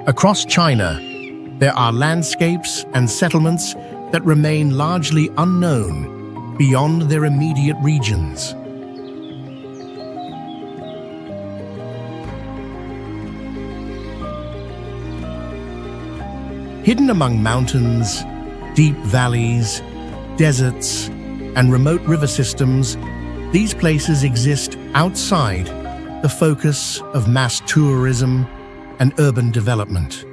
Across China, there are landscapes and settlements that remain largely unknown beyond their immediate regions. Hidden among mountains, deep valleys, deserts, and remote river systems, these places exist outside the focus of mass tourism and urban development.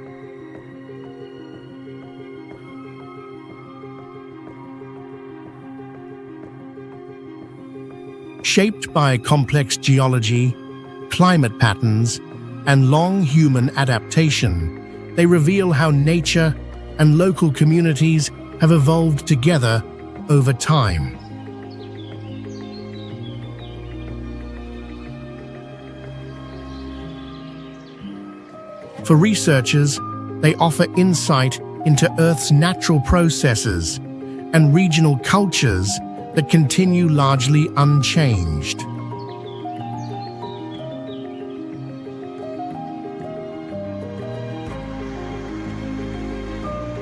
Shaped by complex geology, climate patterns, and long human adaptation, they reveal how nature and local communities have evolved together over time. For researchers, they offer insight into Earth's natural processes and regional cultures that continue largely unchanged.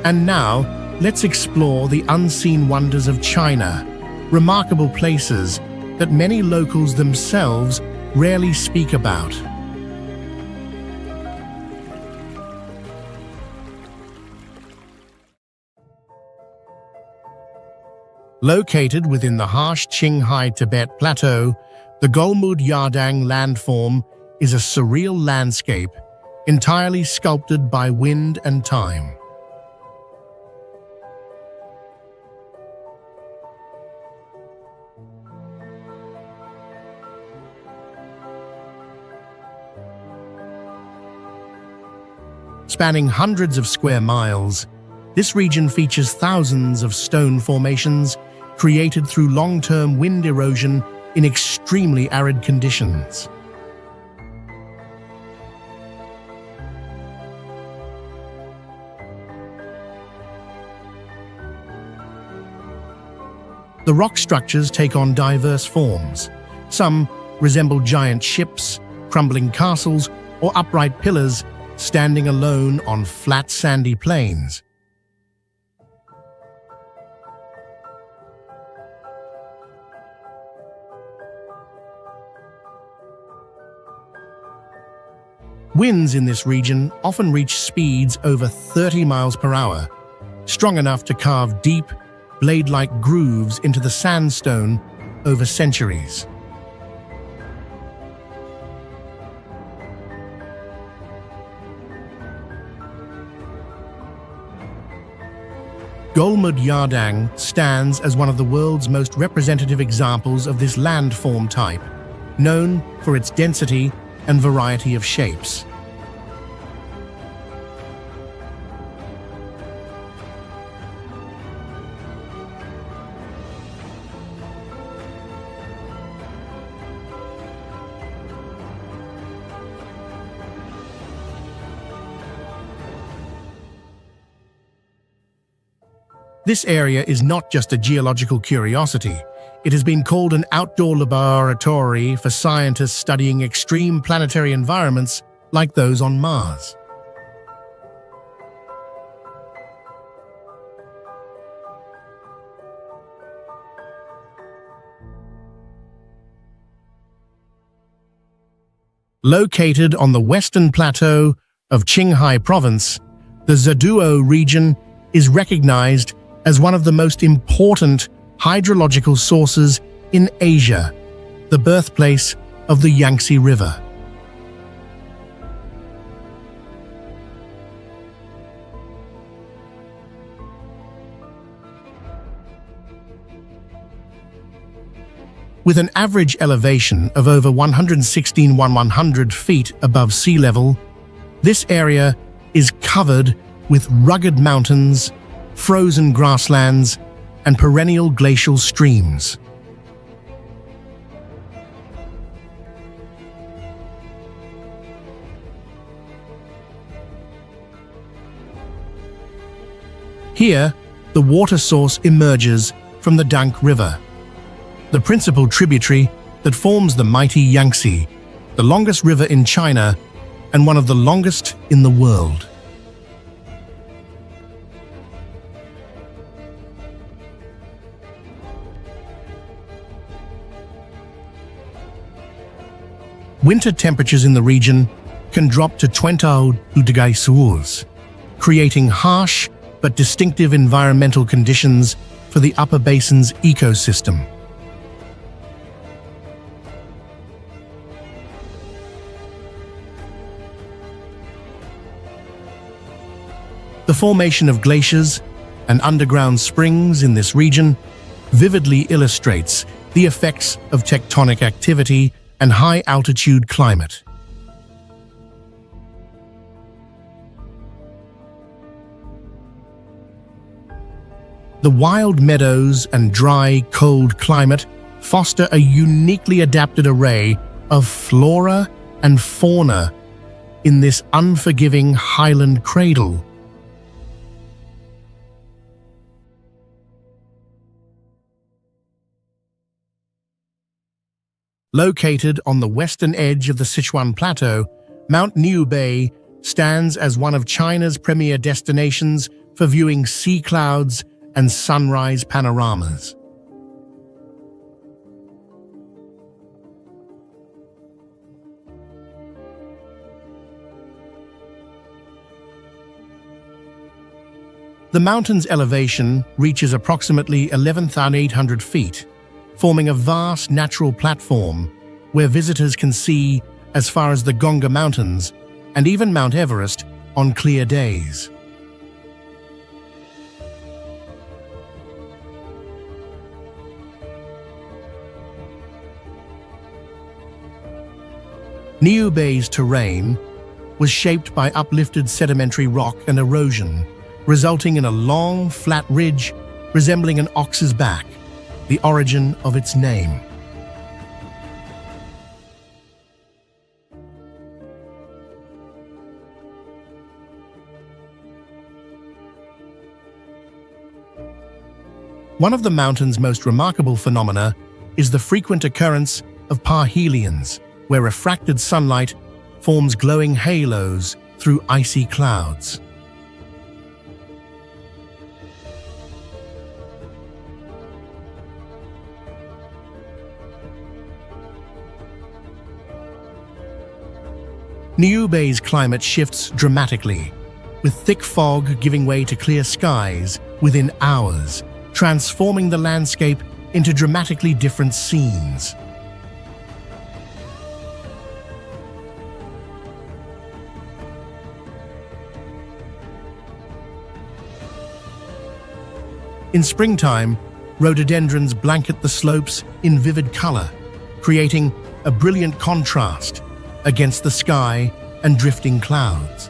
And now, let's explore the unseen wonders of China, remarkable places that many locals themselves rarely speak about. Located within the harsh Qinghai Tibet Plateau, the Golmud-Yardang landform is a surreal landscape entirely sculpted by wind and time. Spanning hundreds of square miles, this region features thousands of stone formations created through long-term wind erosion in extremely arid conditions. The rock structures take on diverse forms. Some resemble giant ships, crumbling castles, or upright pillars standing alone on flat sandy plains. Winds in this region often reach speeds over 30 miles per hour, strong enough to carve deep, blade-like grooves into the sandstone over centuries. Golmud-Yardang stands as one of the world's most representative examples of this landform type, known for its density and variety of shapes. This area is not just a geological curiosity. It has been called an outdoor laboratory for scientists studying extreme planetary environments like those on Mars. Located on the western plateau of Qinghai Province, the Zaduo region is recognized as one of the most important hydrological sources in Asia, the birthplace of the Yangtze River. With an average elevation of over 116,100 feet above sea level, this area is covered with rugged mountains, frozen grasslands, and perennial glacial streams. Here, the water source emerges from the Dank River, the principal tributary that forms the mighty Yangtze, the longest river in China and one of the longest in the world. Winter temperatures in the region can drop to 20 degrees Celsius, creating harsh but distinctive environmental conditions for the upper basin's ecosystem. The formation of glaciers and underground springs in this region vividly illustrates the effects of tectonic activity and high-altitude climate. The wild meadows and dry, cold climate foster a uniquely adapted array of flora and fauna in this unforgiving highland cradle. Located on the western edge of the Sichuan Plateau, Mount Niubei stands as one of China's premier destinations for viewing sea clouds and sunrise panoramas. The mountain's elevation reaches approximately 11,800 feet, forming a vast natural platform where visitors can see as far as the Gongga Mountains and even Mount Everest on clear days. Niubei's terrain was shaped by uplifted sedimentary rock and erosion, resulting in a long, flat ridge resembling an ox's back, the origin of its name. One of the mountain's most remarkable phenomena is the frequent occurrence of parhelions, where refracted sunlight forms glowing halos through icy clouds. Niubei's climate shifts dramatically, with thick fog giving way to clear skies within hours, transforming the landscape into dramatically different scenes. In springtime, rhododendrons blanket the slopes in vivid color, creating a brilliant contrast against the sky and drifting clouds.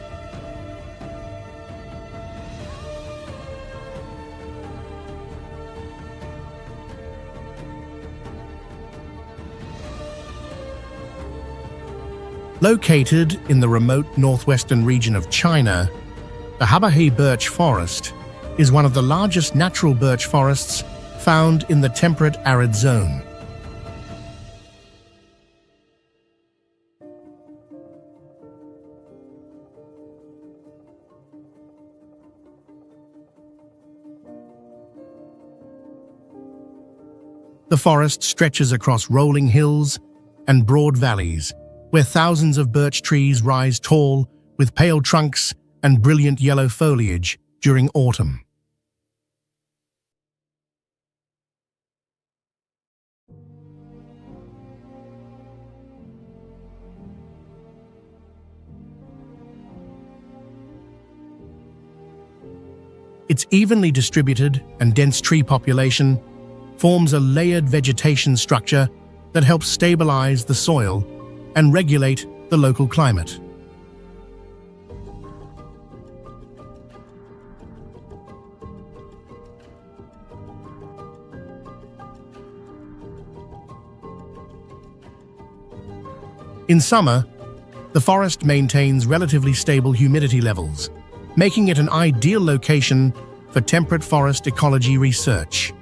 Located in the remote northwestern region of China, the Hebei birch forest is one of the largest natural birch forests found in the temperate arid zone. The forest stretches across rolling hills and broad valleys, where thousands of birch trees rise tall with pale trunks and brilliant yellow foliage during autumn. Its evenly distributed and dense tree population forms a layered vegetation structure that helps stabilize the soil and regulate the local climate. In summer, the forest maintains relatively stable humidity levels, making it an ideal location for temperate forest ecology research.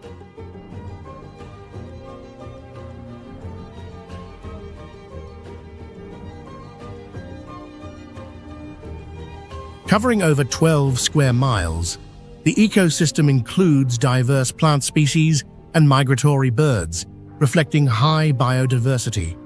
Covering over 12 square miles, the ecosystem includes diverse plant species and migratory birds, reflecting high biodiversity.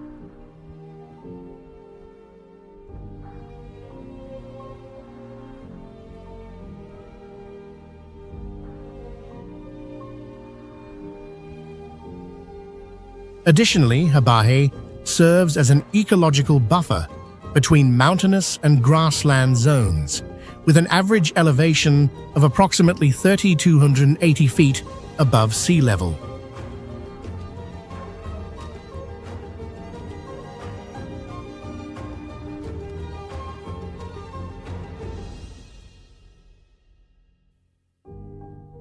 Additionally, Habaje serves as an ecological buffer between mountainous and grassland zones, with an average elevation of approximately 3,280 feet above sea level.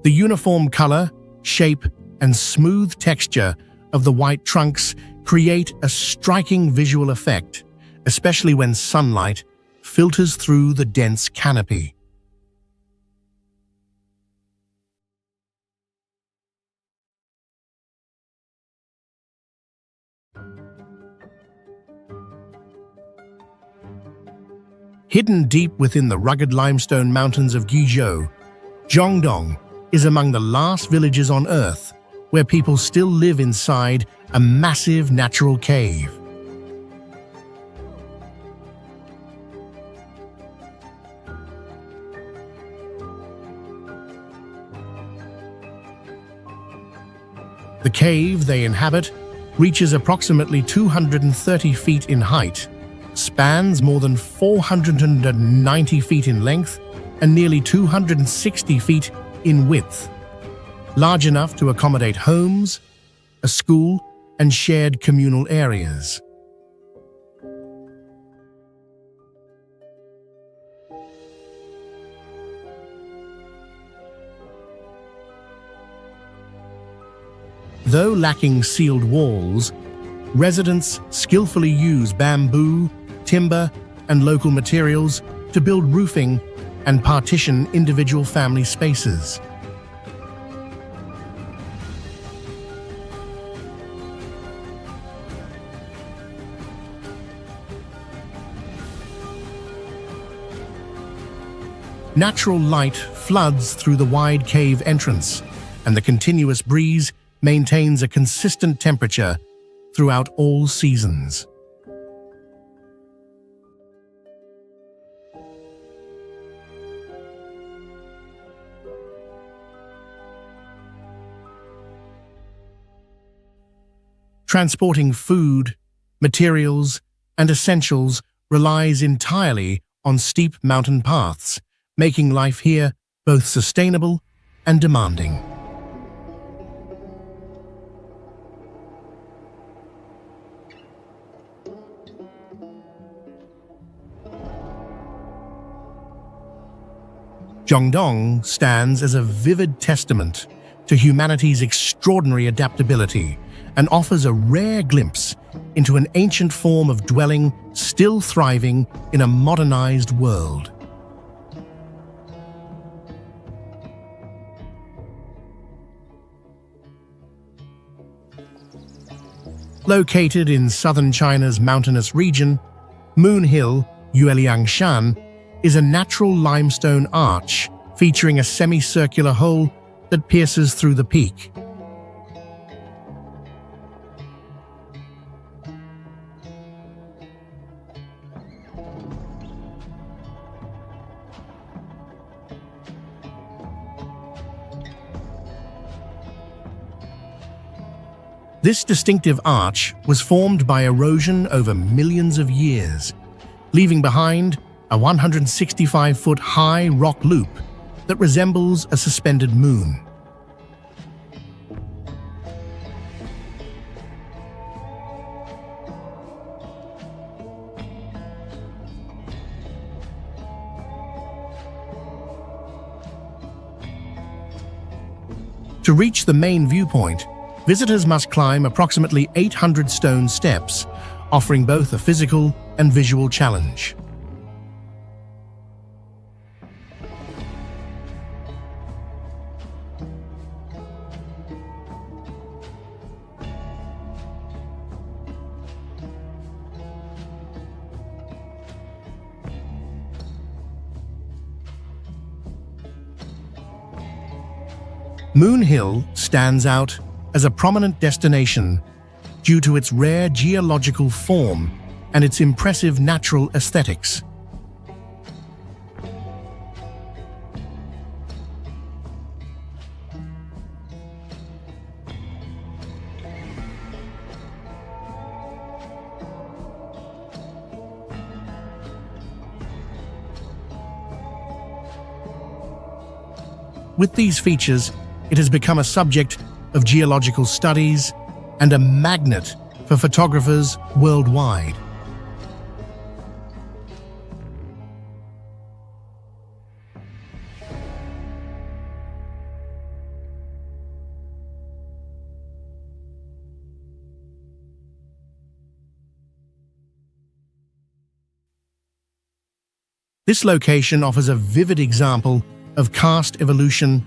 The uniform color, shape, and smooth texture of the white trunks create a striking visual effect, especially when sunlight filters through the dense canopy. Hidden deep within the rugged limestone mountains of Guizhou, Zhongdong is among the last villages on Earth where people still live inside a massive natural cave. The cave they inhabit reaches approximately 230 feet in height, spans more than 490 feet in length, and nearly 260 feet in width, large enough to accommodate homes, a school, and shared communal areas. Though lacking sealed walls, residents skillfully use bamboo, timber, and local materials to build roofing and partition individual family spaces. Natural light floods through the wide cave entrance, and the continuous breeze maintains a consistent temperature throughout all seasons. Transporting food, materials, and essentials relies entirely on steep mountain paths, making life here both sustainable and demanding. Zhongdong stands as a vivid testament to humanity's extraordinary adaptability and offers a rare glimpse into an ancient form of dwelling still thriving in a modernized world. Located in southern China's mountainous region, Moon Hill, Yueliangshan, is a natural limestone arch featuring a semicircular hole that pierces through the peak. This distinctive arch was formed by erosion over millions of years, leaving behind a 165-foot high rock loop that resembles a suspended moon. To reach the main viewpoint, visitors must climb approximately 800 stone steps, offering both a physical and visual challenge. Moon Hill stands out as a prominent destination due to its rare geological form and its impressive natural aesthetics. With these features, it has become a subject of geological studies and a magnet for photographers worldwide. This location offers a vivid example of karst evolution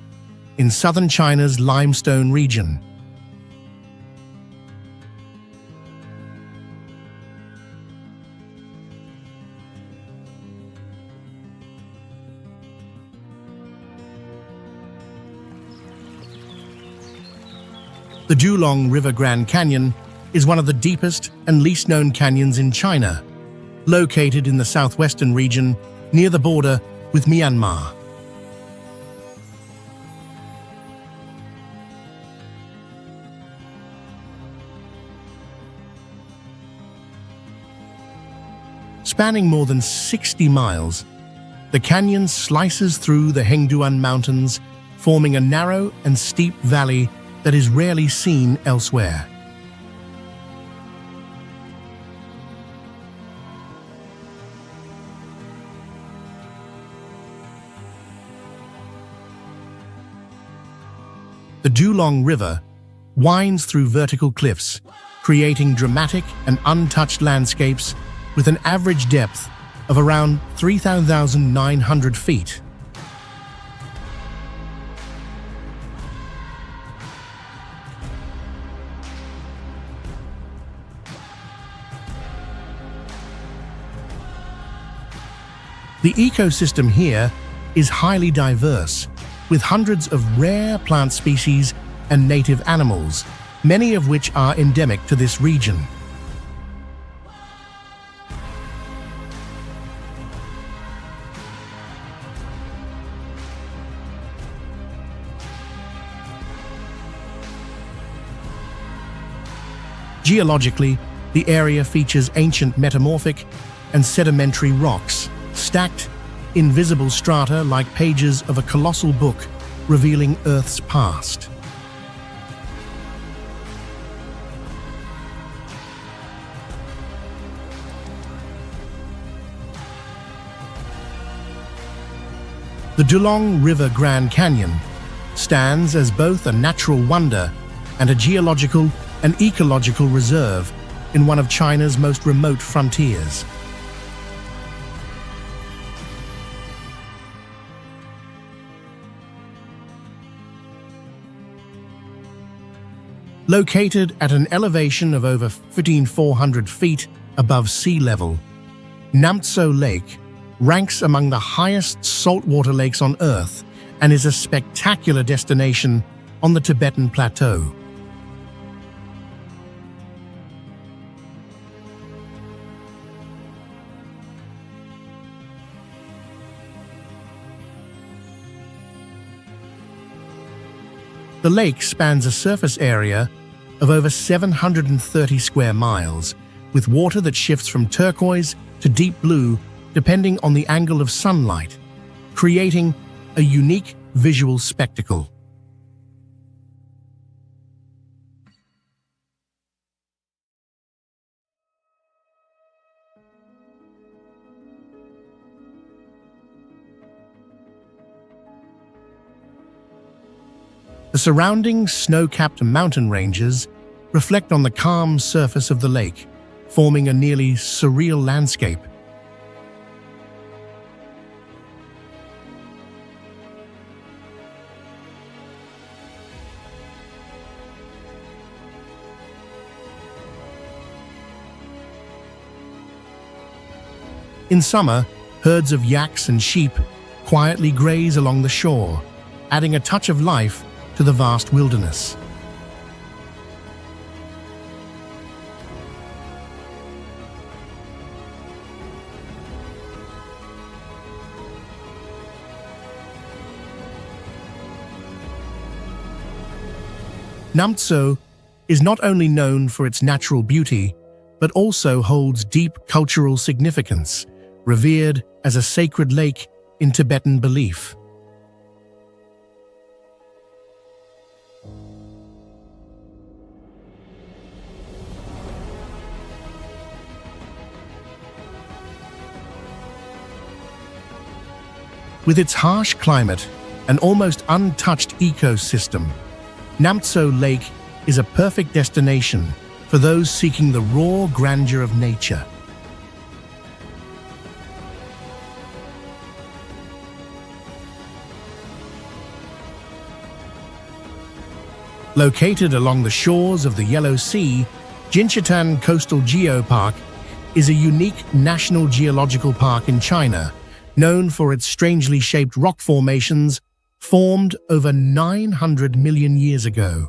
in southern China's limestone region. The Julong River Grand Canyon is one of the deepest and least known canyons in China, located in the southwestern region near the border with Myanmar. Spanning more than 60 miles, the canyon slices through the Hengduan Mountains, forming a narrow and steep valley that is rarely seen elsewhere. The Julong River winds through vertical cliffs, creating dramatic and untouched landscapes with an average depth of around 3,900 feet. The ecosystem here is highly diverse, with hundreds of rare plant species and native animals, many of which are endemic to this region. Geologically, the area features ancient metamorphic and sedimentary rocks, stacked in visible strata like pages of a colossal book revealing Earth's past. The Julong River Grand Canyon stands as both a natural wonder and a geological and ecological reserve in one of China's most remote frontiers. Located at an elevation of over 1,400 feet above sea level, Namtso Lake ranks among the highest saltwater lakes on Earth and is a spectacular destination on the Tibetan Plateau. The lake spans a surface area of over 730 square miles, with water that shifts from turquoise to deep blue depending on the angle of sunlight, creating a unique visual spectacle. The surrounding snow-capped mountain ranges reflect on the calm surface of the lake, forming a nearly surreal landscape. In summer, herds of yaks and sheep quietly graze along the shore, adding a touch of life to the vast wilderness. Namtso is not only known for its natural beauty, but also holds deep cultural significance, revered as a sacred lake in Tibetan belief. With its harsh climate and almost untouched ecosystem, Namtso Lake is a perfect destination for those seeking the raw grandeur of nature. Located along the shores of the Yellow Sea, Jinshitan Coastal Geopark is a unique national geological park in China, known for its strangely shaped rock formations formed over 900 million years ago.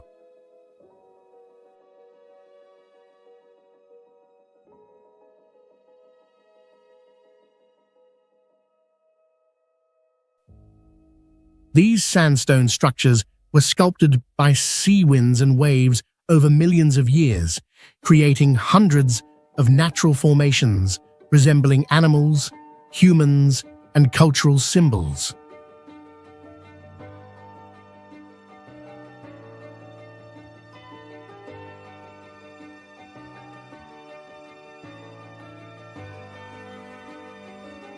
These sandstone structures were sculpted by sea winds and waves over millions of years, creating hundreds of natural formations resembling animals, humans, and cultural symbols.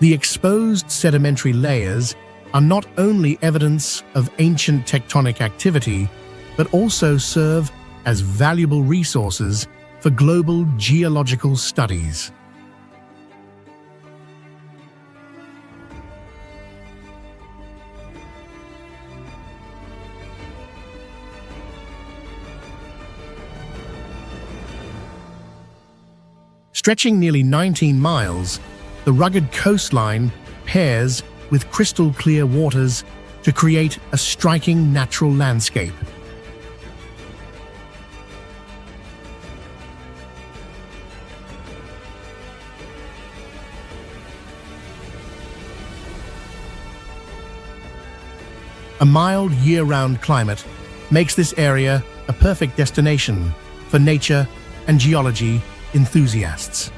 The exposed sedimentary layers are not only evidence of ancient tectonic activity, but also serve as valuable resources for global geological studies. Stretching nearly 19 miles, the rugged coastline pairs with crystal-clear waters to create a striking natural landscape. A mild year-round climate makes this area a perfect destination for nature and geology enthusiasts.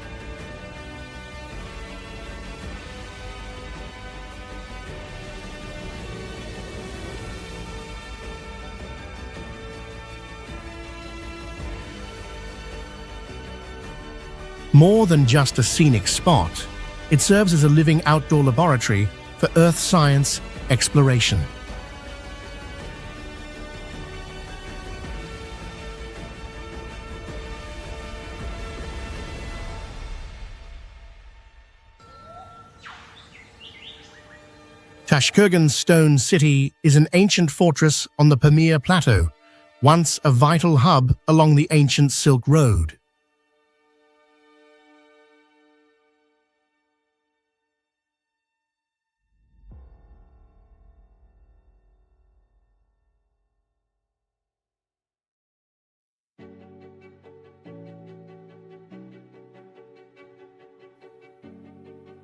More than just a scenic spot, it serves as a living outdoor laboratory for earth science exploration. Tashkurgan's stone city is an ancient fortress on the Pamir Plateau, once a vital hub along the ancient Silk Road.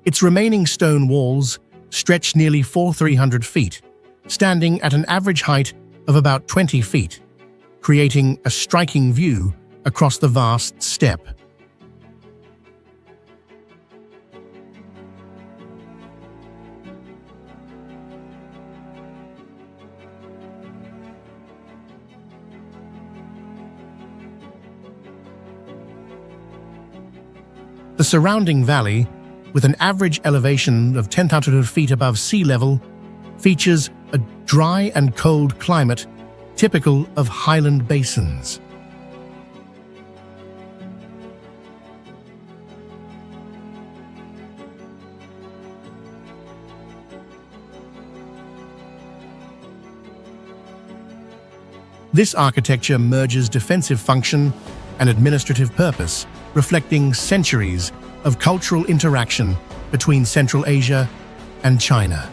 Its remaining stone walls stretch nearly 400 feet, standing at an average height of about 20 feet, creating a striking view across the vast steppe. The surrounding valley, with an average elevation of 10,000 feet above sea level, features a dry and cold climate typical of highland basins. This architecture merges defensive function and administrative purpose, reflecting centuries of cultural interaction between Central Asia and China.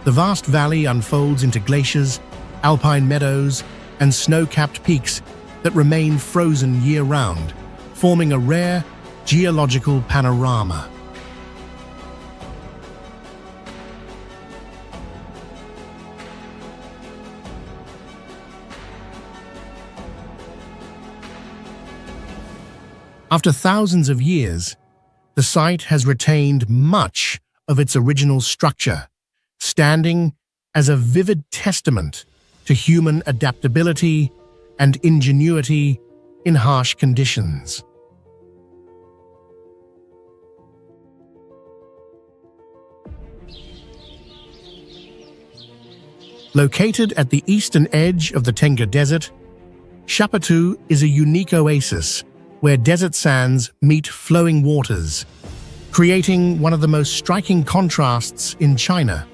The vast valley unfolds into glaciers, alpine meadows, and snow-capped peaks that remain frozen year-round, forming a rare geological panorama. After thousands of years, the site has retained much of its original structure, standing as a vivid testament to human adaptability and ingenuity in harsh conditions. Located at the eastern edge of the Tengger Desert, Shapatu is a unique oasis where desert sands meet flowing waters, creating one of the most striking contrasts in China.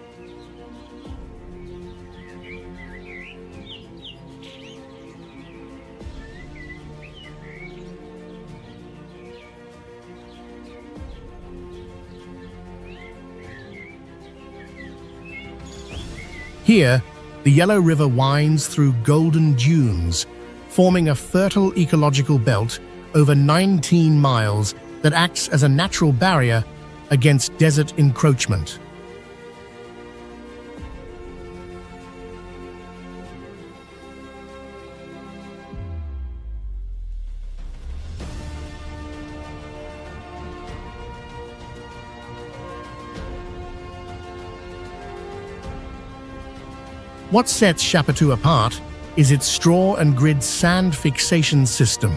Here, the Yellow River winds through golden dunes, forming a fertile ecological belt over 19 miles that acts as a natural barrier against desert encroachment. What sets Shapatu apart is its straw and grid sand fixation system,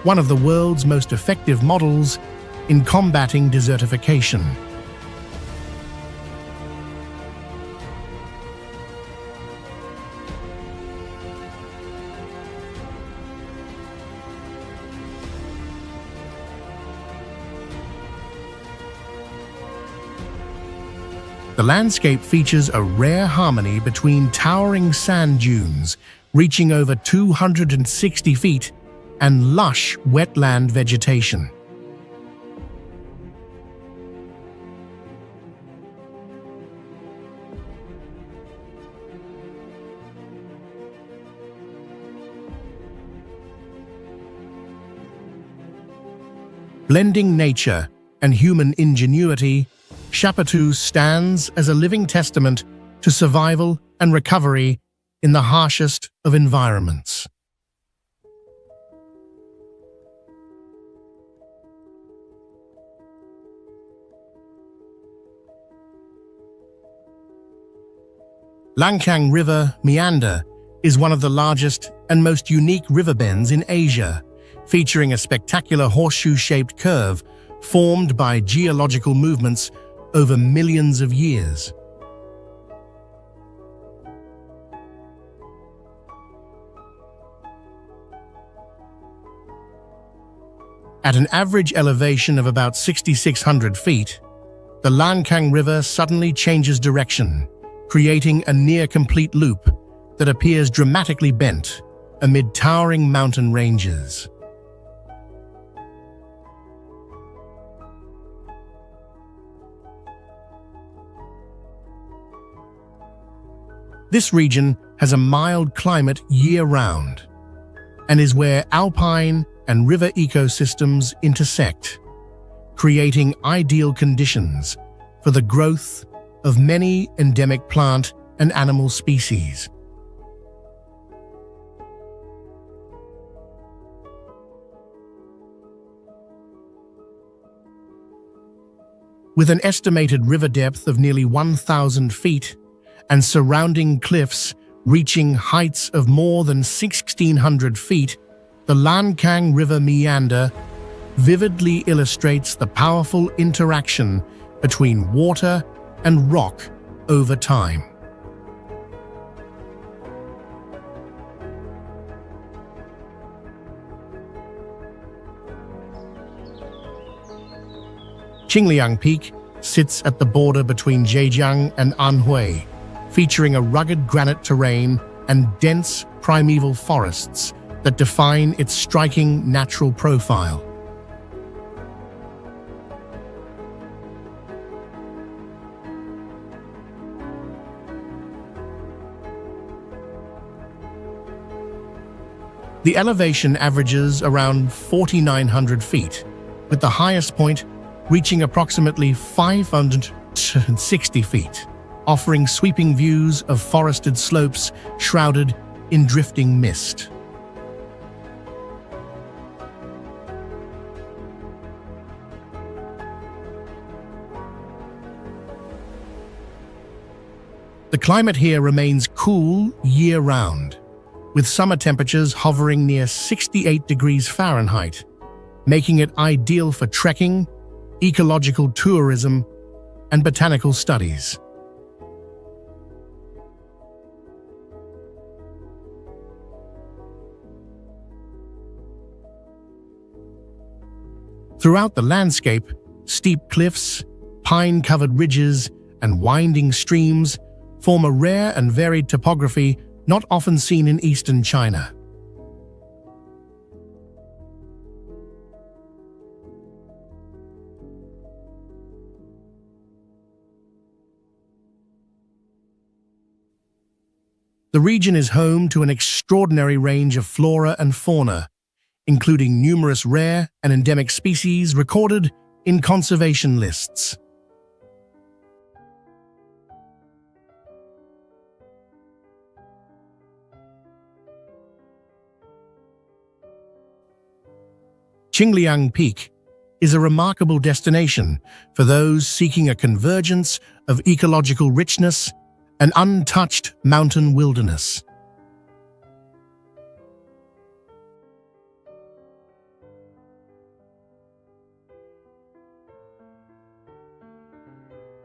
one of the world's most effective models in combating desertification. The landscape features a rare harmony between towering sand dunes, reaching over 260 feet, and lush wetland vegetation. Blending nature and human ingenuity, Shapatu stands as a living testament to survival and recovery in the harshest of environments. Langkang River meander is one of the largest and most unique river bends in Asia, featuring a spectacular horseshoe-shaped curve formed by geological movements over millions of years. At an average elevation of about 6,600 feet, the Langkang River suddenly changes direction, creating a near-complete loop that appears dramatically bent amid towering mountain ranges. This region has a mild climate year-round and is where alpine and river ecosystems intersect, creating ideal conditions for the growth of many endemic plant and animal species. With an estimated river depth of nearly 1,000 feet, and surrounding cliffs reaching heights of more than 1,600 feet, the Langkang River meander vividly illustrates the powerful interaction between water and rock over time. Qingliang Peak sits at the border between Zhejiang and Anhui, featuring a rugged granite terrain and dense primeval forests that define its striking natural profile. The elevation averages around 4,900 feet, with the highest point reaching approximately 560 feet, offering sweeping views of forested slopes shrouded in drifting mist. The climate here remains cool year-round, with summer temperatures hovering near 68 degrees Fahrenheit, making it ideal for trekking, ecological tourism, and botanical studies. Throughout the landscape, steep cliffs, pine-covered ridges, and winding streams form a rare and varied topography not often seen in eastern China. The region is home to an extraordinary range of flora and fauna, including numerous rare and endemic species recorded in conservation lists. Qingliang Peak is a remarkable destination for those seeking a convergence of ecological richness and untouched mountain wilderness.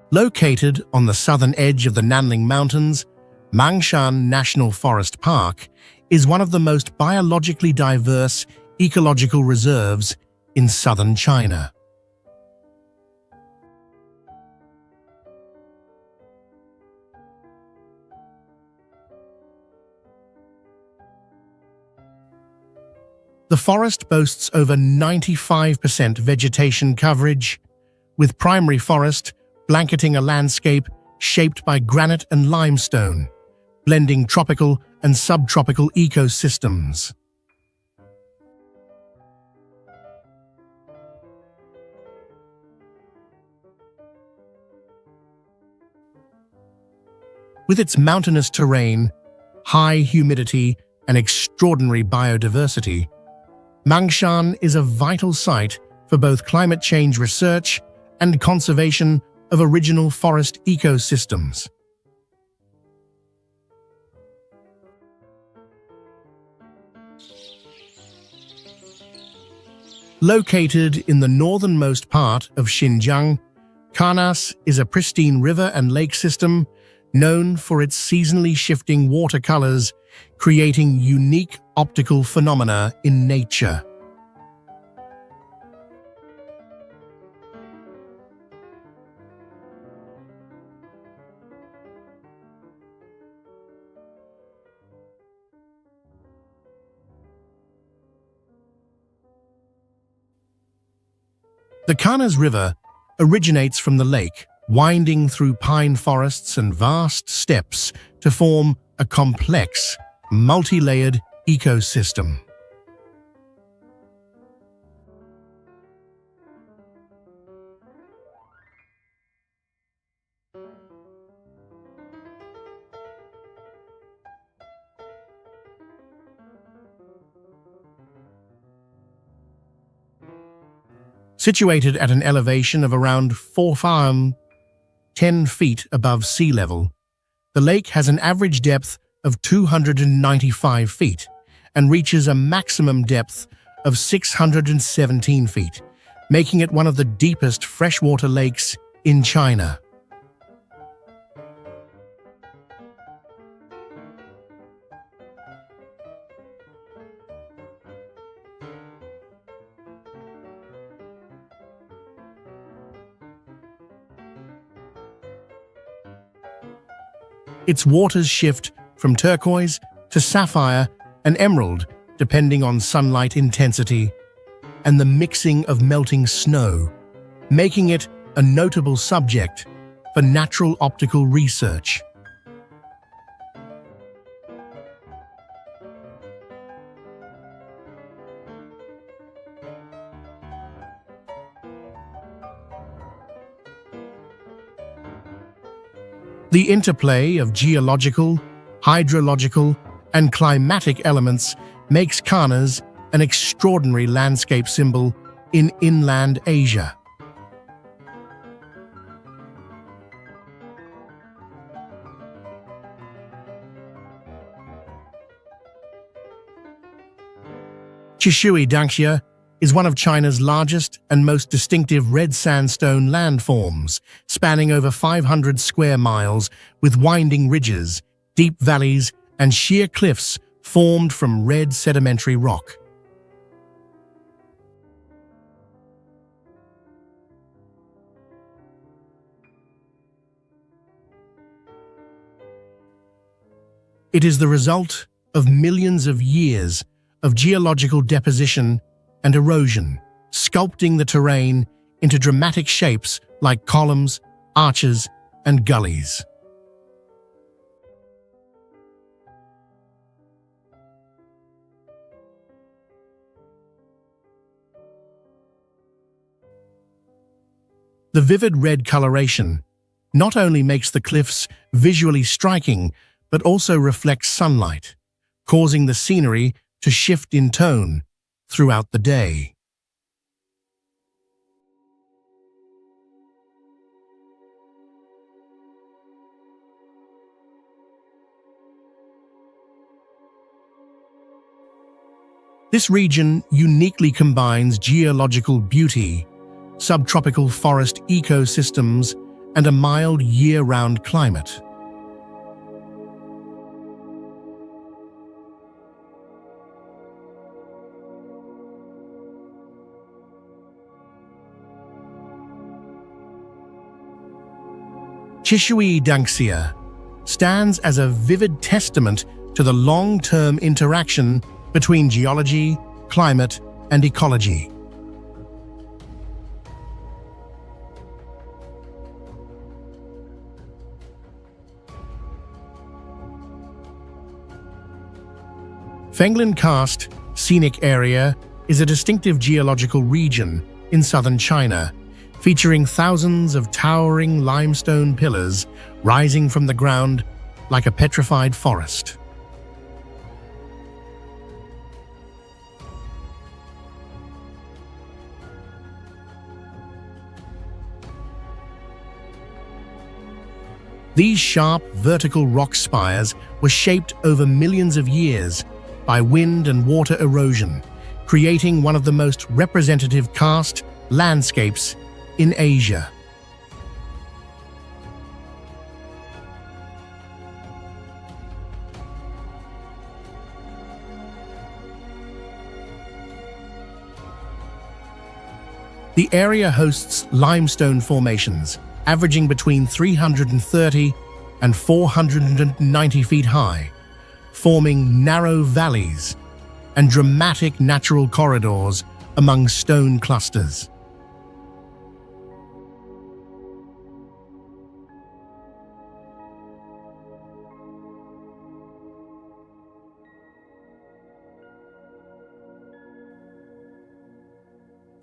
Located on the southern edge of the Nanling Mountains, Mangshan National Forest Park is one of the most biologically diverse ecological reserves in southern China. The forest boasts over 95% vegetation coverage, with primary forest blanketing a landscape shaped by granite and limestone, blending tropical and subtropical ecosystems. With its mountainous terrain, high humidity, and extraordinary biodiversity, Mangshan is a vital site for both climate change research and conservation of original forest ecosystems. Located in the northernmost part of Xinjiang, Karnas is a pristine river and lake system known for its seasonally shifting watercolors, creating unique optical phenomena in nature. The Karnas River originates from the lake, winding through pine forests and vast steppes to form a complex, multi-layered ecosystem. Situated at an elevation of around 10 feet above sea level, the lake has an average depth of 295 feet and reaches a maximum depth of 617 feet, making it one of the deepest freshwater lakes in China. Its waters shift from turquoise to sapphire and emerald depending on sunlight intensity and the mixing of melting snow, making it a notable subject for natural optical research. The interplay of geological, hydrological, and climatic elements makes Karnas an extraordinary landscape symbol in inland Asia. Chishui Danxia is one of China's largest and most distinctive red sandstone landforms, spanning over 500 square miles with winding ridges, deep valleys, and sheer cliffs formed from red sedimentary rock. It is the result of millions of years of geological deposition and erosion, sculpting the terrain into dramatic shapes like columns, arches, and gullies. The vivid red coloration not only makes the cliffs visually striking, but also reflects sunlight, causing the scenery to shift in tone throughout the day. This region uniquely combines geological beauty, subtropical forest ecosystems, and a mild year-round climate. Chishui Danxia stands as a vivid testament to the long-term interaction between geology, climate, and ecology. Fenglin Karst Scenic Area is a distinctive geological region in southern China, featuring thousands of towering limestone pillars rising from the ground like a petrified forest. These sharp, vertical rock spires were shaped over millions of years by wind and water erosion, creating one of the most representative karst landscapes in Asia. The area hosts limestone formations, averaging between 330 and 490 feet high, forming narrow valleys and dramatic natural corridors among stone clusters.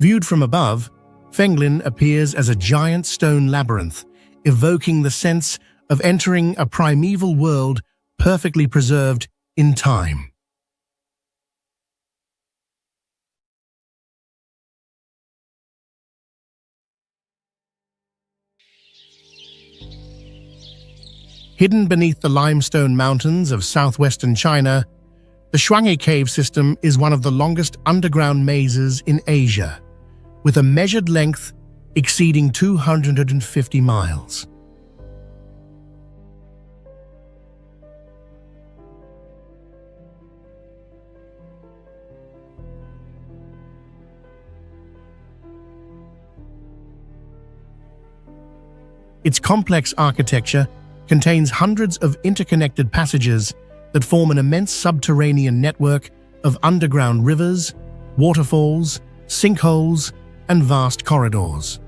Viewed from above, Fenglin appears as a giant stone labyrinth, evoking the sense of entering a primeval world perfectly preserved in time. Hidden beneath the limestone mountains of southwestern China, the Shuanghe Cave system is one of the longest underground mazes in Asia, with a measured length exceeding 250 miles. Its complex architecture contains hundreds of interconnected passages that form an immense subterranean network of underground rivers, waterfalls, sinkholes, and vast corridors.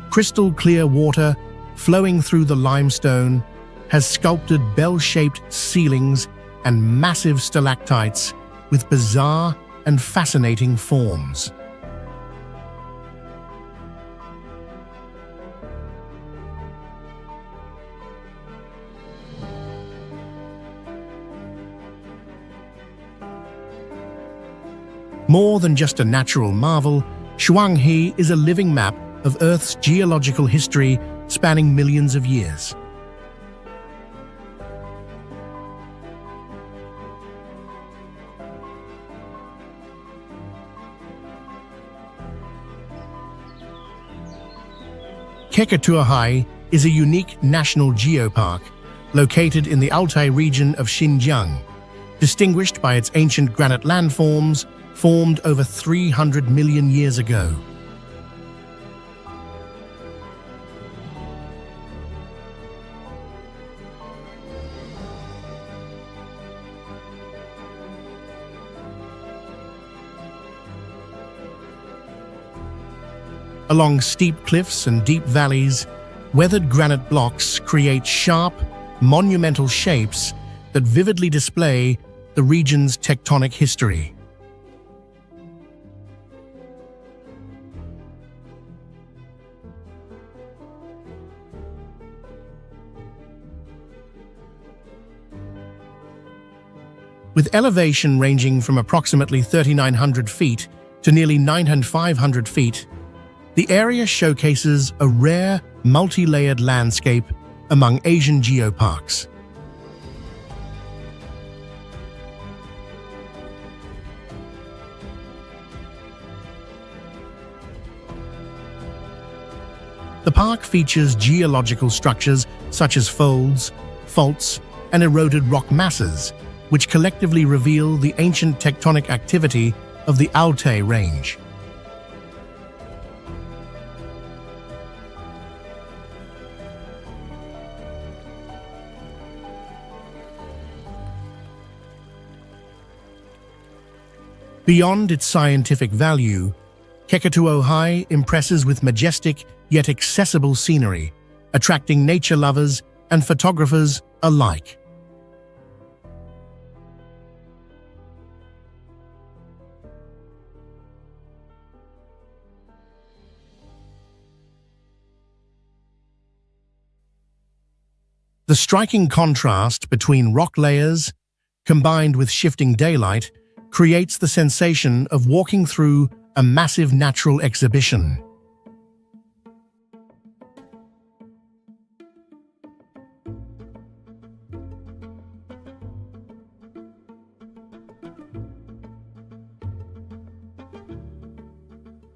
Crystal clear water flowing through the limestone has sculpted bell-shaped ceilings and massive stalactites with bizarre and fascinating forms. More than just a natural marvel, Shuanghe is a living map of Earth's geological history spanning millions of years. Kekatoa is a unique national geopark located in the Altai region of Xinjiang, distinguished by its ancient granite landforms formed over 300 million years ago. Along steep cliffs and deep valleys, weathered granite blocks create sharp, monumental shapes that vividly display the region's tectonic history. With elevation ranging from approximately 3,900 feet to nearly 9,500 feet, the area showcases a rare, multi-layered landscape among Asian geoparks. The park features geological structures such as folds, faults, and eroded rock masses, which collectively reveal the ancient tectonic activity of the Altai Range. Beyond its scientific value, Kekatoa impresses with majestic yet accessible scenery, attracting nature lovers and photographers alike. The striking contrast between rock layers, combined with shifting daylight, creates the sensation of walking through a massive natural exhibition.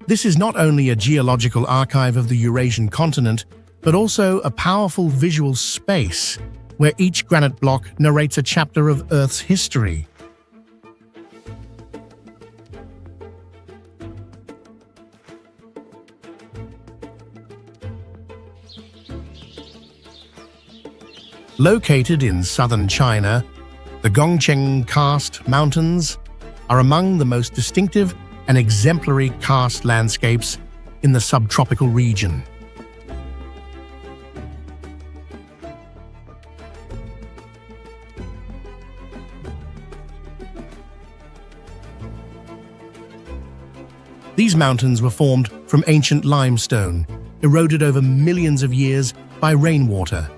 This is not only a geological archive of the Eurasian continent, but also a powerful visual space where each granite block narrates a chapter of Earth's history. Located in southern China, the Gongcheng Karst Mountains are among the most distinctive and exemplary karst landscapes in the subtropical region. These mountains were formed from ancient limestone, eroded over millions of years by rainwater,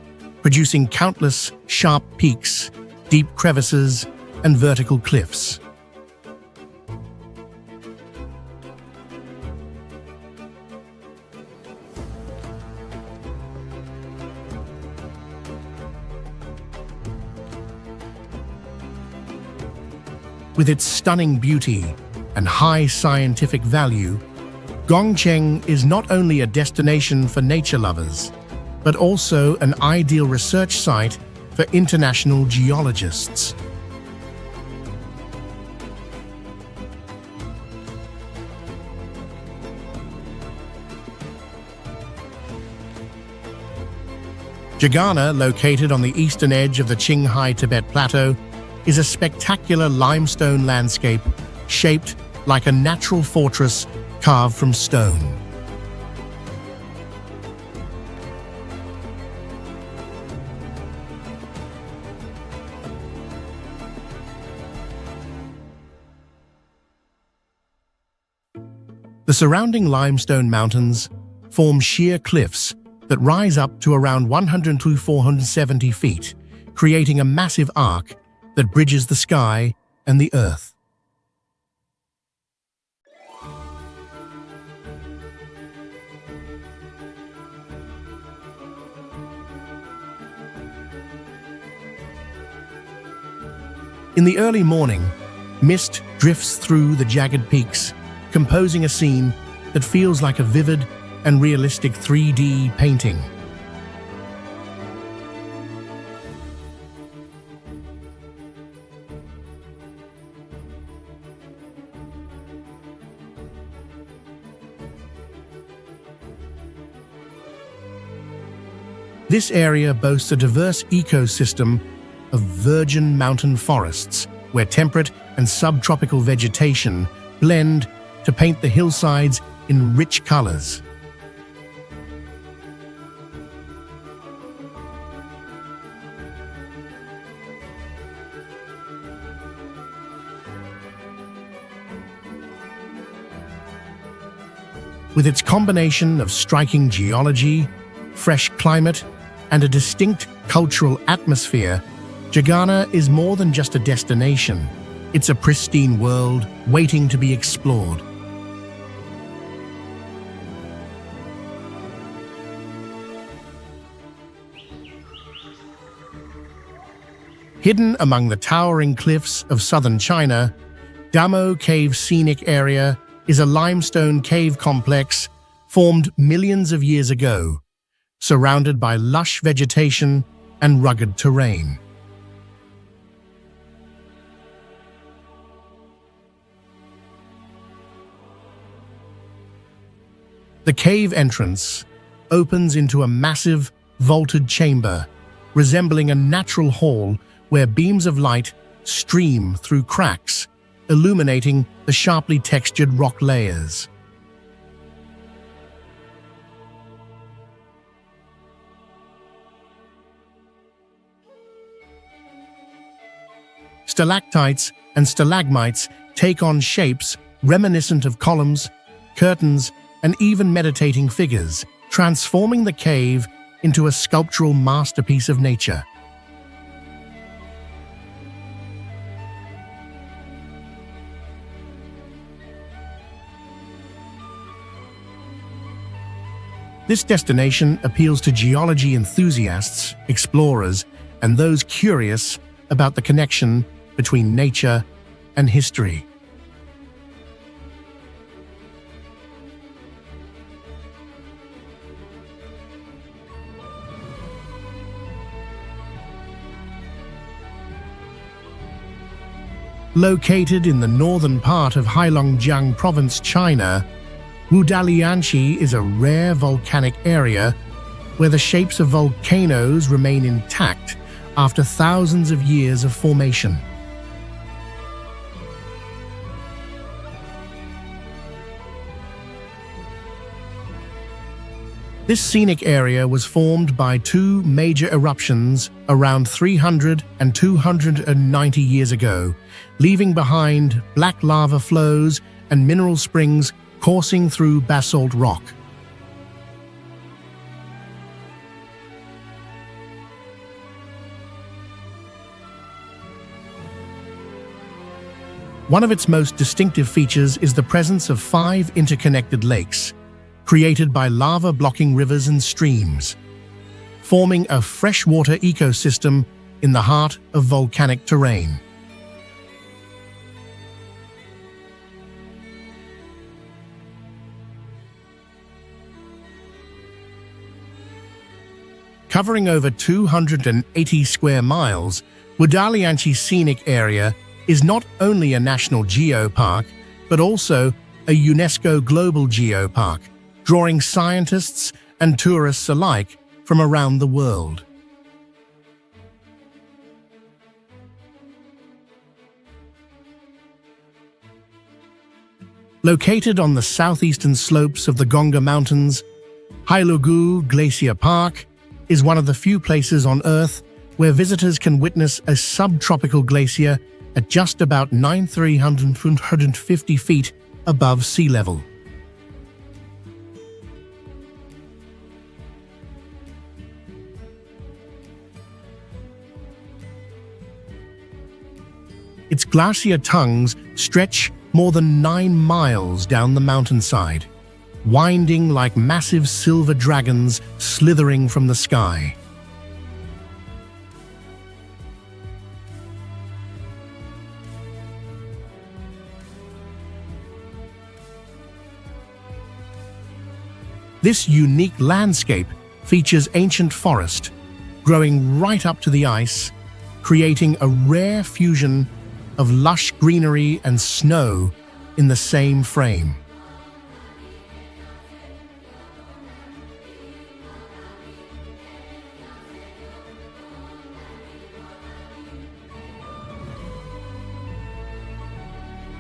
producing countless sharp peaks, deep crevices, and vertical cliffs. With its stunning beauty and high scientific value, Gongcheng is not only a destination for nature lovers, but also an ideal research site for international geologists. Jagana, located on the eastern edge of the Qinghai Tibet Plateau, is a spectacular limestone landscape shaped like a natural fortress carved from stone. The surrounding limestone mountains form sheer cliffs that rise up to around 100 to 470 feet, creating a massive arc that bridges the sky and the earth. In the early morning, mist drifts through the jagged peaks, composing a scene that feels like a vivid and realistic 3D painting. This area boasts a diverse ecosystem of virgin mountain forests, where temperate and subtropical vegetation blend to paint the hillsides in rich colors. With its combination of striking geology, fresh climate, and a distinct cultural atmosphere, Jagana is more than just a destination. It's a pristine world waiting to be explored. Hidden among the towering cliffs of southern China, Damo Cave Scenic Area is a limestone cave complex formed millions of years ago, surrounded by lush vegetation and rugged terrain. The cave entrance opens into a massive, vaulted chamber, resembling a natural hall where beams of light stream through cracks, illuminating the sharply textured rock layers. Stalactites and stalagmites take on shapes reminiscent of columns, curtains, and even meditating figures, transforming the cave into a sculptural masterpiece of nature. This destination appeals to geology enthusiasts, explorers, and those curious about the connection between nature and history. Located in the northern part of Heilongjiang Province, China, Wudalianshi is a rare volcanic area where the shapes of volcanoes remain intact after thousands of years of formation. This scenic area was formed by two major eruptions around 300 and 290 years ago, leaving behind black lava flows and mineral springs coursing through basalt rock. One of its most distinctive features is the presence of 5 interconnected lakes, created by lava-blocking rivers and streams, forming a freshwater ecosystem in the heart of volcanic terrain. Covering over 280 square miles, Wudalianshi Scenic Area is not only a national geopark, but also a UNESCO Global Geopark, drawing scientists and tourists alike from around the world. Located on the southeastern slopes of the Gongga Mountains, Hailugu Glacier Park is one of the few places on Earth where visitors can witness a subtropical glacier at just about 9,350 feet above sea level. Its glacier tongues stretch more than 9 miles down the mountainside, winding like massive silver dragons slithering from the sky. This unique landscape features ancient forest, growing right up to the ice, creating a rare fusion of lush greenery and snow in the same frame.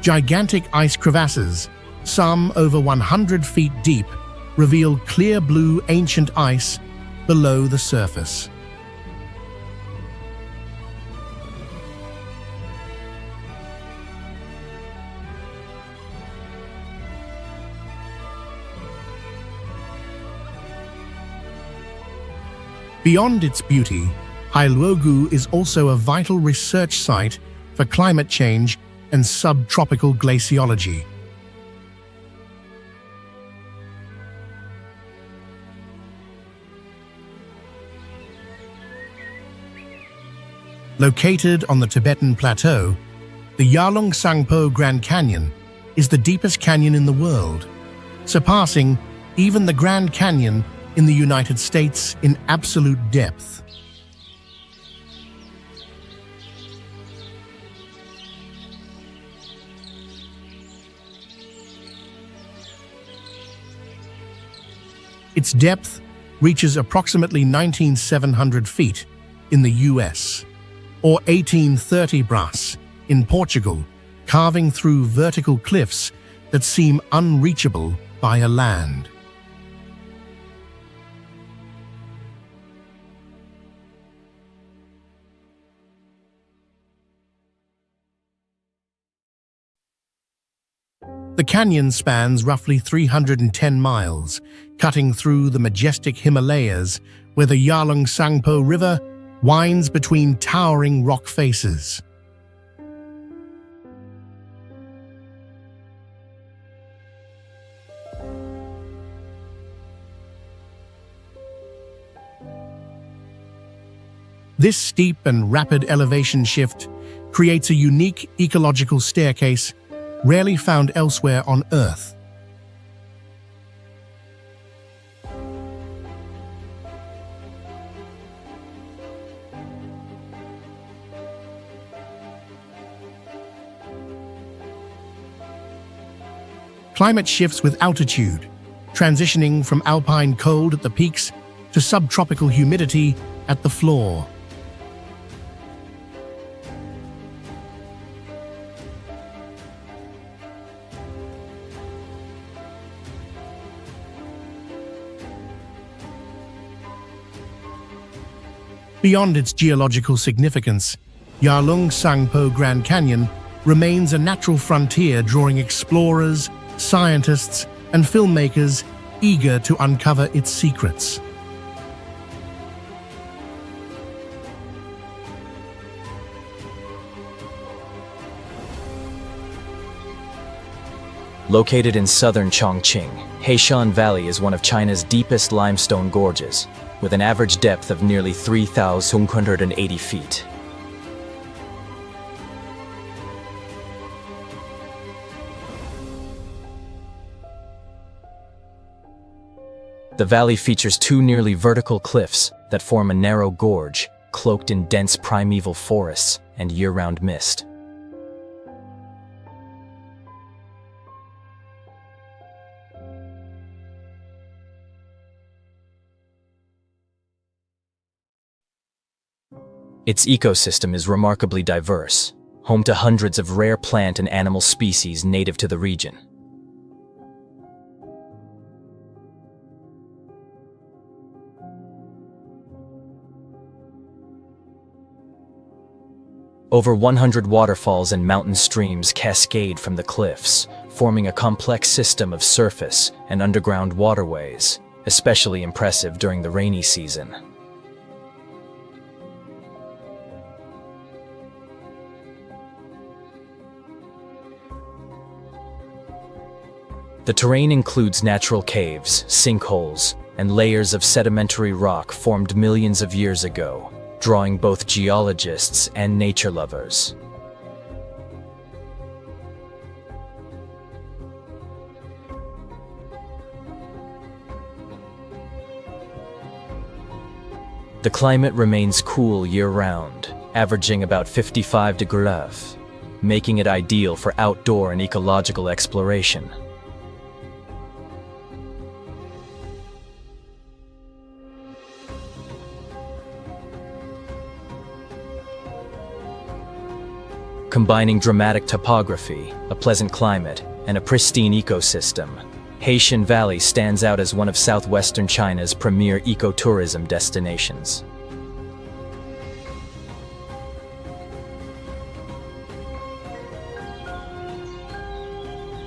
Gigantic ice crevasses, some over 100 feet deep, reveal clear blue ancient ice below the surface. Beyond its beauty, Hailuogu is also a vital research site for climate change and subtropical glaciology. Located on the Tibetan Plateau, the Yarlung Sangpo Grand Canyon is the deepest canyon in the world, surpassing even the Grand Canyon in the United States in absolute depth. Its depth reaches approximately 19,700 feet in the US, or 1830 bras in Portugal, carving through vertical cliffs that seem unreachable by a land. The canyon spans roughly 310 miles, cutting through the majestic Himalayas where the Yarlung Sangpo River winds between towering rock faces. This steep and rapid elevation shift creates a unique ecological staircase rarely found elsewhere on Earth. Climate shifts with altitude, transitioning from alpine cold at the peaks to subtropical humidity at the floor. Beyond its geological significance, Yarlung Sangpo Grand Canyon remains a natural frontier drawing explorers, scientists, and filmmakers eager to uncover its secrets. Located in southern Chongqing, Heishan Valley is one of China's deepest limestone gorges, with an average depth of nearly 3,180 feet. The valley features two nearly vertical cliffs that form a narrow gorge, cloaked in dense primeval forests and year-round mist. Its ecosystem is remarkably diverse, home to hundreds of rare plant and animal species native to the region. Over 100 waterfalls and mountain streams cascade from the cliffs, forming a complex system of surface and underground waterways, especially impressive during the rainy season. The terrain includes natural caves, sinkholes, and layers of sedimentary rock formed millions of years ago, drawing both geologists and nature lovers. The climate remains cool year-round, averaging about 55 degrees, making it ideal for outdoor and ecological exploration. Combining dramatic topography, a pleasant climate, and a pristine ecosystem, Haitian Valley stands out as one of southwestern China's premier ecotourism destinations.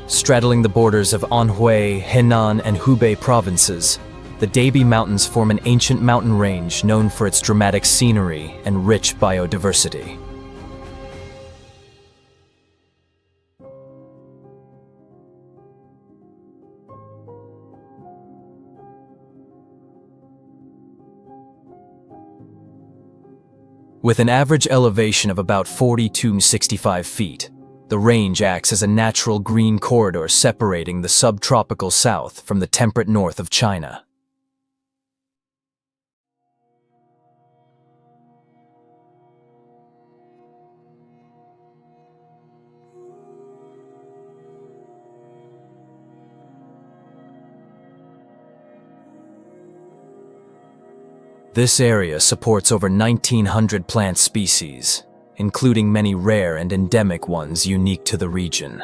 Straddling the borders of Anhui, Henan, and Hubei provinces, the Debi Mountains form an ancient mountain range known for its dramatic scenery and rich biodiversity. With an average elevation of about 40 to 65 feet, the range acts as a natural green corridor separating the subtropical south from the temperate north of China. This area supports over 1,900 plant species, including many rare and endemic ones unique to the region.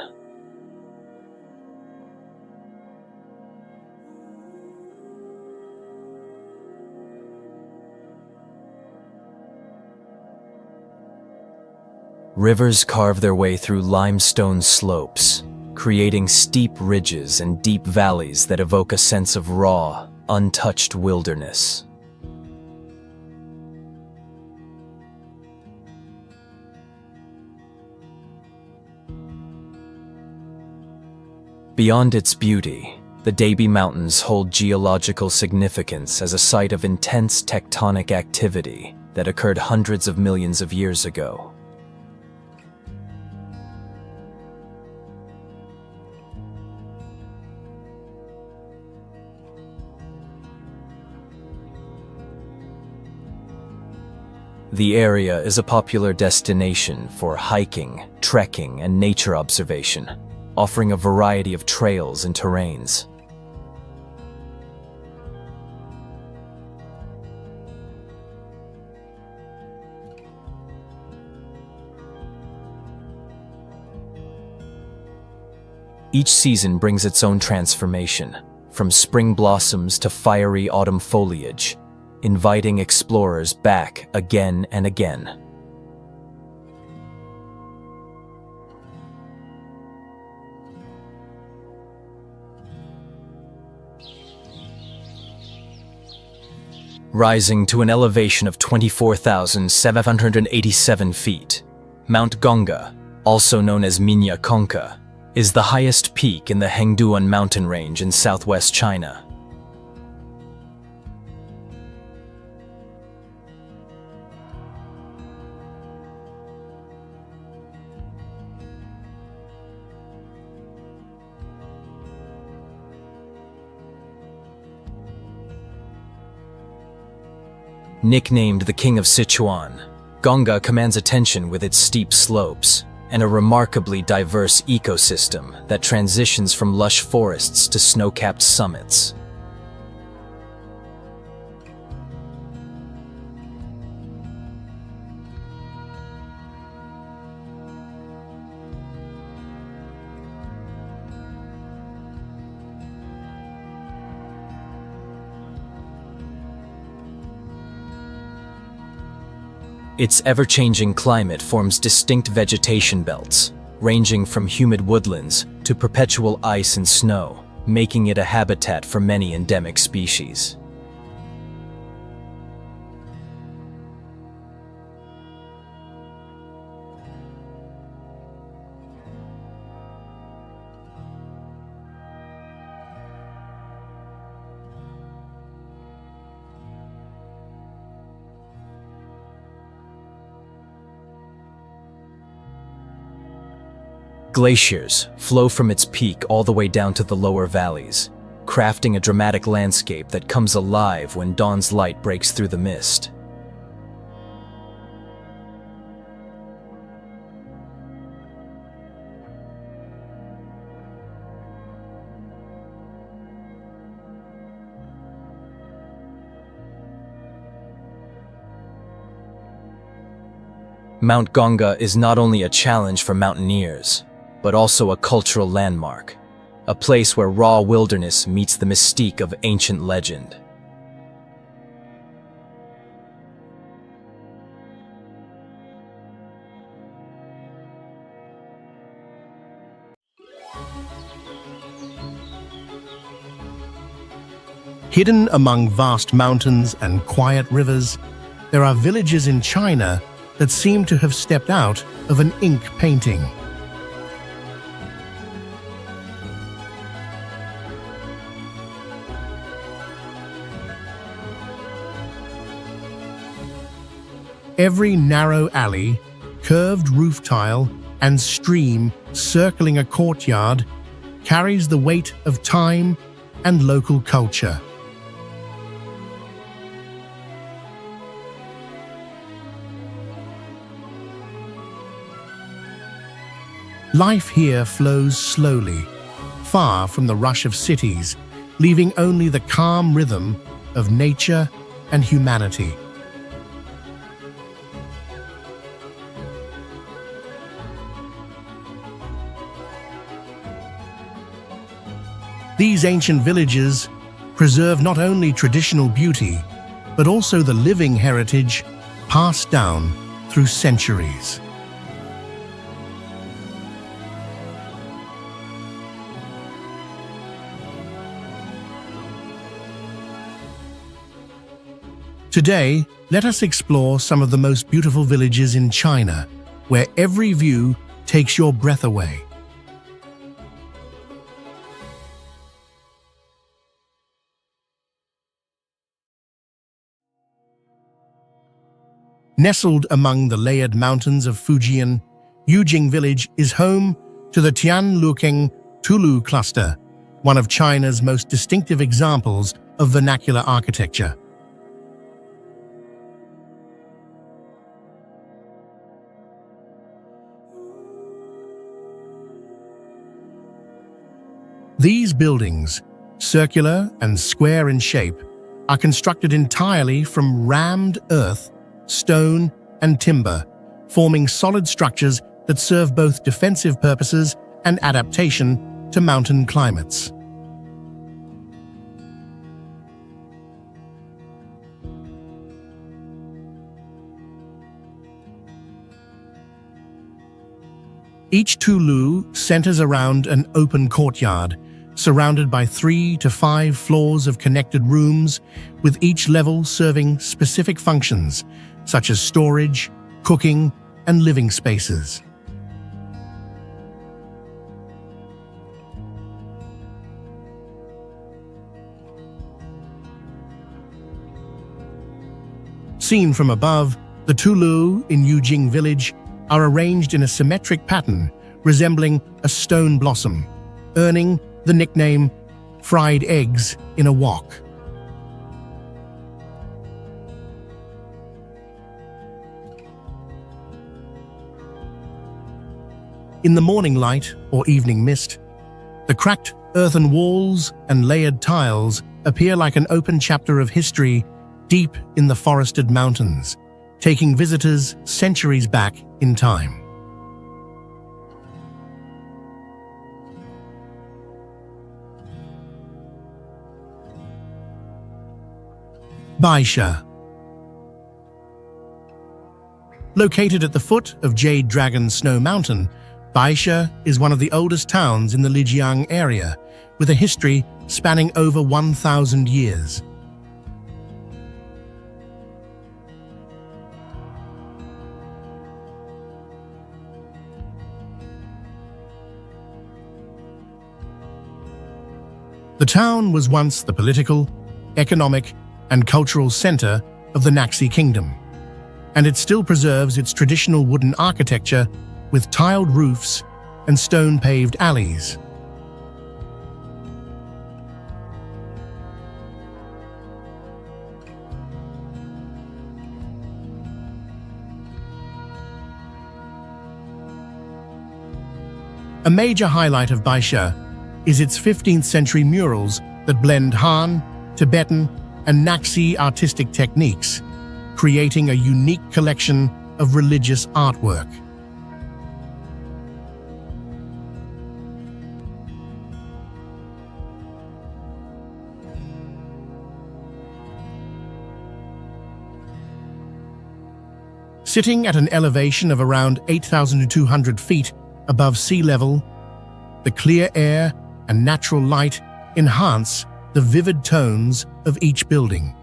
Rivers carve their way through limestone slopes, creating steep ridges and deep valleys that evoke a sense of raw, untouched wilderness. Beyond its beauty, the Debi Mountains hold geological significance as a site of intense tectonic activity that occurred hundreds of millions of years ago. The area is a popular destination for hiking, trekking, and nature observation, offering a variety of trails and terrains. Each season brings its own transformation, from spring blossoms to fiery autumn foliage, inviting explorers back again and again. Rising to an elevation of 24,787 feet, Mount Gonga, also known as Minya Konka, is the highest peak in the Hengduan mountain range in southwest China. Nicknamed the King of Sichuan, Gonga commands attention with its steep slopes and a remarkably diverse ecosystem that transitions from lush forests to snow-capped summits. Its ever-changing climate forms distinct vegetation belts, ranging from humid woodlands to perpetual ice and snow, making it a habitat for many endemic species. Glaciers flow from its peak all the way down to the lower valleys, crafting a dramatic landscape that comes alive when dawn's light breaks through the mist. Mount Ganga is not only a challenge for mountaineers, but also a cultural landmark, a place where raw wilderness meets the mystique of ancient legend. Hidden among vast mountains and quiet rivers, there are villages in China that seem to have stepped out of an ink painting. Every narrow alley, curved roof tile, and stream circling a courtyard carries the weight of time and local culture. Life here flows slowly, far from the rush of cities, leaving only the calm rhythm of nature and humanity. These ancient villages preserve not only traditional beauty, but also the living heritage passed down through centuries. Today, let us explore some of the most beautiful villages in China, where every view takes your breath away. Nestled among the layered mountains of Fujian, Yujing village is home to the Tianlukeng Tulu cluster, one of China's most distinctive examples of vernacular architecture. These buildings, circular and square in shape, are constructed entirely from rammed earth, stone, and timber, forming solid structures that serve both defensive purposes and adaptation to mountain climates. Each tulu centers around an open courtyard, surrounded by 3 to 5 floors of connected rooms, with each level serving specific functions, such as storage, cooking, and living spaces. Seen from above, the tulu in Yujing village are arranged in a symmetric pattern resembling a stone blossom, earning the nickname fried eggs in a wok. In the morning light or evening mist, the cracked earthen walls and layered tiles appear like an open chapter of history deep in the forested mountains, taking visitors centuries back in time. Baisha. Located at the foot of Jade Dragon Snow Mountain, Baisha is one of the oldest towns in the Lijiang area, with a history spanning over 1,000 years. The town was once the political, economic, and cultural center of the Naxi Kingdom, and it still preserves its traditional wooden architecture with tiled roofs and stone-paved alleys. A major highlight of Baisha is its 15th century murals that blend Han, Tibetan, and Naxi artistic techniques, creating a unique collection of religious artwork. Sitting at an elevation of around 8,200 feet above sea level, the clear air and natural light enhance the vivid tones of each building.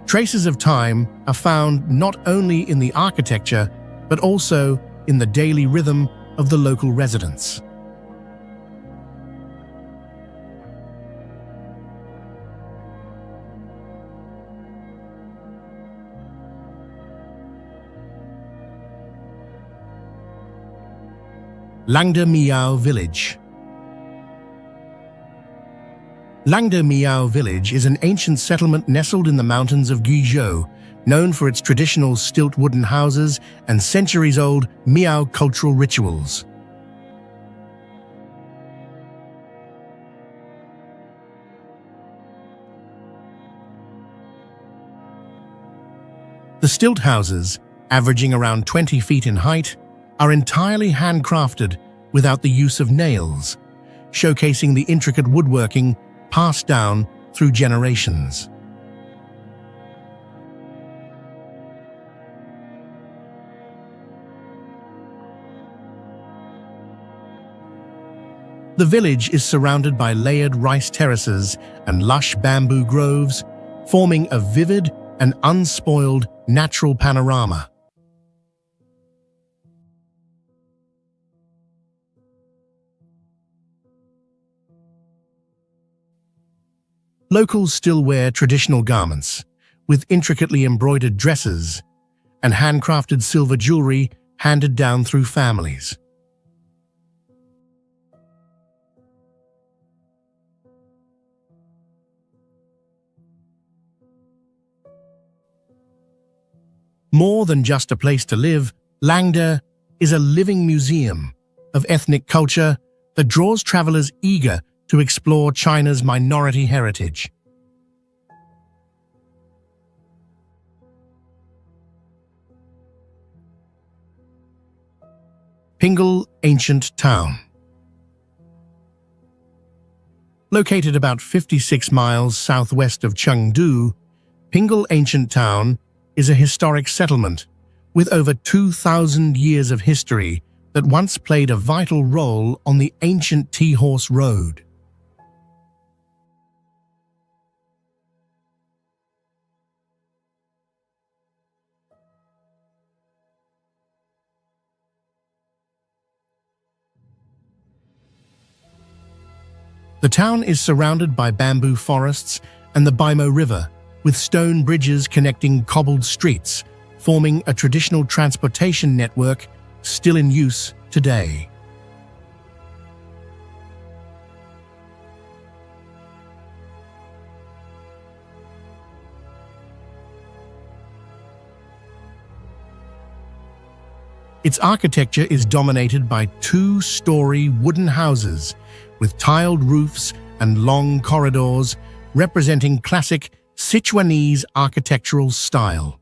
Traces of time are found not only in the architecture, but also in the daily rhythm of the local residents. Langda Miao Village. Langda Miao Village is an ancient settlement nestled in the mountains of Guizhou, known for its traditional stilt wooden houses and centuries-old Miao cultural rituals. The stilt houses, averaging around 20 feet in height, are entirely handcrafted without the use of nails, showcasing the intricate woodworking passed down through generations. The village is surrounded by layered rice terraces and lush bamboo groves, forming a vivid and unspoiled natural panorama. Locals still wear traditional garments, with intricately embroidered dresses and handcrafted silver jewelry handed down through families. More than just a place to live, Langda is a living museum of ethnic culture that draws travelers eager to explore China's minority heritage. Pingle Ancient Town. Located about 56 miles southwest of Chengdu, Pingle Ancient Town is a historic settlement with over 2,000 years of history that once played a vital role on the ancient Tea-Horse Road. The town is surrounded by bamboo forests and the Baimo River, with stone bridges connecting cobbled streets, forming a traditional transportation network still in use today. Its architecture is dominated by two-story wooden houses with tiled roofs and long corridors representing classic Sichuanese architectural style.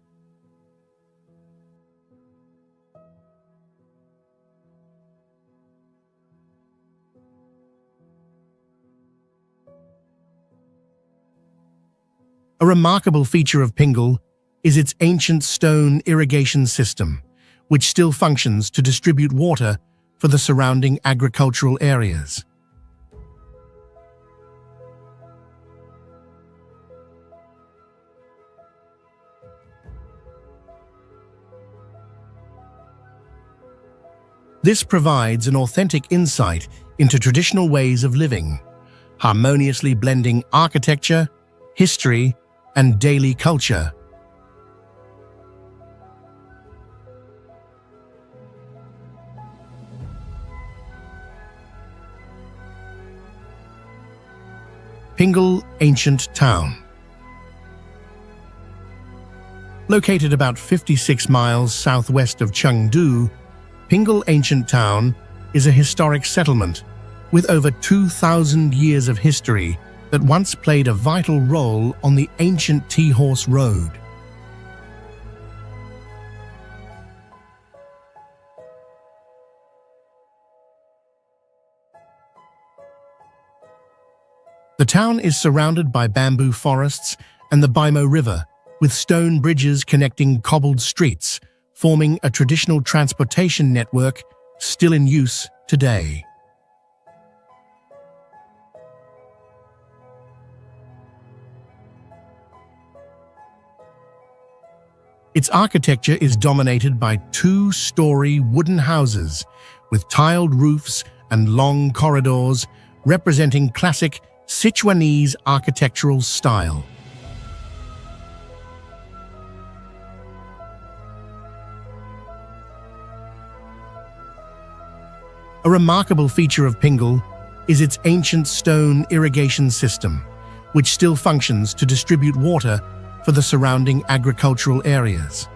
A remarkable feature of Pingle is its ancient stone irrigation system, which still functions to distribute water for the surrounding agricultural areas. This provides an authentic insight into traditional ways of living, harmoniously blending architecture, history, and daily culture. Pingle Ancient Town. Located about 56 miles southwest of Chengdu, Pingle Ancient Town is a historic settlement with over 2,000 years of history that once played a vital role on the ancient Tea-Horse Road. The town is surrounded by bamboo forests and the Baimo River, with stone bridges connecting cobbled streets, forming a traditional transportation network still in use today. Its architecture is dominated by two-story wooden houses with tiled roofs and long corridors representing classic Sichuanese architectural style. A remarkable feature of Pingle is its ancient stone irrigation system, which still functions to distribute water for the surrounding agricultural areas.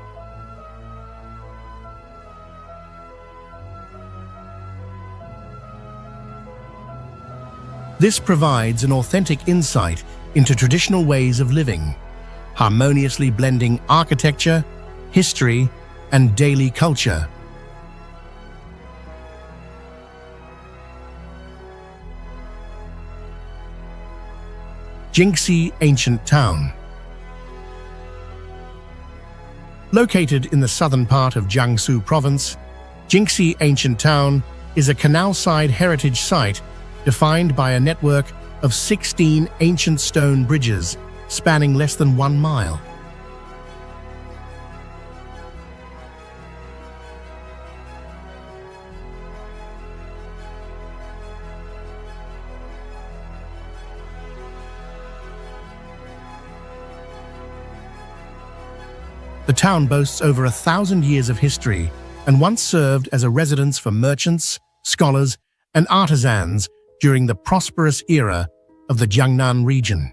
This provides an authentic insight into traditional ways of living, harmoniously blending architecture, history, and daily culture. Jingxi Ancient Town. Located in the southern part of Jiangsu Province, Jingxi Ancient Town is a canal-side heritage site defined by a network of 16 ancient stone bridges spanning less than 1 mile. The town boasts over 1,000 years of history and once served as a residence for merchants, scholars, and artisans during the prosperous era of the Jiangnan region.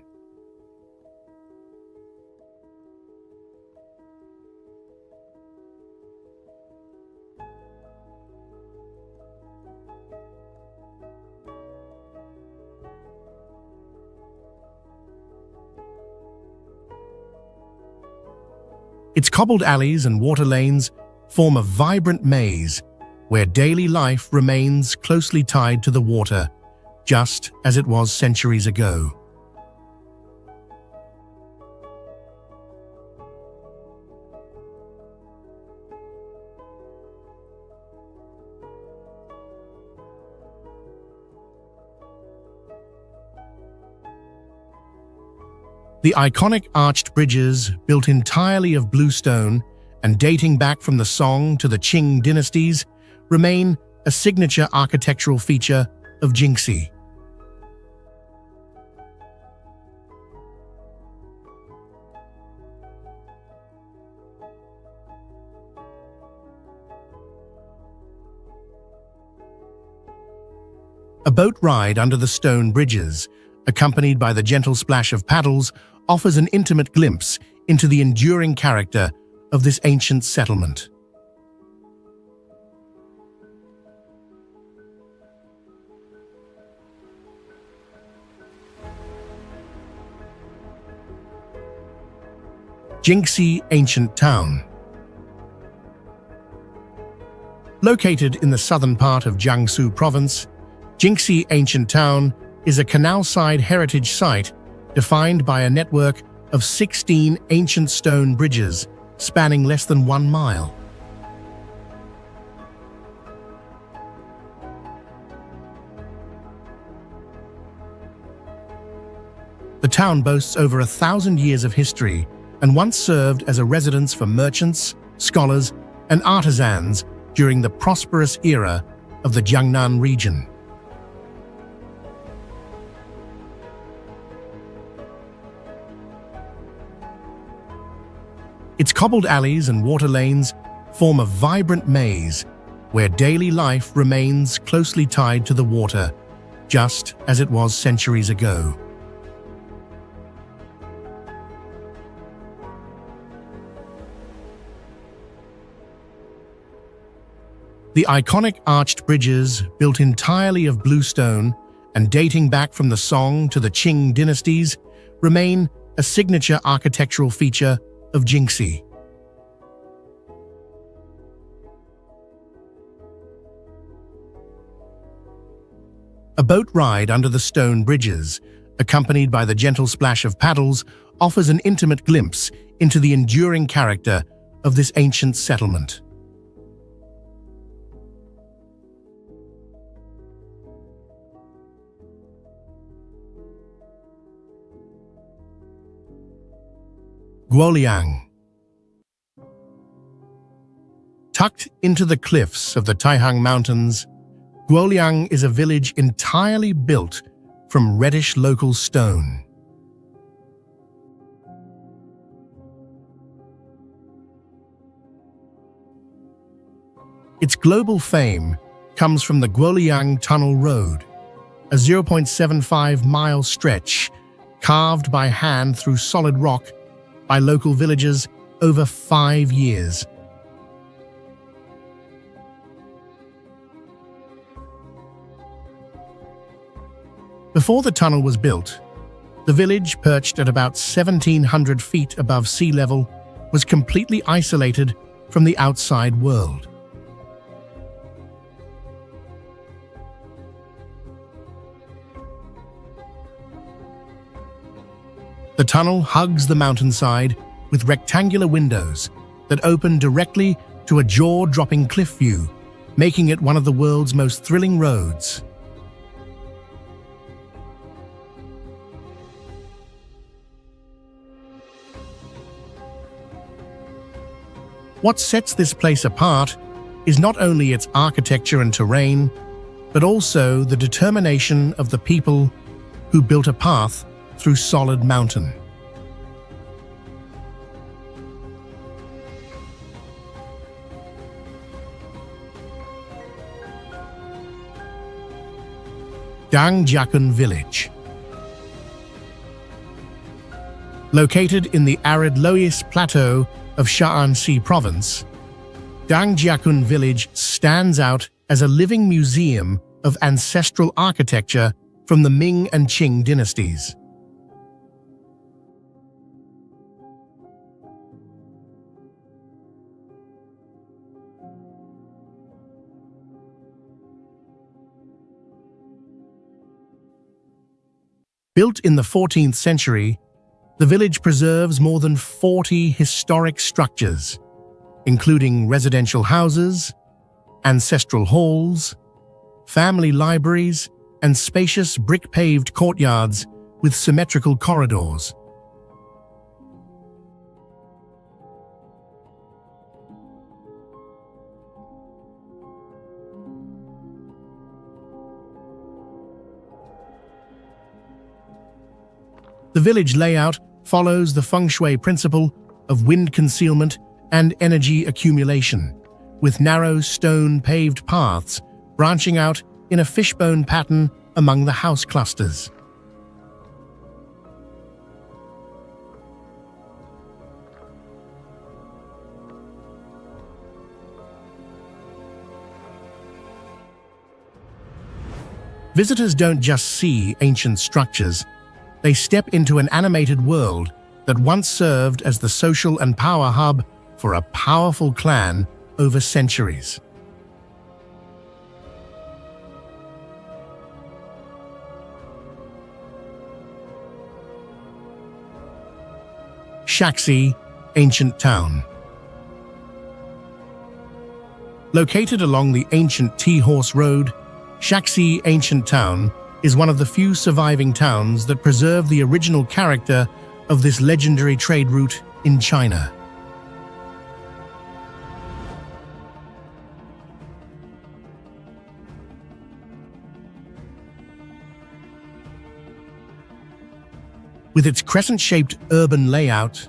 Its cobbled alleys and water lanes form a vibrant maze where daily life remains closely tied to the water, just as it was centuries ago. The iconic arched bridges, built entirely of blue stone and dating back from the Song to the Qing dynasties, remain a signature architectural feature of Jingxi. A boat ride under the stone bridges, accompanied by the gentle splash of paddles, offers an intimate glimpse into the enduring character of this ancient settlement. Jingxi Ancient Town. Located in the southern part of Jiangsu Province, Jingxi Ancient Town is a canal-side heritage site defined by a network of 16 ancient stone bridges spanning less than 1 mile. The town boasts over 1,000 years of history and once served as a residence for merchants, scholars, and artisans during the prosperous era of the Jiangnan region. Its cobbled alleys and water lanes form a vibrant maze where daily life remains closely tied to the water, just as it was centuries ago. The iconic arched bridges, built entirely of bluestone and dating back from the Song to the Qing dynasties, remain a signature architectural feature of Jingxi. A boat ride under the stone bridges, accompanied by the gentle splash of paddles, offers an intimate glimpse into the enduring character of this ancient settlement. Guoliang. Tucked into the cliffs of the Taihang Mountains, Guoliang is a village entirely built from reddish local stone. Its global fame comes from the Guoliang Tunnel Road, a 0.75-mile stretch carved by hand through solid rock by local villagers over 5 years. Before the tunnel was built, the village, perched at about 1,700 feet above sea level, was completely isolated from the outside world. The tunnel hugs the mountainside with rectangular windows that open directly to a jaw-dropping cliff view, making it one of the world's most thrilling roads. What sets this place apart is not only its architecture and terrain, but also the determination of the people who built a path through solid mountain. Dangjiakun Village. Located in the arid Loess Plateau of Shaanxi Province, Dangjiakun Village stands out as a living museum of ancestral architecture from the Ming and Qing dynasties. Built in the 14th century, the village preserves more than 40 historic structures, including residential houses, ancestral halls, family libraries, and spacious brick-paved courtyards with symmetrical corridors. The village layout follows the feng shui principle of wind concealment and energy accumulation, with narrow stone-paved paths branching out in a fishbone pattern among the house clusters. Visitors don't just see ancient structures, they step into an animated world that once served as the social and power hub for a powerful clan over centuries. Shaanxi, ancient town. Located along the ancient Tea-Horse Road, Shaanxi Ancient Town is one of the few surviving towns that preserve the original character of this legendary trade route in China. With its crescent-shaped urban layout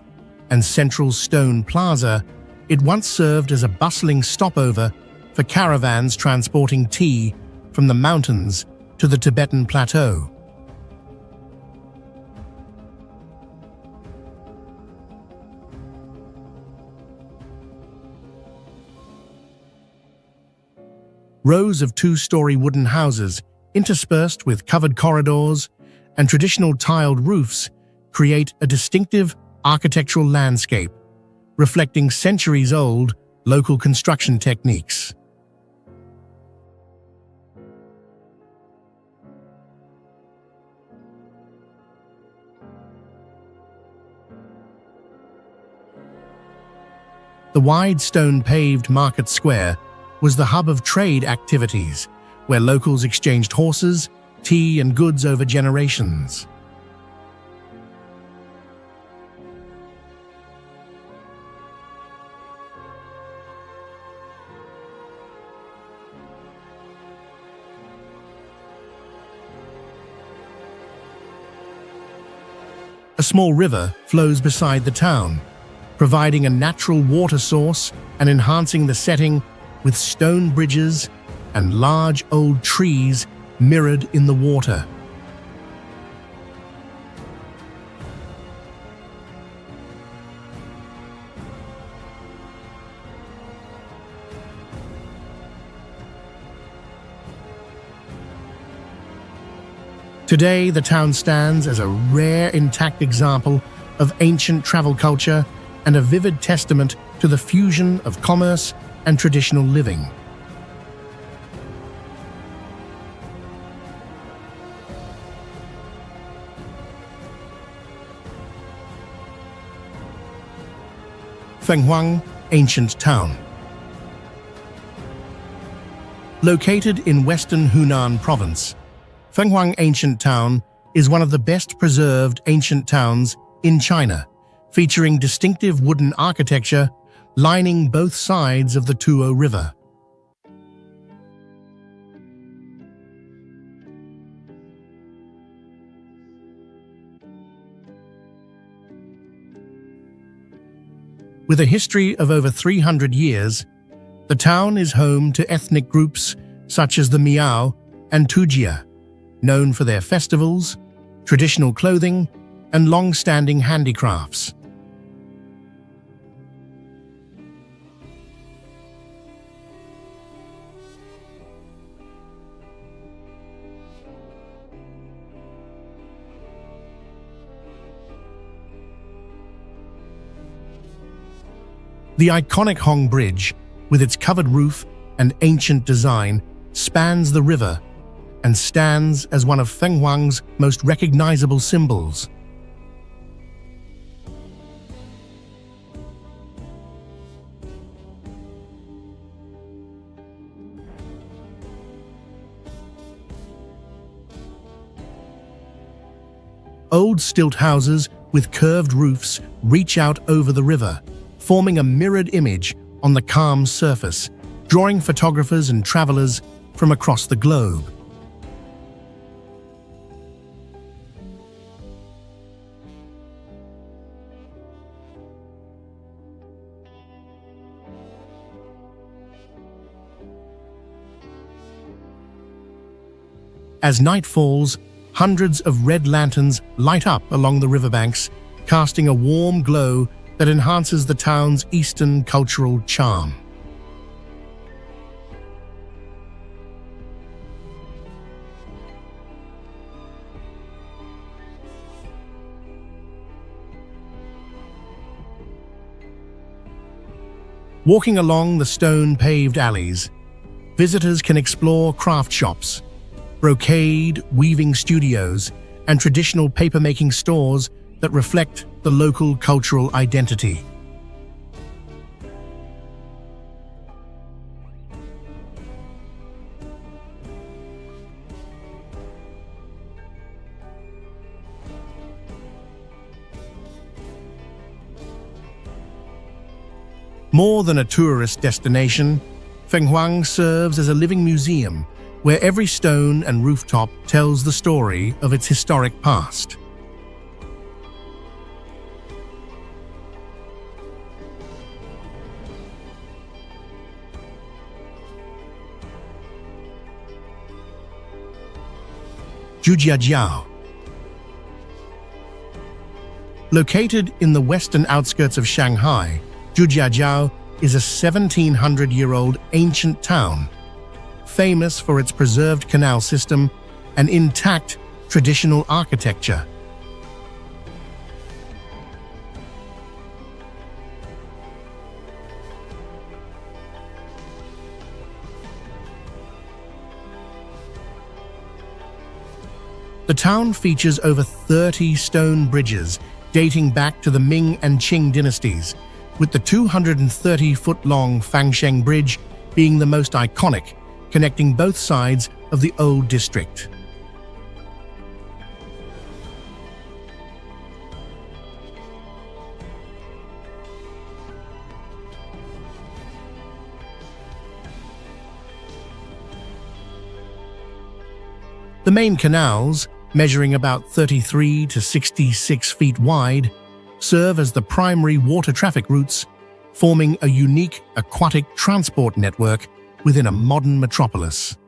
and central stone plaza, it once served as a bustling stopover for caravans transporting tea from the mountains to the Tibetan plateau. Rows of two-story wooden houses, interspersed with covered corridors and traditional tiled roofs, create a distinctive architectural landscape, reflecting centuries-old local construction techniques. The wide stone-paved market square was the hub of trade activities, where locals exchanged horses, tea, and goods over generations. A small river flows beside the town, providing a natural water source and enhancing the setting with stone bridges and large old trees mirrored in the water. Today, the town stands as a rare intact example of ancient travel culture and a vivid testament to the fusion of commerce and traditional living. Fenghuang Ancient Town. Located in western Hunan Province, Fenghuang Ancient Town is one of the best preserved ancient towns in China, featuring distinctive wooden architecture lining both sides of the Tuo River. With a history of over 300 years, the town is home to ethnic groups such as the Miao and Tujia, known for their festivals, traditional clothing, and long-standing handicrafts. The iconic Hong Bridge, with its covered roof and ancient design, spans the river and stands as one of Fenghuang's most recognizable symbols. Old stilt houses with curved roofs reach out over the river, forming a mirrored image on the calm surface, drawing photographers and travelers from across the globe. As night falls, hundreds of red lanterns light up along the riverbanks, casting a warm glow that enhances the town's Eastern cultural charm. Walking along the stone-paved alleys, visitors can explore craft shops, brocade weaving studios, and traditional paper-making stores that reflect the local cultural identity. More than a tourist destination, Fenghuang serves as a living museum where every stone and rooftop tells the story of its historic past. Zhujiajiao. Located in the western outskirts of Shanghai, Zhujiajiao is a 1700-year-old ancient town, famous for its preserved canal system and intact traditional architecture. The town features over 30 stone bridges dating back to the Ming and Qing dynasties, with the 230-foot-long Fangsheng Bridge being the most iconic, connecting both sides of the old district. The main canals, measuring about 33 to 66 feet wide, serve as the primary water traffic routes, forming a unique aquatic transport network within a modern metropolis.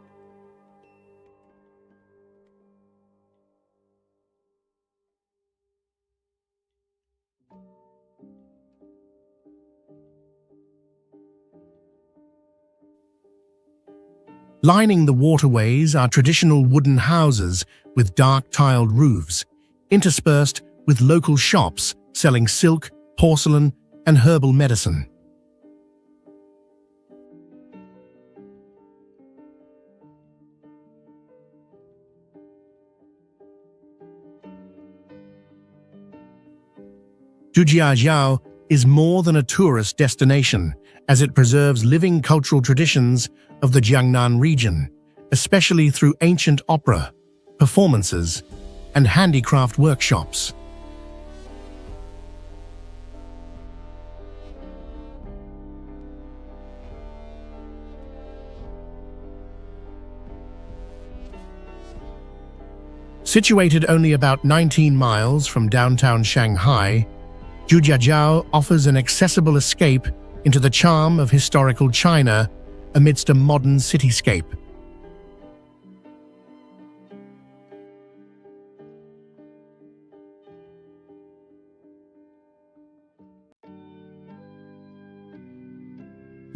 Lining the waterways are traditional wooden houses with dark tiled roofs, interspersed with local shops selling silk, porcelain, and herbal medicine. Zhujiajiao is more than a tourist destination, as it preserves living cultural traditions of the Jiangnan region, especially through ancient opera, performances, and handicraft workshops. Situated only about 19 miles from downtown Shanghai, Zhujiajiao offers an accessible escape into the charm of historical China amidst a modern cityscape.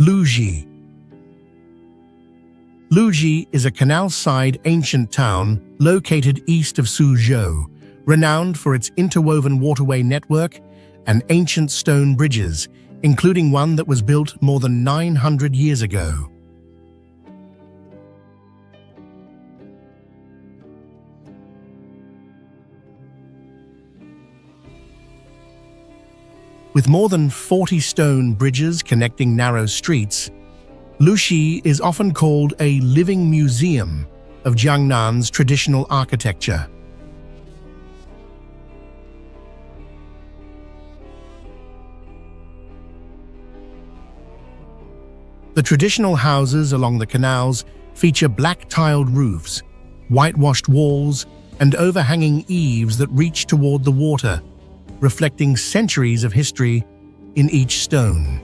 Luji. Luji is a canal-side ancient town located east of Suzhou, renowned for its interwoven waterway network and ancient stone bridges, including one that was built more than 900 years ago. With more than 40 stone bridges connecting narrow streets, Luxi is often called a living museum of Jiangnan's traditional architecture. The traditional houses along the canals feature black-tiled roofs, whitewashed walls, and overhanging eaves that reach toward the water, reflecting centuries of history in each stone.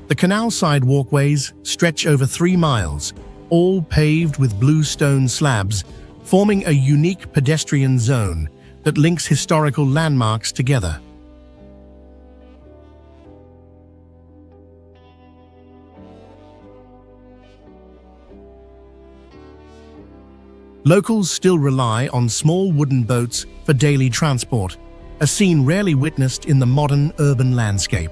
The canal-side walkways stretch over 3 miles, all paved with blue stone slabs, forming a unique pedestrian zone that links historical landmarks together. Locals still rely on small wooden boats for daily transport, a scene rarely witnessed in the modern urban landscape.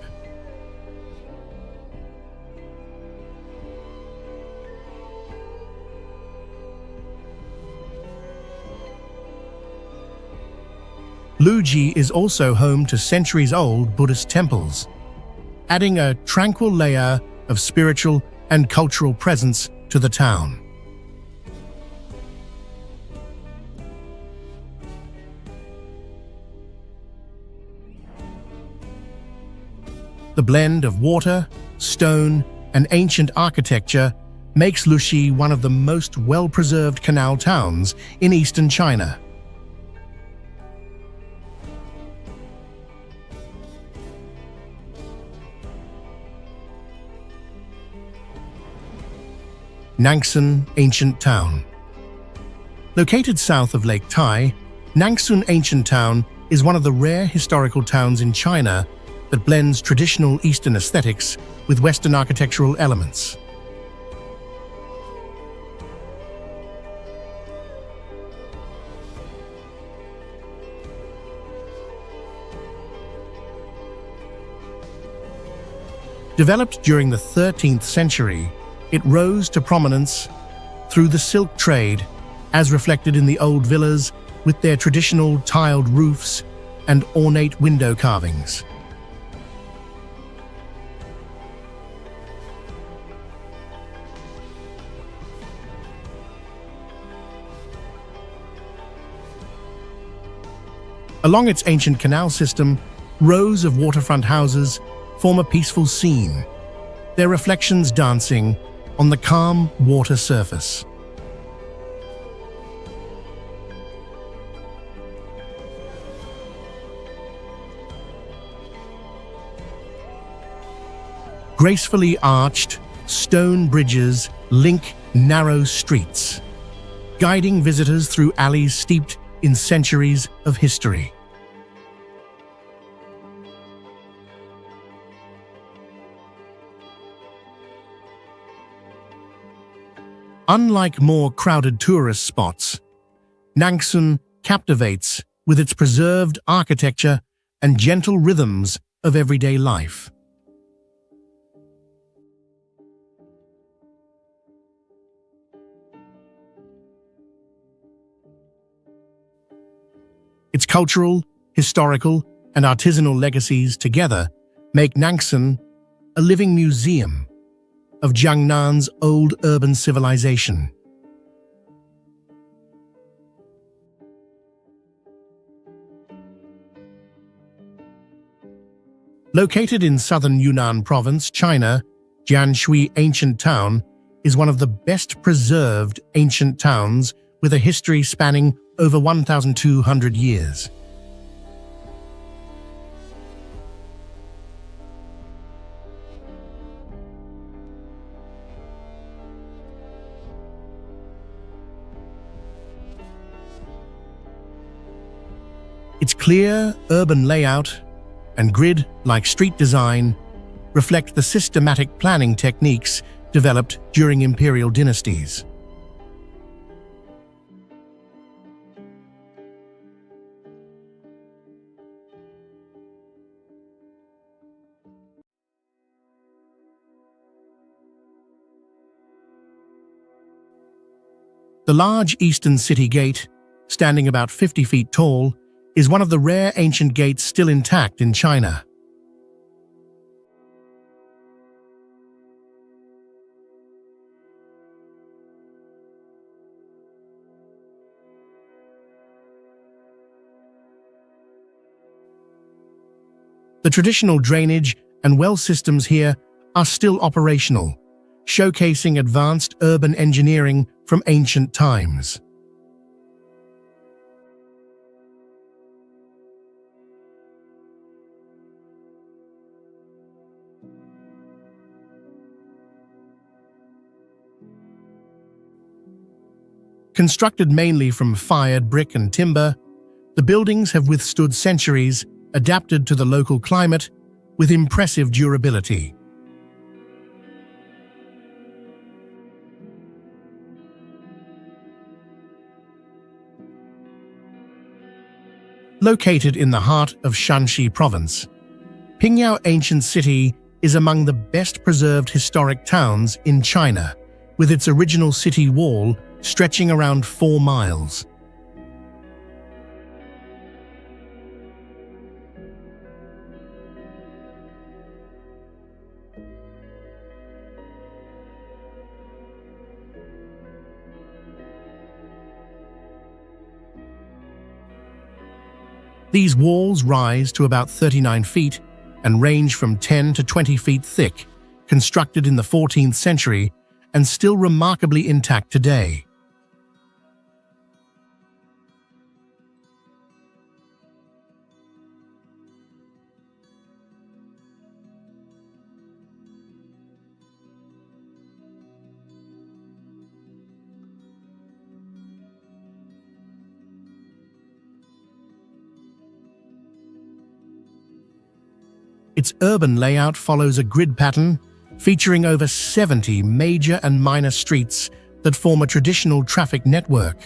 Luji is also home to centuries-old Buddhist temples, adding a tranquil layer of spiritual and cultural presence to the town. The blend of water, stone, and ancient architecture makes Luxi one of the most well-preserved canal towns in eastern China. Nangshan Ancient Town. Located south of Lake Tai, Nangsun Ancient Town is one of the rare historical towns in China that blends traditional Eastern aesthetics with Western architectural elements. Developed during the 13th century, it rose to prominence through the silk trade, as reflected in the old villas with their traditional tiled roofs and ornate window carvings. Along its ancient canal system, rows of waterfront houses form a peaceful scene, their reflections dancing on the calm water surface. Gracefully arched, stone bridges link narrow streets, guiding visitors through alleys steeped in centuries of history. Unlike more crowded tourist spots, Nangsun captivates with its preserved architecture and gentle rhythms of everyday life. Its cultural, historical, and artisanal legacies together make Nangsun a living museum of Jiangnan's old urban civilization. Located in southern Yunnan province, China, Jianshui Ancient Town is one of the best preserved ancient towns with a history spanning over 1,200 years. Its clear urban layout and grid-like street design reflect the systematic planning techniques developed during imperial dynasties. The large eastern city gate, standing about 50 feet tall, is one of the rare ancient gates still intact in China. The traditional drainage and well systems here are still operational, showcasing advanced urban engineering from ancient times. Constructed mainly from fired brick and timber, the buildings have withstood centuries, adapted to the local climate with impressive durability. Located in the heart of Shanxi province, Pingyao Ancient City is among the best preserved historic towns in China, with its original city wall stretching around 4 miles. These walls rise to about 39 feet and range from 10 to 20 feet thick, constructed in the 14th century and still remarkably intact today. Its urban layout follows a grid pattern featuring over 70 major and minor streets that form a traditional traffic network.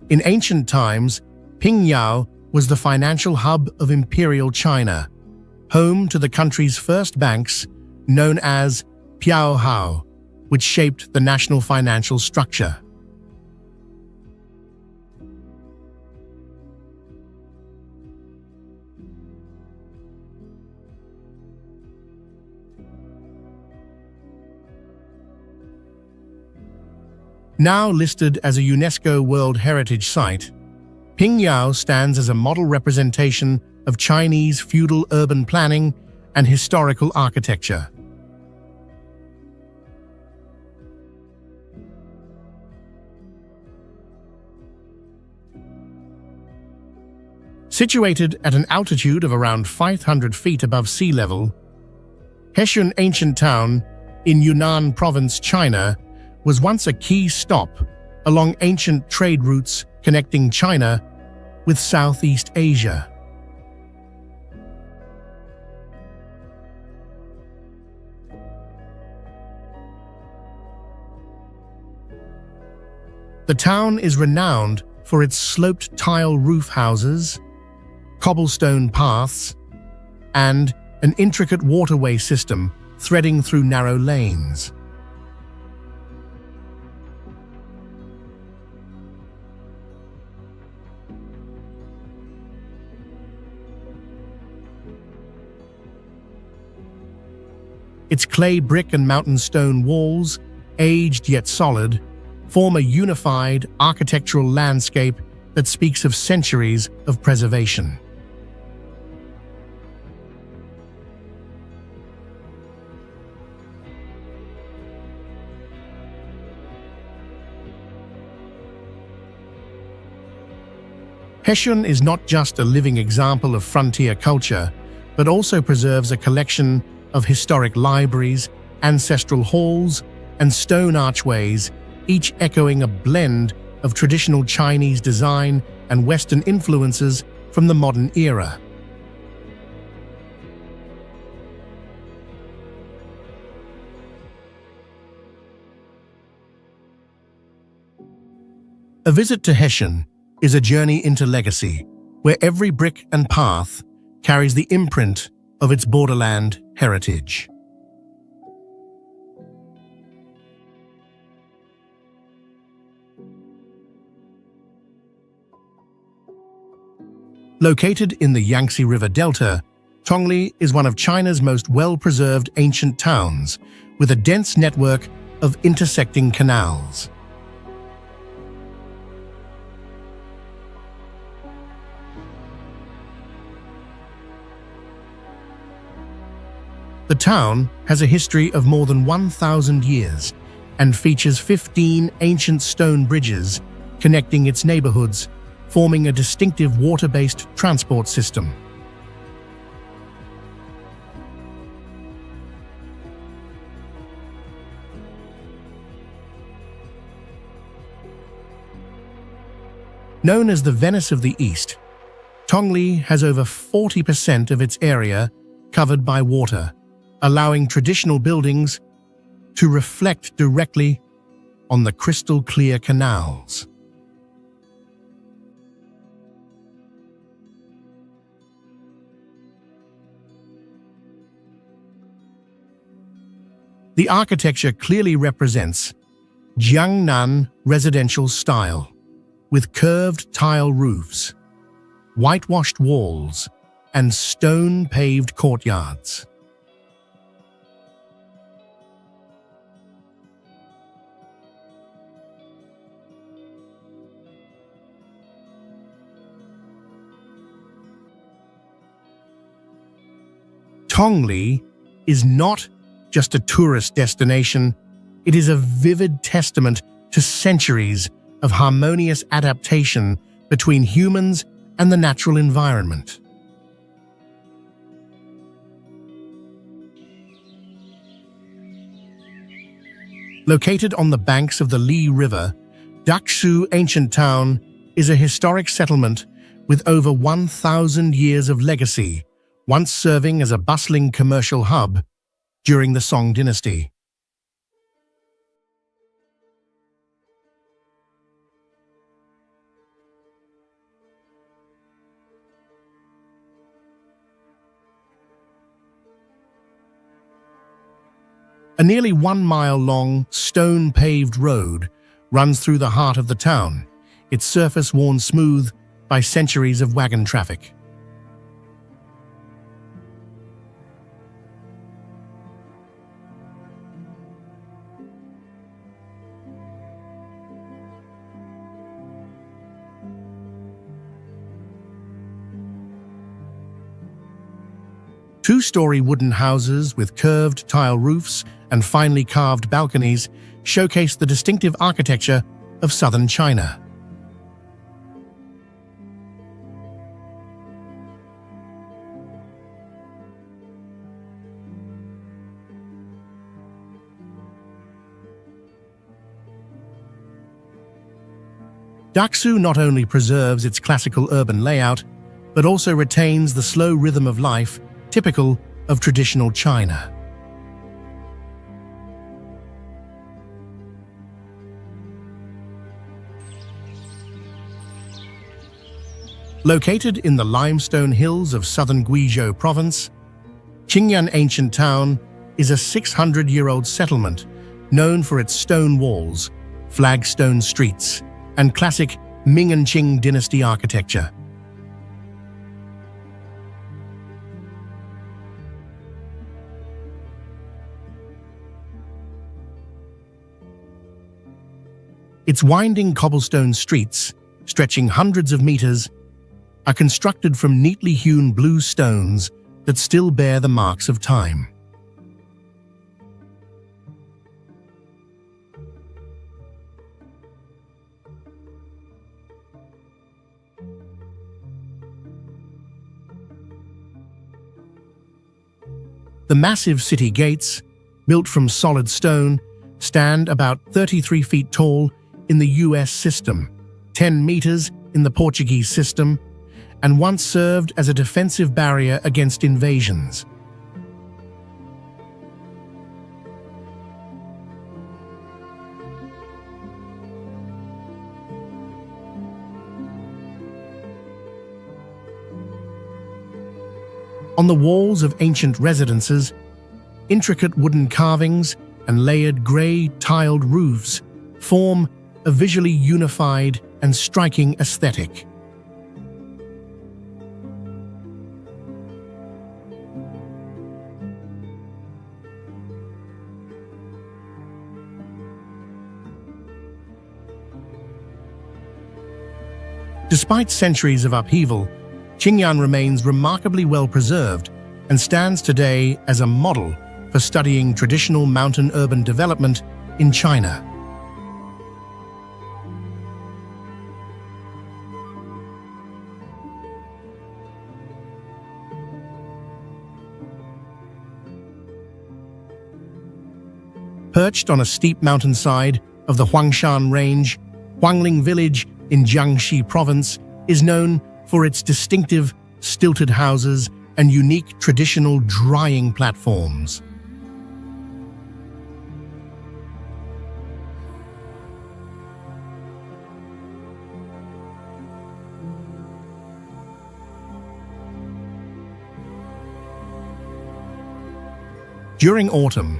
In ancient times, Pingyao was the financial hub of imperial China, home to the country's first banks, known as Piaohao, which shaped the national financial structure. Now listed as a UNESCO World Heritage Site, Pingyao stands as a model representation of Chinese feudal urban planning and historical architecture. Situated at an altitude of around 500 feet above sea level, Heshun Ancient Town in Yunnan Province, China, was once a key stop along ancient trade routes connecting China with Southeast Asia. The town is renowned for its sloped tile roof houses, cobblestone paths, and an intricate waterway system threading through narrow lanes. Its clay brick and mountain stone walls, aged yet solid, form a unified architectural landscape that speaks of centuries of preservation. Heshun is not just a living example of frontier culture, but also preserves a collection of historic libraries, ancestral halls, and stone archways, each echoing a blend of traditional Chinese design and Western influences from the modern era. A visit to Heshun is a journey into legacy, where every brick and path carries the imprint of its borderland heritage. Located in the Yangtze River Delta, Tongli is one of China's most well-preserved ancient towns, with a dense network of intersecting canals. The town has a history of more than 1,000 years and features 15 ancient stone bridges connecting its neighborhoods, forming a distinctive water-based transport system. Known as the Venice of the East, Tongli has over 40% of its area covered by water, allowing traditional buildings to reflect directly on the crystal-clear canals. The architecture clearly represents Jiangnan residential style, with curved tile roofs, whitewashed walls, and stone-paved courtyards. Tongli is not just a tourist destination, it is a vivid testament to centuries of harmonious adaptation between humans and the natural environment. Located on the banks of the Li River, Daksu Ancient Town is a historic settlement with over 1,000 years of legacy, once serving as a bustling commercial hub during the Song dynasty. A nearly 1 mile long, stone-paved road runs through the heart of the town, its surface worn smooth by centuries of wagon traffic. Two-story wooden houses with curved tile roofs and finely carved balconies showcase the distinctive architecture of southern China. Daksu not only preserves its classical urban layout, but also retains the slow rhythm of life typical of traditional China. Located in the limestone hills of southern Guizhou province, Qingyan Ancient Town is a 600-year-old settlement known for its stone walls, flagstone streets, and classic Ming and Qing dynasty architecture. Its winding cobblestone streets, stretching hundreds of meters, are constructed from neatly hewn blue stones that still bear the marks of time. The massive city gates, built from solid stone, stand about 33 feet tall in the US system, 10 meters in the Portuguese system, and once served as a defensive barrier against invasions. On the walls of ancient residences, intricate wooden carvings and layered grey tiled roofs form a visually unified and striking aesthetic. Despite centuries of upheaval, Qingyan remains remarkably well preserved and stands today as a model for studying traditional mountain urban development in China. Perched on a steep mountainside of the Huangshan Range, Huangling Village in Jiangxi Province is known for its distinctive, stilted houses and unique traditional drying platforms. During autumn,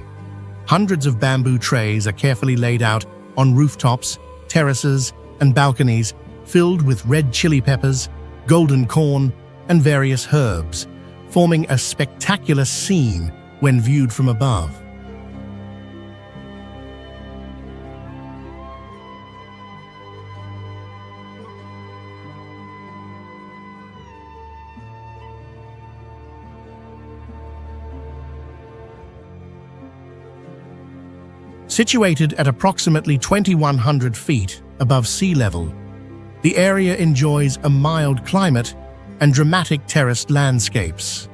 hundreds of bamboo trays are carefully laid out on rooftops, terraces, and balconies filled with red chili peppers, golden corn, and various herbs, forming a spectacular scene when viewed from above. Situated at approximately 2,100 feet above sea level, the area enjoys a mild climate and dramatic terraced landscapes.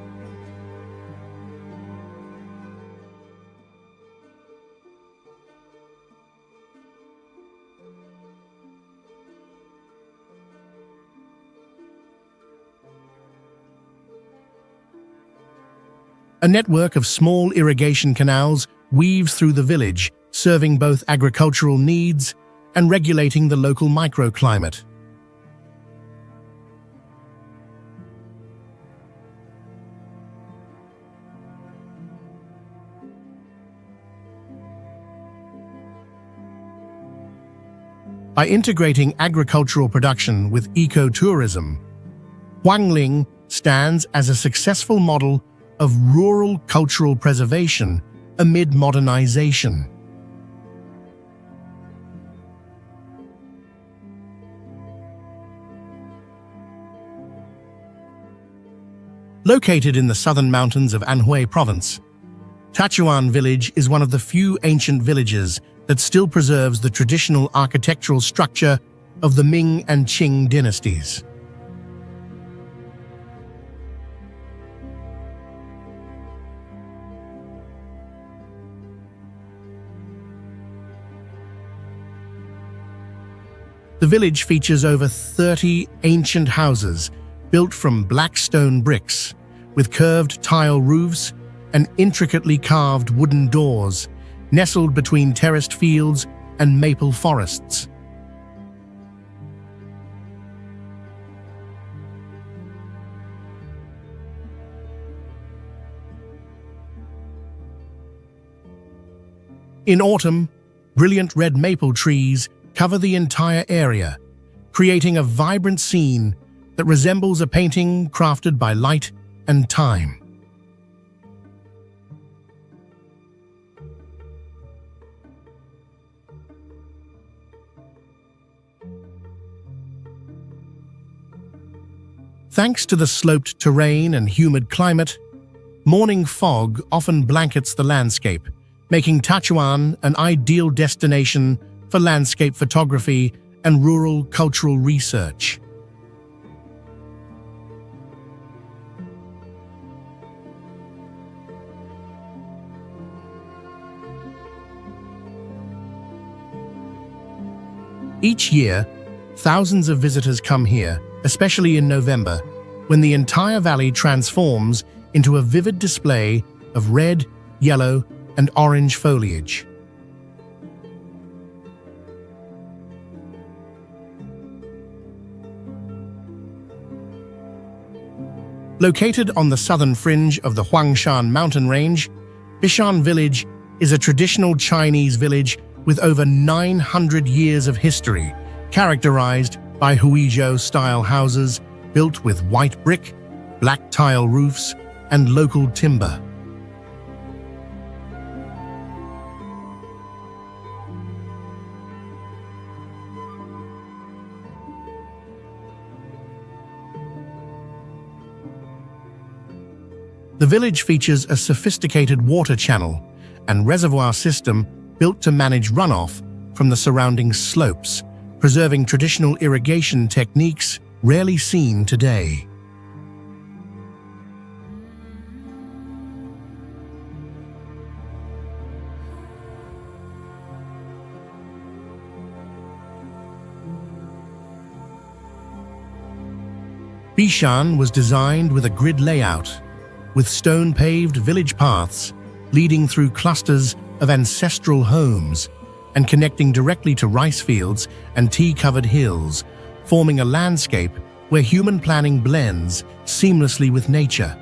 A network of small irrigation canals weaves through the village, serving both agricultural needs and regulating the local microclimate. By integrating agricultural production with ecotourism, Huangling stands as a successful model of rural cultural preservation amid modernization. Located in the southern mountains of Anhui Province, Tachuan Village is one of the few ancient villages that still preserves the traditional architectural structure of the Ming and Qing dynasties. The village features over 30 ancient houses built from black stone bricks, with curved tile roofs and intricately carved wooden doors, nestled between terraced fields and maple forests. In autumn, brilliant red maple trees cover the entire area, creating a vibrant scene that resembles a painting crafted by light and time. Thanks to the sloped terrain and humid climate, morning fog often blankets the landscape, making Tachuan an ideal destination for landscape photography and rural cultural research. Each year, thousands of visitors come here, especially in November, when the entire valley transforms into a vivid display of red, yellow, and orange foliage. Located on the southern fringe of the Huangshan mountain range, Bishan Village is a traditional Chinese village with over 900 years of history, characterized by Huizhou-style houses built with white brick, black tile roofs, and local timber. The village features a sophisticated water channel and reservoir system built to manage runoff from the surrounding slopes, preserving traditional irrigation techniques rarely seen today. Bishan was designed with a grid layout, with stone-paved village paths leading through clusters of ancestral homes and connecting directly to rice fields and tea-covered hills, forming a landscape where human planning blends seamlessly with nature.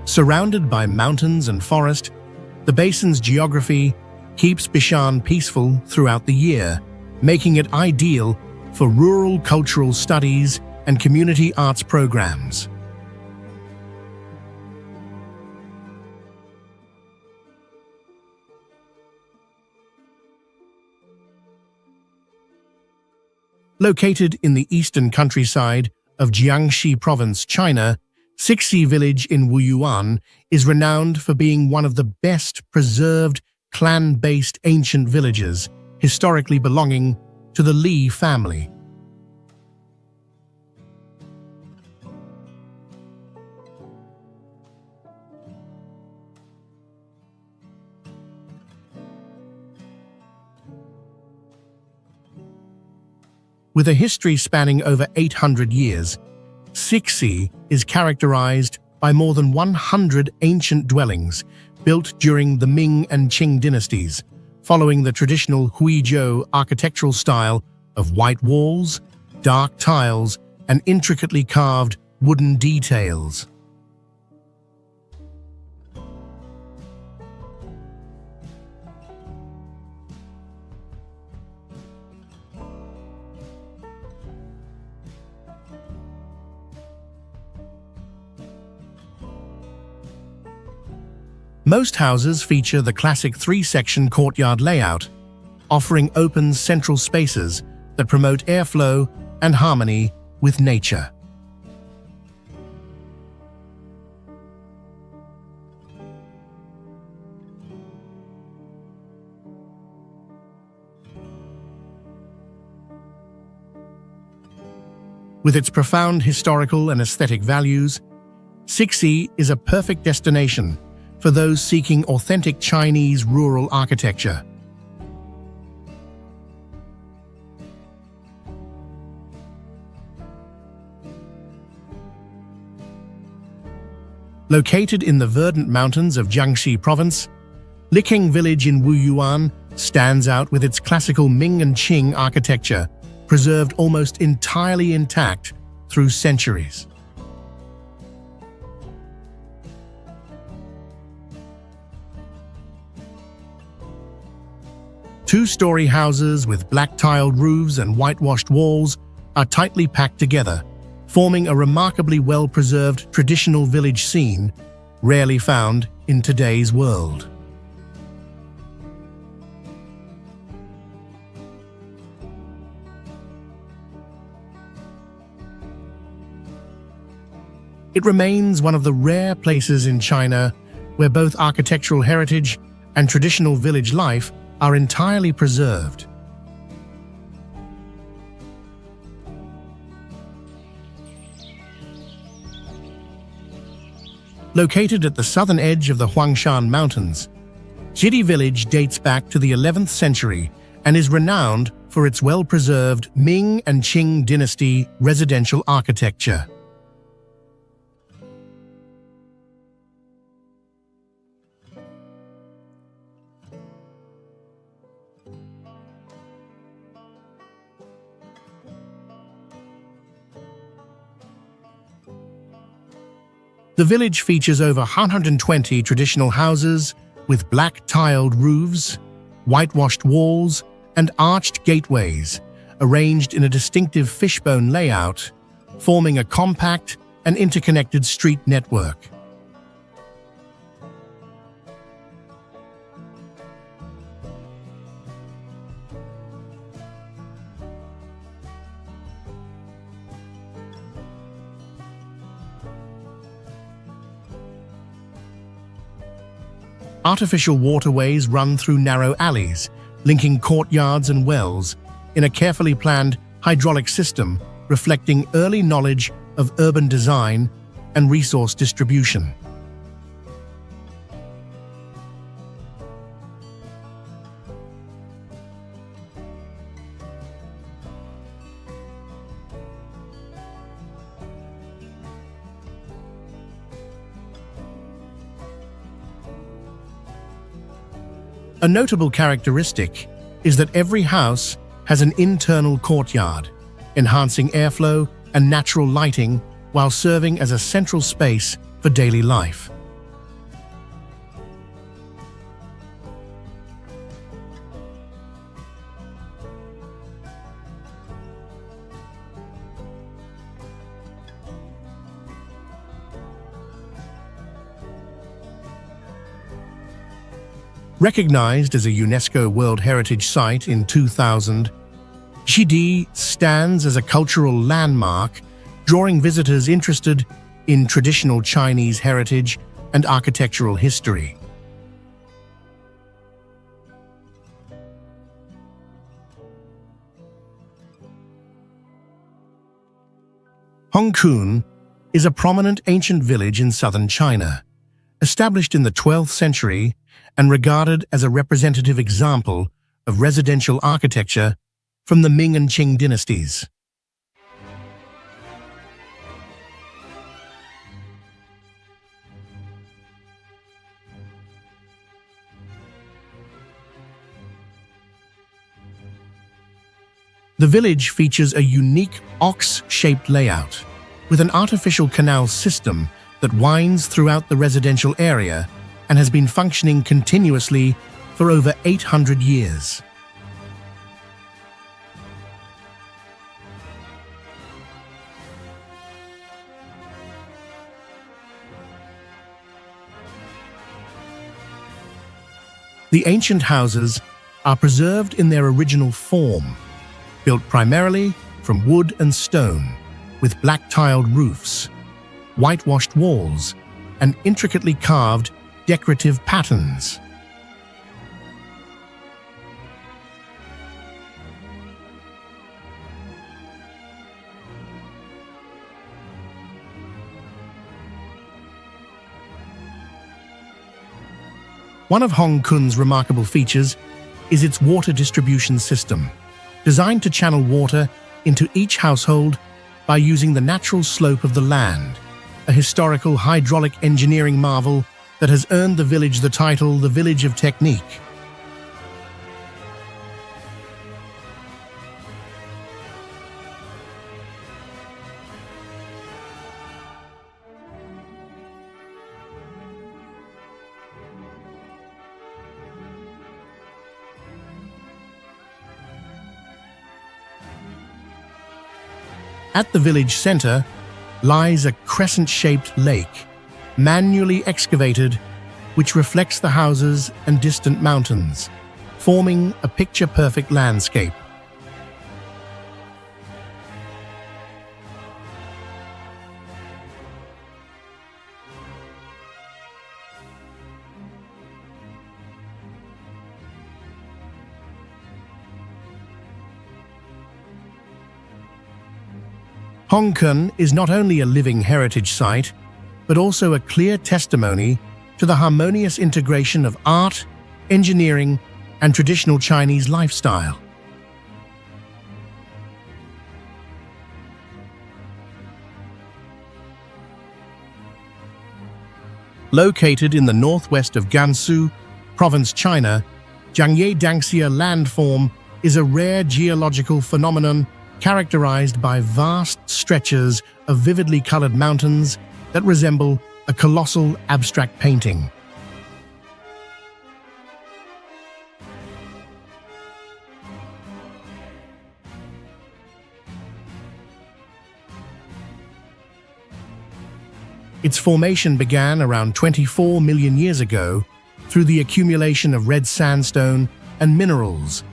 Surrounded by mountains and forest, the basin's geography keeps Bishan peaceful throughout the year, making it ideal for rural cultural studies and community arts programs. Located in the eastern countryside of Jiangxi Province, China, Sixi Village in Wuyuan is renowned for being one of the best preserved clan-based ancient villages, historically belonging to the Li family. With a history spanning over 800 years, Sixi is characterized by more than 100 ancient dwellings built during the Ming and Qing dynasties, following the traditional Huizhou architectural style of white walls, dark tiles, and intricately carved wooden details. Most houses feature the classic three-section courtyard layout, offering open central spaces that promote airflow and harmony with nature. With its profound historical and aesthetic values, Sixi is a perfect destination for those seeking authentic Chinese rural architecture. Located in the verdant mountains of Jiangxi province, Liking village in Wuyuan stands out with its classical Ming and Qing architecture, preserved almost entirely intact through centuries. Two-story houses with black-tiled roofs and whitewashed walls are tightly packed together, forming a remarkably well-preserved traditional village scene, rarely found in today's world. It remains one of the rare places in China where both architectural heritage and traditional village life are entirely preserved. Located at the southern edge of the Huangshan Mountains, Jidi village dates back to the 11th century and is renowned for its well-preserved Ming and Qing dynasty residential architecture. The village features over 120 traditional houses with black-tiled roofs, whitewashed walls, and arched gateways, arranged in a distinctive fishbone layout, forming a compact and interconnected street network. Artificial waterways run through narrow alleys, linking courtyards and wells, in a carefully planned hydraulic system reflecting early knowledge of urban design and resource distribution. A notable characteristic is that every house has an internal courtyard, enhancing airflow and natural lighting while serving as a central space for daily life. Recognized as a UNESCO World Heritage Site in 2000, Jidi stands as a cultural landmark, drawing visitors interested in traditional Chinese heritage and architectural history. Hongkun is a prominent ancient village in southern China, established in the 12th century and regarded as a representative example of residential architecture from the Ming and Qing dynasties. The village features a unique ox-shaped layout, with an artificial canal system that winds throughout the residential area and has been functioning continuously for over 800 years. The ancient houses are preserved in their original form, built primarily from wood and stone, with black-tiled roofs, whitewashed walls, and intricately carved decorative patterns. One of Hong Kong's remarkable features is its water distribution system, designed to channel water into each household by using the natural slope of the land, a historical hydraulic engineering marvel that has earned the village the title the Village of Technique. At the village center lies a crescent-shaped lake, manually excavated, which reflects the houses and distant mountains, forming a picture-perfect landscape. Hong Kong is not only a living heritage site, but also a clear testimony to the harmonious integration of art, engineering, and traditional Chinese lifestyle. Located in the northwest of Gansu Province, China, Jiangye Dangxia landform is a rare geological phenomenon characterized by vast stretches of vividly colored mountains that resemble a colossal abstract painting. Its formation began around 24 million years ago through the accumulation of red sandstone and minerals,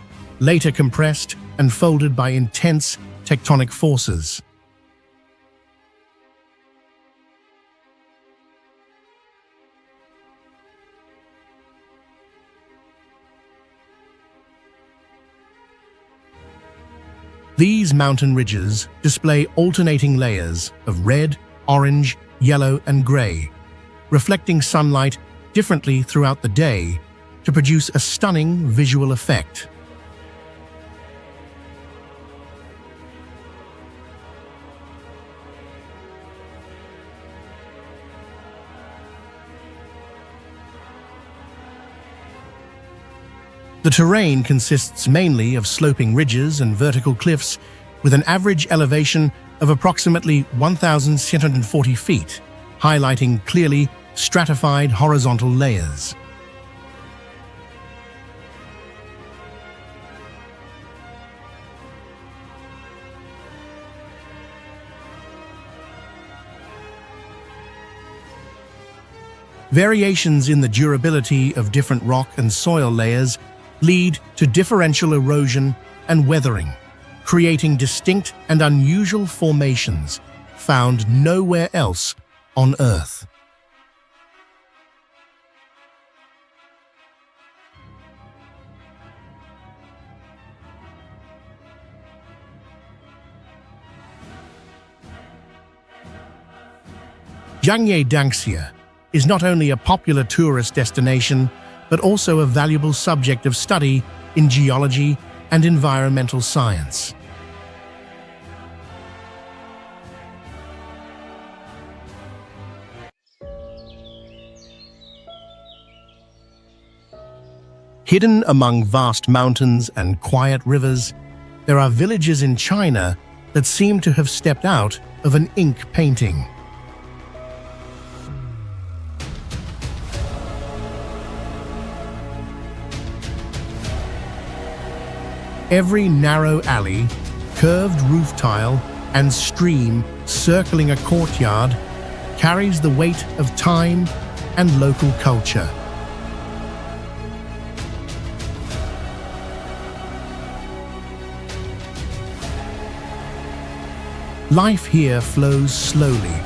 later compressed and folded by intense tectonic forces. These mountain ridges display alternating layers of red, orange, yellow, and gray, reflecting sunlight differently throughout the day to produce a stunning visual effect. The terrain consists mainly of sloping ridges and vertical cliffs with an average elevation of approximately 1,640 feet, highlighting clearly stratified horizontal layers. Variations in the durability of different rock and soil layers lead to differential erosion and weathering, creating distinct and unusual formations found nowhere else on Earth. Jiangye Dangxia is not only a popular tourist destination, but also a valuable subject of study in geology and environmental science. Hidden among vast mountains and quiet rivers, there are villages in China that seem to have stepped out of an ink painting. Every narrow alley, curved roof tile, and stream circling a courtyard carries the weight of time and local culture. Life here flows slowly,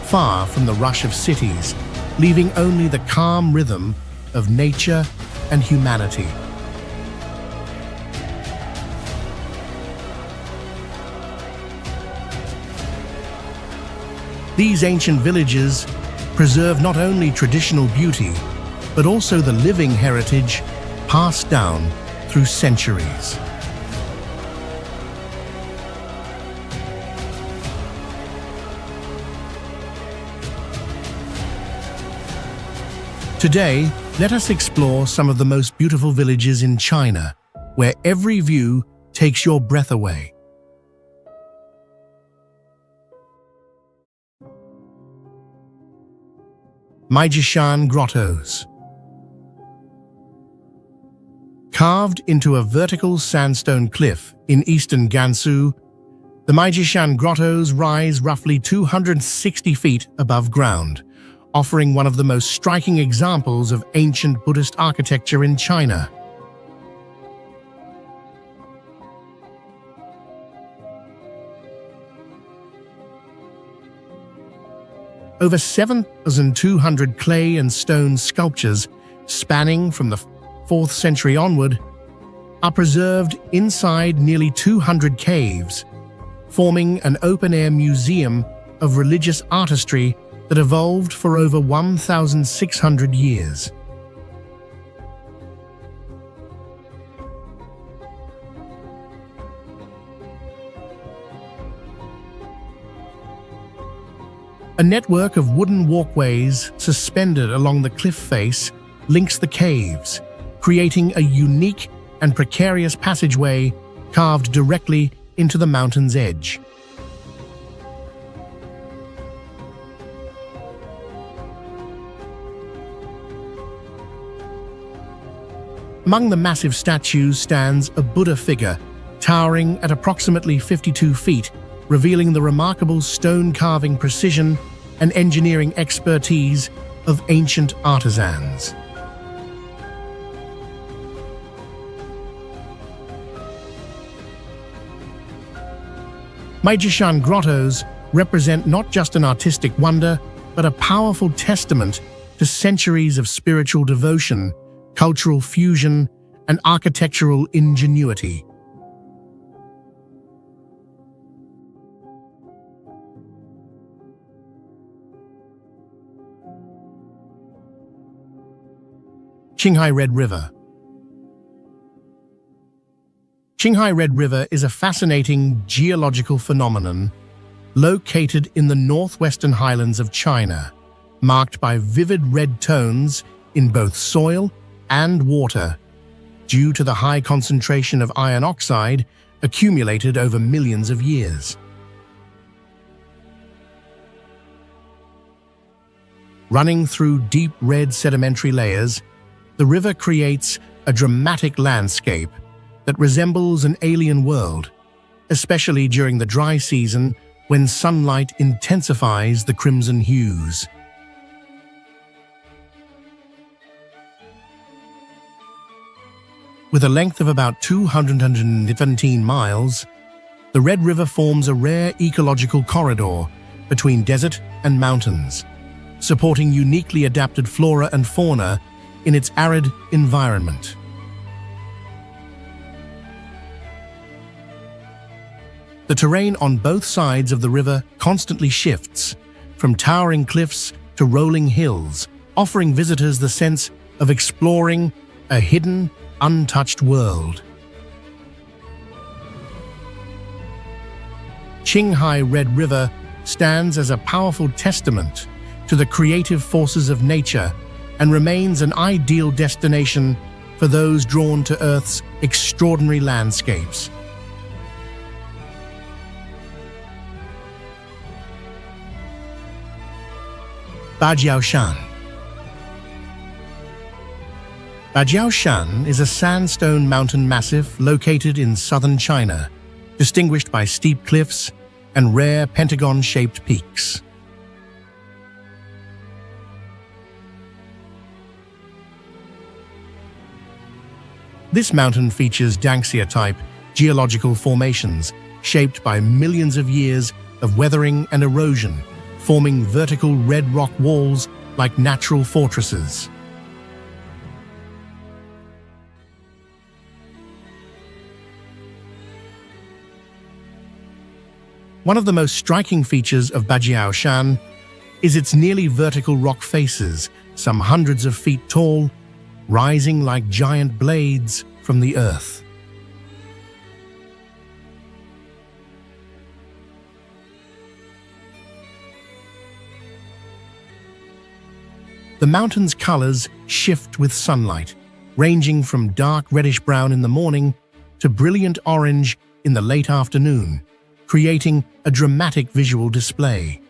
far from the rush of cities, leaving only the calm rhythm of nature and humanity. These ancient villages preserve not only traditional beauty, but also the living heritage passed down through centuries. Today, let us explore some of the most beautiful villages in China, where every view takes your breath away. Maijishan Grottos. Carved into a vertical sandstone cliff in eastern Gansu, the Maijishan Grottos rise roughly 260 feet above ground, offering one of the most striking examples of ancient Buddhist architecture in China. Over 7,200 clay and stone sculptures spanning from the 4th century onward are preserved inside nearly 200 caves, forming an open-air museum of religious artistry that evolved for over 1,600 years. A network of wooden walkways suspended along the cliff face links the caves, creating a unique and precarious passageway carved directly into the mountain's edge. Among the massive statues stands a Buddha figure, towering at approximately 52 feet, revealing the remarkable stone carving precision and engineering expertise of ancient artisans. Maijishan Grottos represent not just an artistic wonder, but a powerful testament to centuries of spiritual devotion, cultural fusion, and architectural ingenuity. Qinghai Red River. Qinghai Red River is a fascinating geological phenomenon located in the northwestern highlands of China, marked by vivid red tones in both soil and water due to the high concentration of iron oxide accumulated over millions of years. Running through deep red sedimentary layers, the river creates a dramatic landscape that resembles an alien world, especially during the dry season when sunlight intensifies the crimson hues. With a length of about 217 miles, the Red River forms a rare ecological corridor between desert and mountains, supporting uniquely adapted flora and fauna in its arid environment. The terrain on both sides of the river constantly shifts, from towering cliffs to rolling hills, offering visitors the sense of exploring a hidden, untouched world. Qinghai Red River stands as a powerful testament to the creative forces of nature and remains an ideal destination for those drawn to Earth's extraordinary landscapes. Bajiaoshan. Bajiaoshan is a sandstone mountain massif located in southern China, distinguished by steep cliffs and rare pentagon-shaped peaks. This mountain features Danxia-type geological formations shaped by millions of years of weathering and erosion, forming vertical red rock walls like natural fortresses. One of the most striking features of Bajiaoshan is its nearly vertical rock faces, some hundreds of feet tall, rising like giant blades from the earth. The mountain's colors shift with sunlight, ranging from dark reddish-brown in the morning to brilliant orange in the late afternoon, creating a dramatic visual display.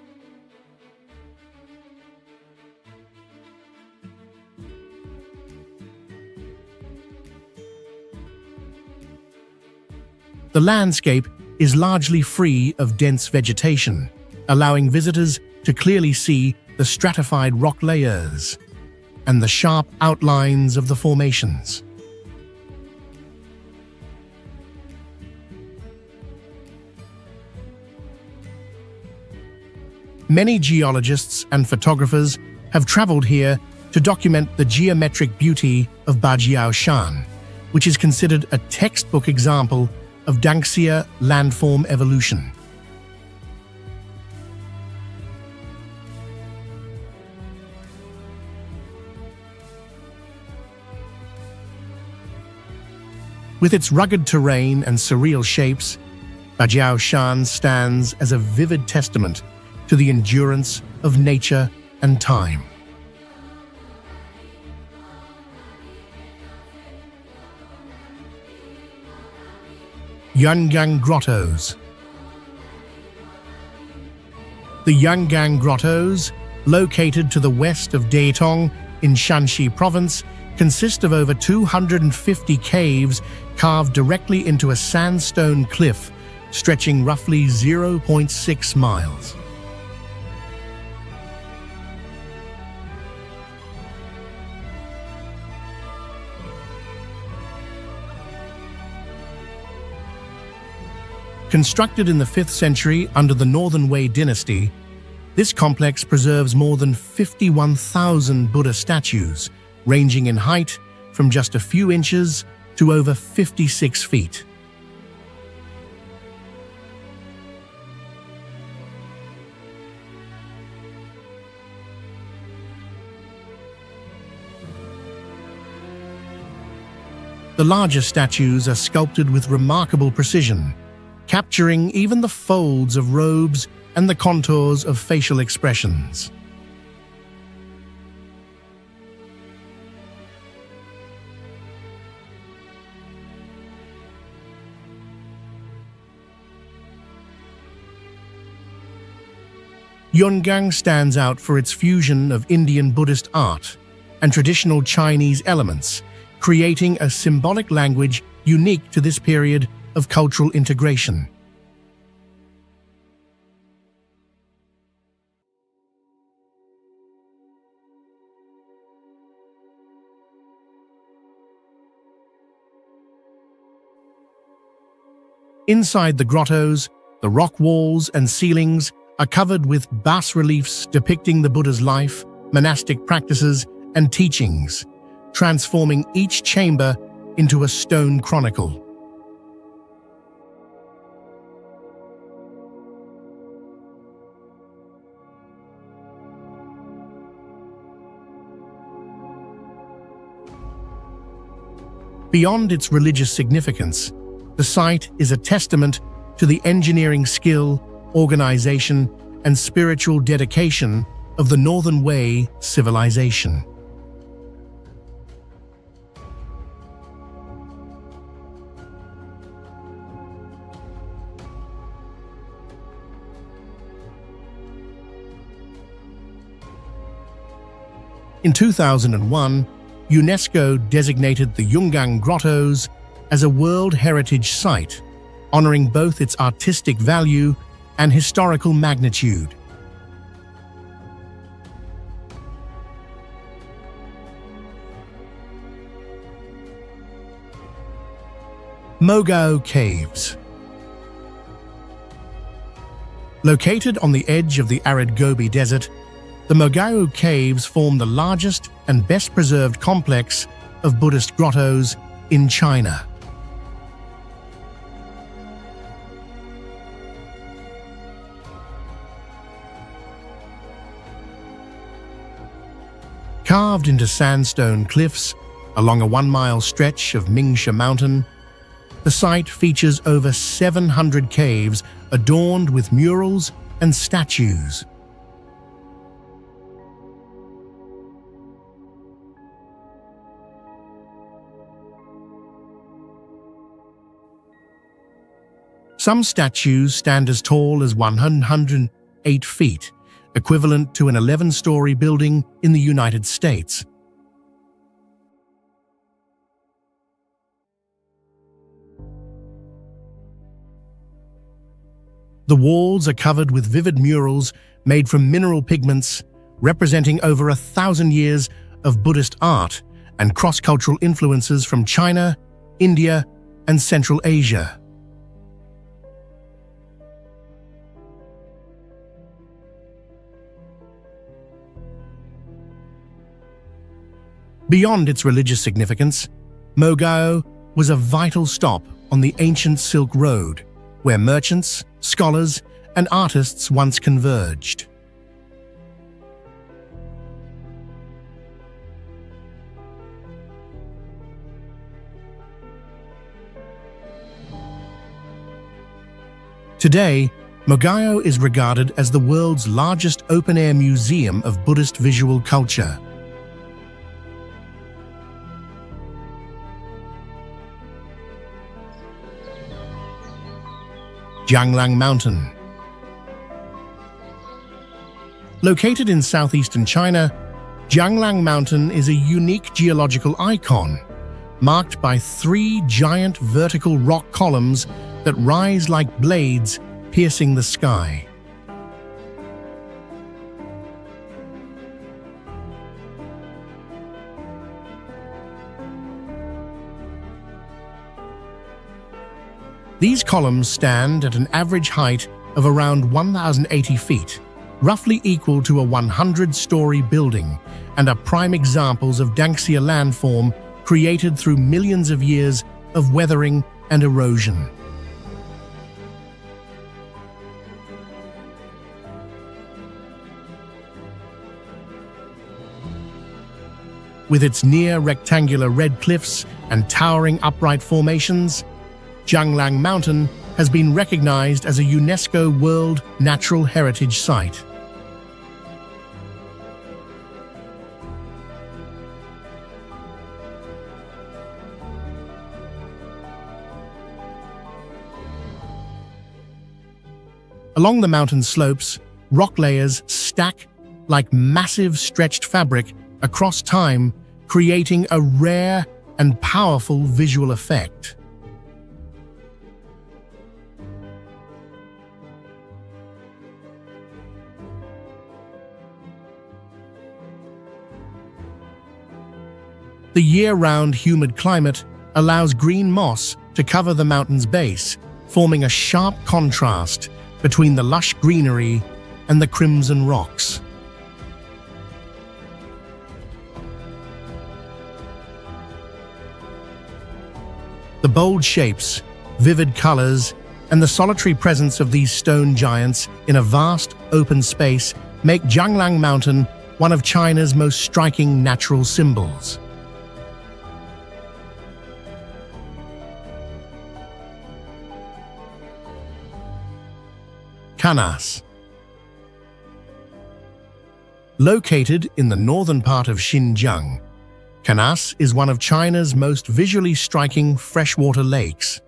The landscape is largely free of dense vegetation, allowing visitors to clearly see the stratified rock layers and the sharp outlines of the formations. Many geologists and photographers have traveled here to document the geometric beauty of Bajiaoshan, which is considered a textbook example of Danxia landform evolution. With its rugged terrain and surreal shapes, Bajiaoshan stands as a vivid testament to the endurance of nature and time. Yungang Grottos. The Yungang Grottos, located to the west of Daitong in Shanxi province, consist of over 250 caves carved directly into a sandstone cliff stretching roughly 0.6 miles. Constructed in the 5th century under the Northern Wei dynasty, this complex preserves more than 51,000 Buddha statues, ranging in height from just a few inches to over 56 feet. The larger statues are sculpted with remarkable precision, capturing even the folds of robes and the contours of facial expressions. Yungang stands out for its fusion of Indian Buddhist art and traditional Chinese elements, creating a symbolic language unique to this period of cultural integration. Inside the grottos, the rock walls and ceilings are covered with bas-reliefs depicting the Buddha's life, monastic practices, and teachings, transforming each chamber into a stone chronicle. Beyond its religious significance, the site is a testament to the engineering skill organization, and spiritual dedication of the Northern Wei civilization. In 2001, UNESCO designated the Yungang Grottos as a World Heritage Site, honoring both its artistic value and historical magnitude. Mogao Caves. Located on the edge of the arid Gobi Desert, the Mogao Caves form the largest and best-preserved complex of Buddhist grottos in China. Carved into sandstone cliffs along a 1-mile stretch of Mingsha Mountain, the site features over 700 caves adorned with murals and statues. Some statues stand as tall as 108 feet, equivalent to an 11-story building in the United States. The walls are covered with vivid murals made from mineral pigments, representing over 1,000 years of Buddhist art and cross-cultural influences from China, India, and Central Asia. Beyond its religious significance, Mogao was a vital stop on the ancient Silk Road, where merchants, scholars, and artists once converged. Today, Mogao is regarded as the world's largest open-air museum of Buddhist visual culture. Jianglang Mountain. Located in southeastern China, Jianglang Mountain is a unique geological icon, marked by 3 giant vertical rock columns that rise like blades piercing the sky. These columns stand at an average height of around 1,080 feet, roughly equal to a 100-story building, and are prime examples of Danxia landform created through millions of years of weathering and erosion. With its near-rectangular red cliffs and towering upright formations, Jianglang Mountain has been recognized as a UNESCO World Natural Heritage Site. Along the mountain slopes, rock layers stack like massive stretched fabric across time, creating a rare and powerful visual effect. The year-round humid climate allows green moss to cover the mountain's base, forming a sharp contrast between the lush greenery and the crimson rocks. The bold shapes, vivid colors, and the solitary presence of these stone giants in a vast, open space make Jianglang Mountain one of China's most striking natural symbols. Kanas. Located in the northern part of Xinjiang, Kanas is one of China's most visually striking freshwater lakes.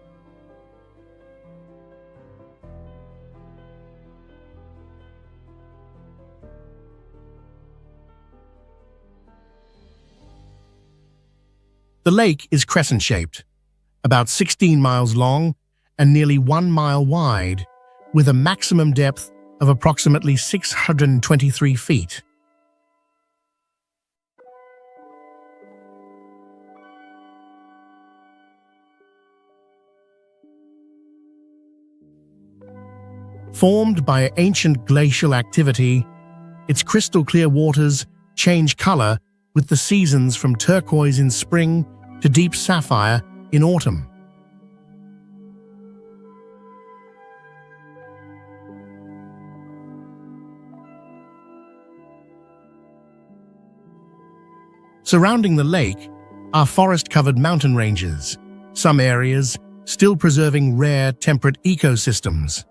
The lake is crescent-shaped, about 16 miles long and nearly 1 mile wide, with a maximum depth of approximately 623 feet. Formed by ancient glacial activity, its crystal-clear waters change color with the seasons from turquoise in spring to deep sapphire in autumn. Surrounding the lake are forest-covered mountain ranges, some areas still preserving rare temperate ecosystems.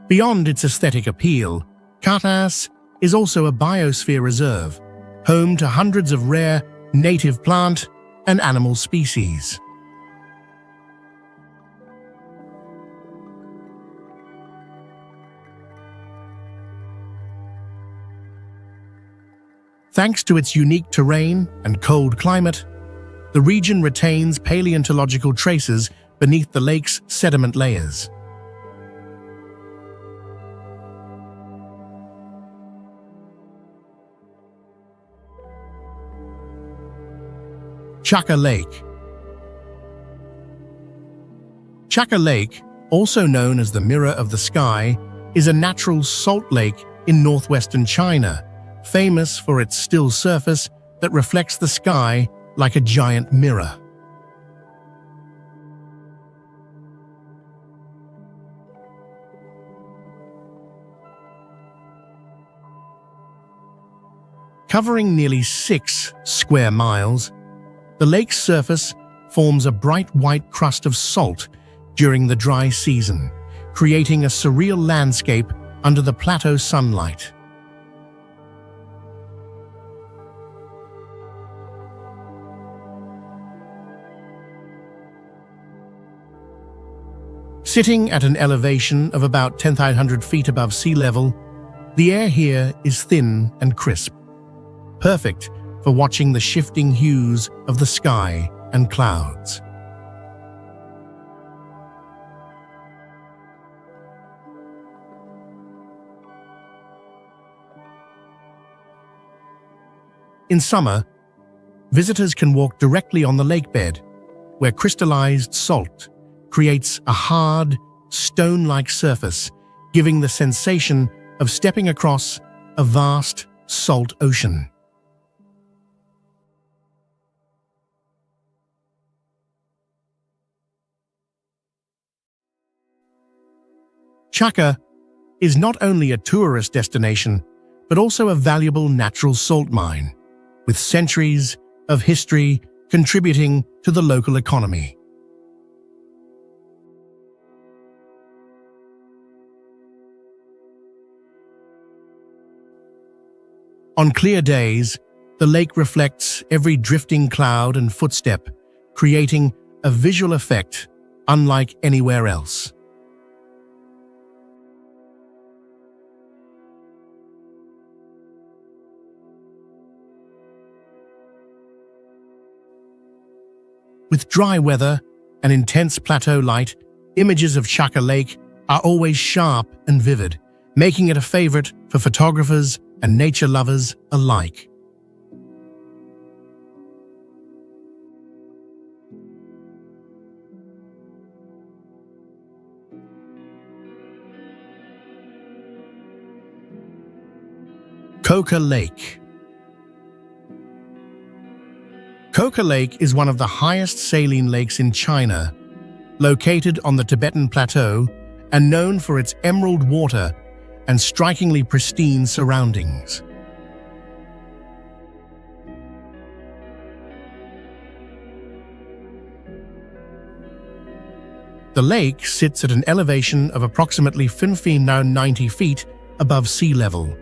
Beyond its aesthetic appeal, Kanas is also a biosphere reserve, home to hundreds of rare native plant and animal species. Thanks to its unique terrain and cold climate, the region retains paleontological traces beneath the lake's sediment layers. Chaka Lake. Chaka Lake, also known as the Mirror of the Sky, is a natural salt lake in northwestern China, famous for its still surface that reflects the sky like a giant mirror. Covering nearly 6 square miles, the lake's surface forms a bright white crust of salt during the dry season, creating a surreal landscape under the plateau sunlight. Sitting at an elevation of about 10,500 feet above sea level, the air here is thin and crisp, perfect for watching the shifting hues of the sky and clouds. In summer, visitors can walk directly on the lake bed, where crystallized salt creates a hard, stone-like surface, giving the sensation of stepping across a vast salt ocean. Chaka is not only a tourist destination, but also a valuable natural salt mine, with centuries of history contributing to the local economy. On clear days, the lake reflects every drifting cloud and footstep, creating a visual effect unlike anywhere else. With dry weather and intense plateau light, images of Chaka Lake are always sharp and vivid, making it a favorite for photographers and nature lovers alike. Coca Lake. Coca Lake is one of the highest saline lakes in China, located on the Tibetan Plateau and known for its emerald water and strikingly pristine surroundings. The lake sits at an elevation of approximately 1590 feet above sea level,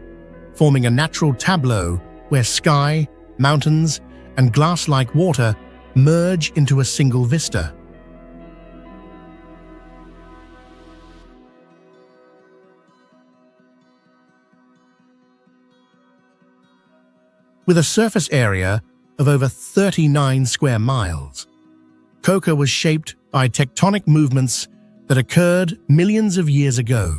forming a natural tableau where sky, mountains, and glass-like water merge into a single vista. With a surface area of over 39 square miles, Coca was shaped by tectonic movements that occurred millions of years ago.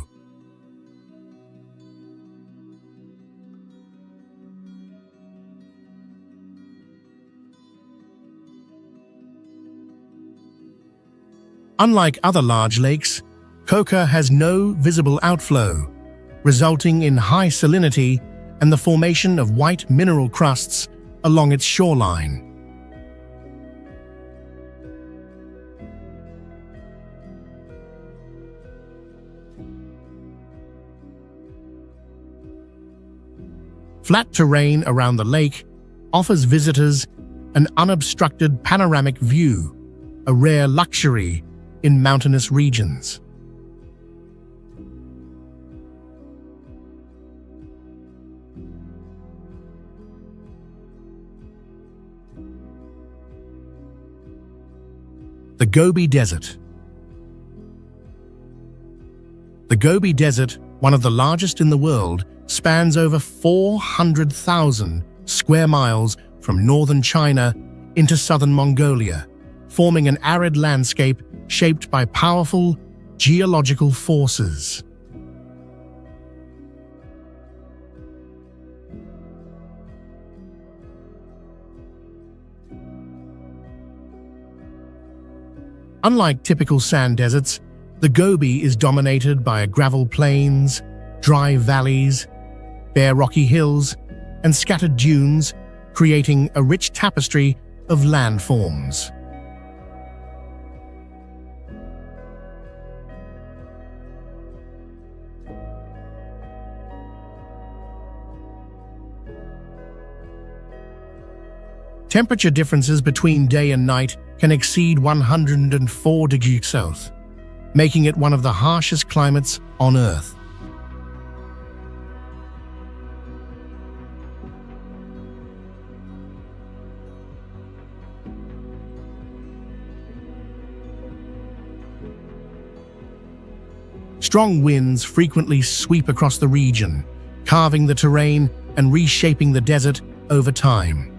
Unlike other large lakes, Coca has no visible outflow, resulting in high salinity and the formation of white mineral crusts along its shoreline. Flat terrain around the lake offers visitors an unobstructed panoramic view, a rare luxury in mountainous regions. The Gobi Desert. The Gobi Desert, one of the largest in the world, spans over 400,000 square miles from northern China into southern Mongolia, forming an arid landscape shaped by powerful geological forces. Unlike typical sand deserts, the Gobi is dominated by gravel plains, dry valleys, bare rocky hills, and scattered dunes, creating a rich tapestry of landforms. Temperature differences between day and night can exceed 104 degrees Celsius, making it one of the harshest climates on Earth. Strong winds frequently sweep across the region, carving the terrain and reshaping the desert over time.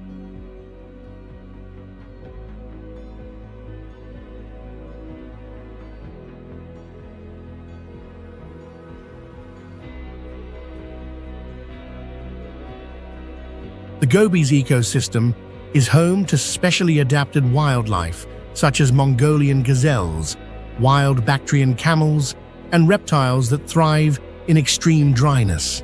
The Gobi's ecosystem is home to specially adapted wildlife, such as Mongolian gazelles, wild Bactrian camels, and reptiles that thrive in extreme dryness.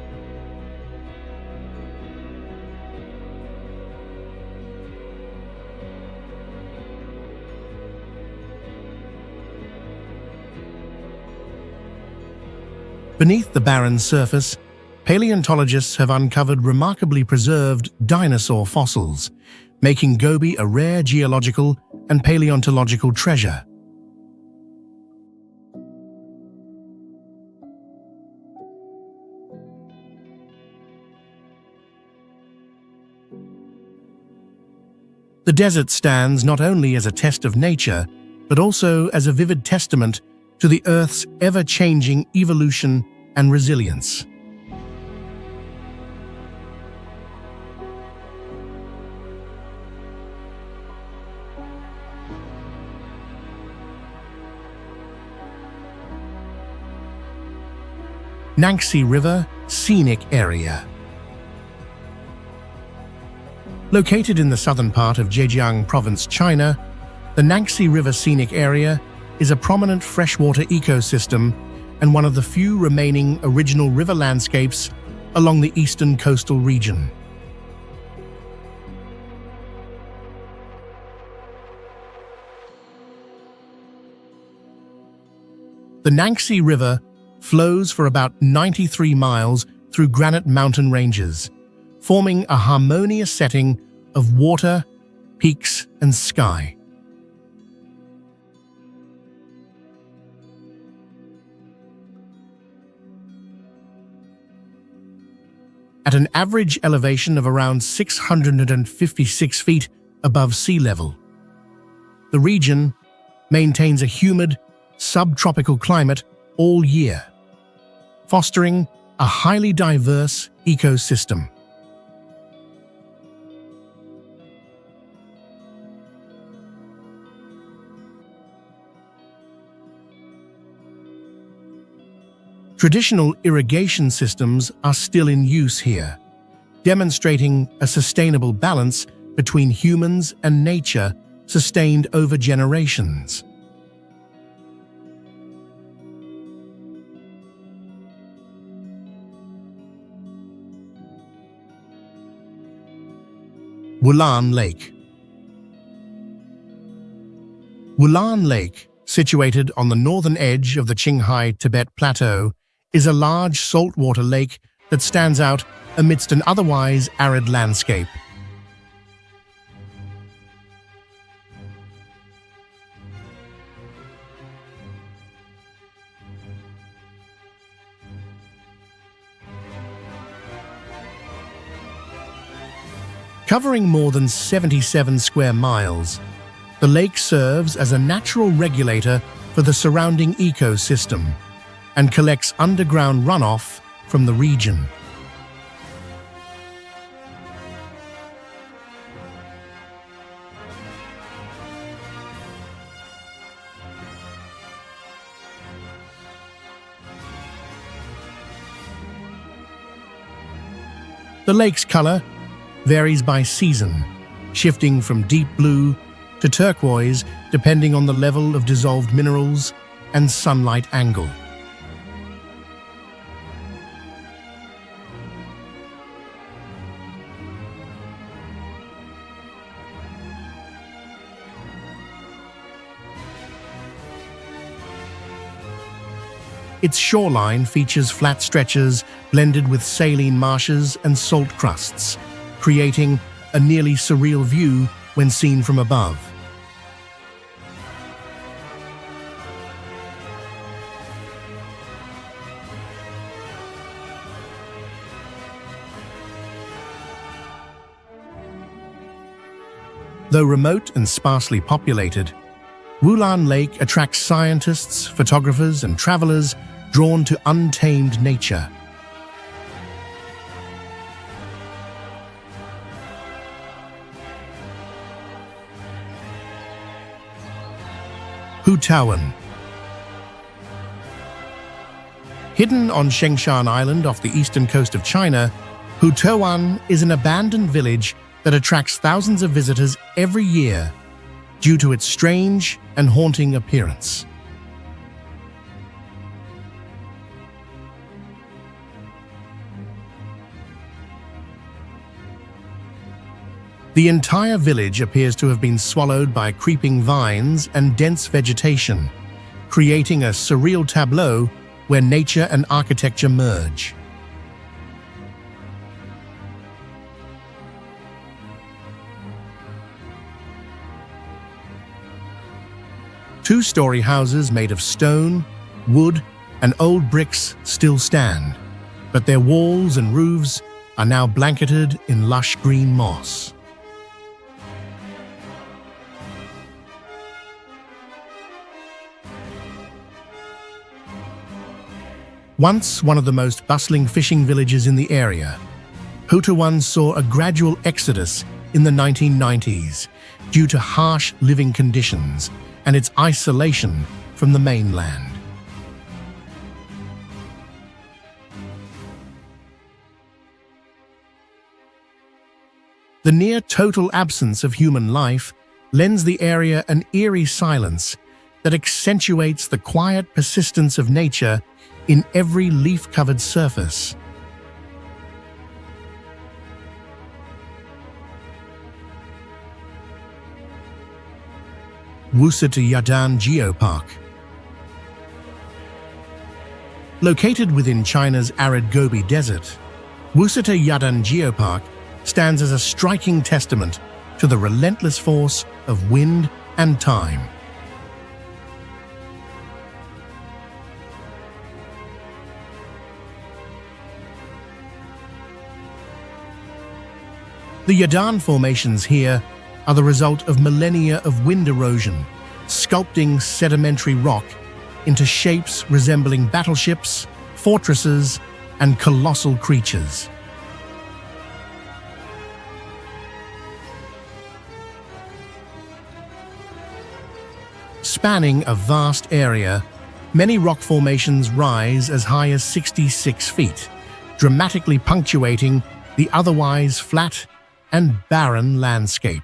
Beneath the barren surface, paleontologists have uncovered remarkably preserved dinosaur fossils, making Gobi a rare geological and paleontological treasure. The desert stands not only as a test of nature, but also as a vivid testament to the Earth's ever-changing evolution and resilience. Yangtze River Scenic Area. Located in the southern part of Zhejiang Province, China, the Yangtze River Scenic Area is a prominent freshwater ecosystem and one of the few remaining original river landscapes along the eastern coastal region. The Yangtze River flows for about 93 miles through granite mountain ranges, forming a harmonious setting of water, peaks, and sky. at an average elevation of around 656 feet above sea level. The region maintains a humid, subtropical climate all year, fostering a highly diverse ecosystem. Traditional irrigation systems are still in use here, demonstrating a sustainable balance between humans and nature sustained over generations. Wulan Lake. Wulan Lake, situated on the northern edge of the Qinghai Tibet Plateau, is a large saltwater lake that stands out amidst an otherwise arid landscape. Covering more than 77 square miles, the lake serves as a natural regulator for the surrounding ecosystem and collects underground runoff from the region. The lake's color varies by season, shifting from deep blue to turquoise depending on the level of dissolved minerals and sunlight angle. Its shoreline features flat stretches blended with saline marshes and salt crusts, creating a nearly surreal view when seen from above. Though remote and sparsely populated, Wulan Lake attracts scientists, photographers, and travelers drawn to untamed nature. Hutawan. Hidden on Shengshan Island off the eastern coast of China, Hutawan is an abandoned village that attracts thousands of visitors every year due to its strange and haunting appearance. The entire village appears to have been swallowed by creeping vines and dense vegetation, creating a surreal tableau where nature and architecture merge. Two-story houses made of stone, wood, and old bricks still stand, but their walls and roofs are now blanketed in lush green moss. Once one of the most bustling fishing villages in the area, Hutawan saw a gradual exodus in the 1990s due to harsh living conditions and its isolation from the mainland. The near-total absence of human life lends the area an eerie silence that accentuates the quiet persistence of nature in every leaf-covered surface. Wusita Yadan Geopark. Located within China's arid Gobi Desert, Wusita Yadan Geopark stands as a striking testament to the relentless force of wind and time. The Yadan formations here are the result of millennia of wind erosion, sculpting sedimentary rock into shapes resembling battleships, fortresses, and colossal creatures. Spanning a vast area, many rock formations rise as high as 66 feet, dramatically punctuating the otherwise flat and barren landscape.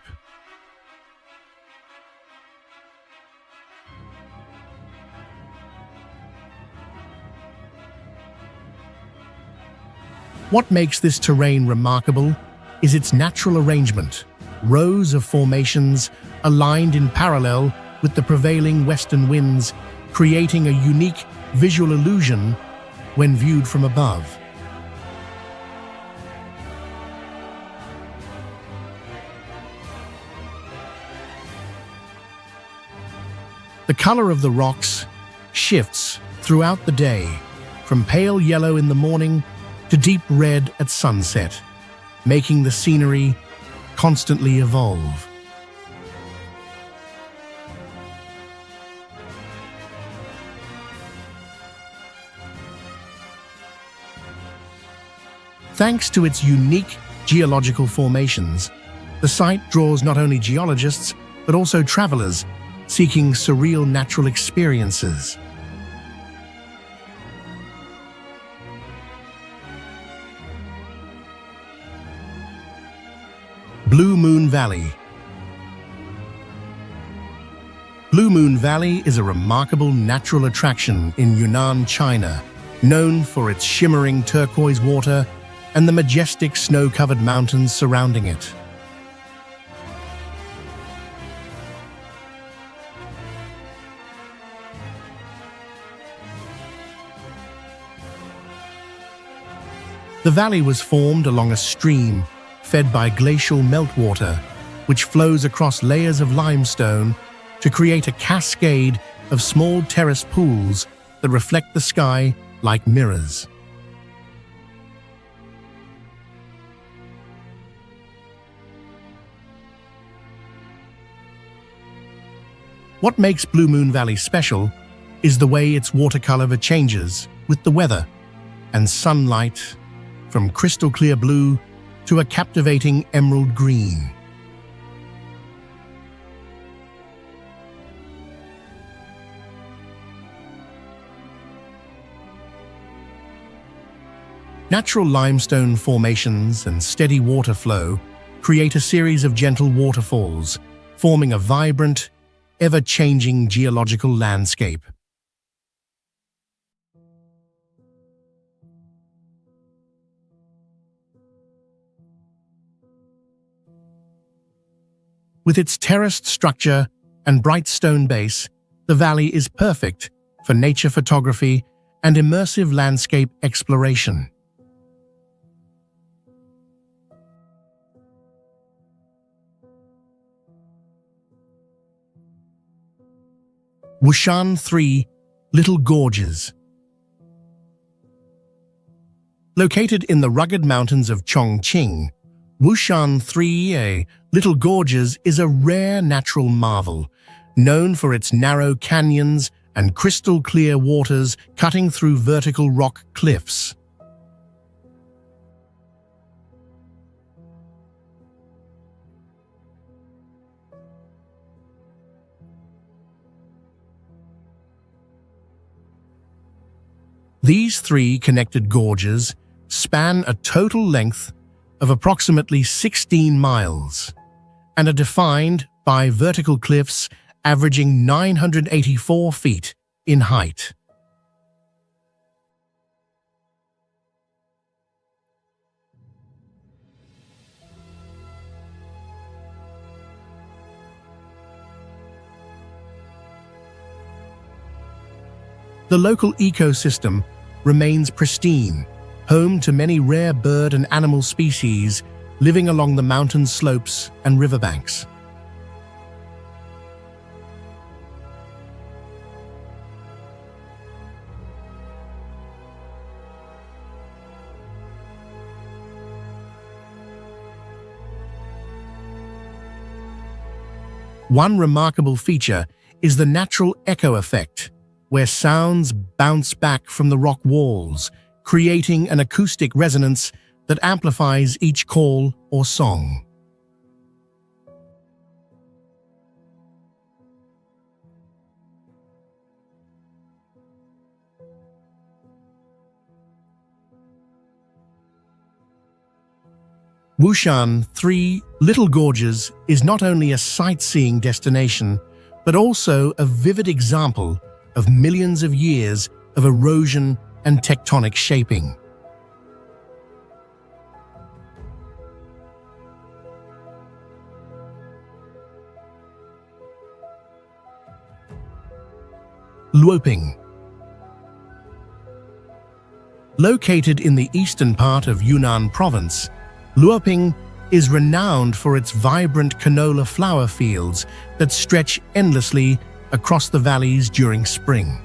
What makes this terrain remarkable is its natural arrangement, rows of formations aligned in parallel with the prevailing western winds, creating a unique visual illusion when viewed from above. The color of the rocks shifts throughout the day, from pale yellow in the morning to deep red at sunset, making the scenery constantly evolve. Thanks to its unique geological formations, the site draws not only geologists, but also travelers seeking surreal natural experiences. Blue Moon Valley. Blue Moon Valley is a remarkable natural attraction in Yunnan, China, known for its shimmering turquoise water and the majestic snow-covered mountains surrounding it. The valley was formed along a stream fed by glacial meltwater, which flows across layers of limestone to create a cascade of small terrace pools that reflect the sky like mirrors. What makes Blue Moon Valley special is the way its watercolor changes with the weather and sunlight, from crystal clear blue to a captivating emerald green. Natural limestone formations and steady water flow create a series of gentle waterfalls, forming a vibrant, ever-changing geological landscape. With its terraced structure and bright stone base, the valley is perfect for nature photography and immersive landscape exploration. Wushan 3 Little Gorges. Located in the rugged mountains of Chongqing, Wushan 3 Little Gorges is a rare natural marvel, known for its narrow canyons and crystal-clear waters cutting through vertical rock cliffs. These three connected gorges span a total length of approximately 16 miles and are defined by vertical cliffs averaging 984 feet in height. The local ecosystem remains pristine, home to many rare bird and animal species living along the mountain slopes and riverbanks. One remarkable feature is the natural echo effect, where sounds bounce back from the rock walls, creating an acoustic resonance that amplifies each call or song. Wushan Three Little Gorges is not only a sightseeing destination, but also a vivid example of millions of years of erosion and tectonic shaping. Luoping. Located in the eastern part of Yunnan province, Luoping is renowned for its vibrant canola flower fields that stretch endlessly across the valleys during spring.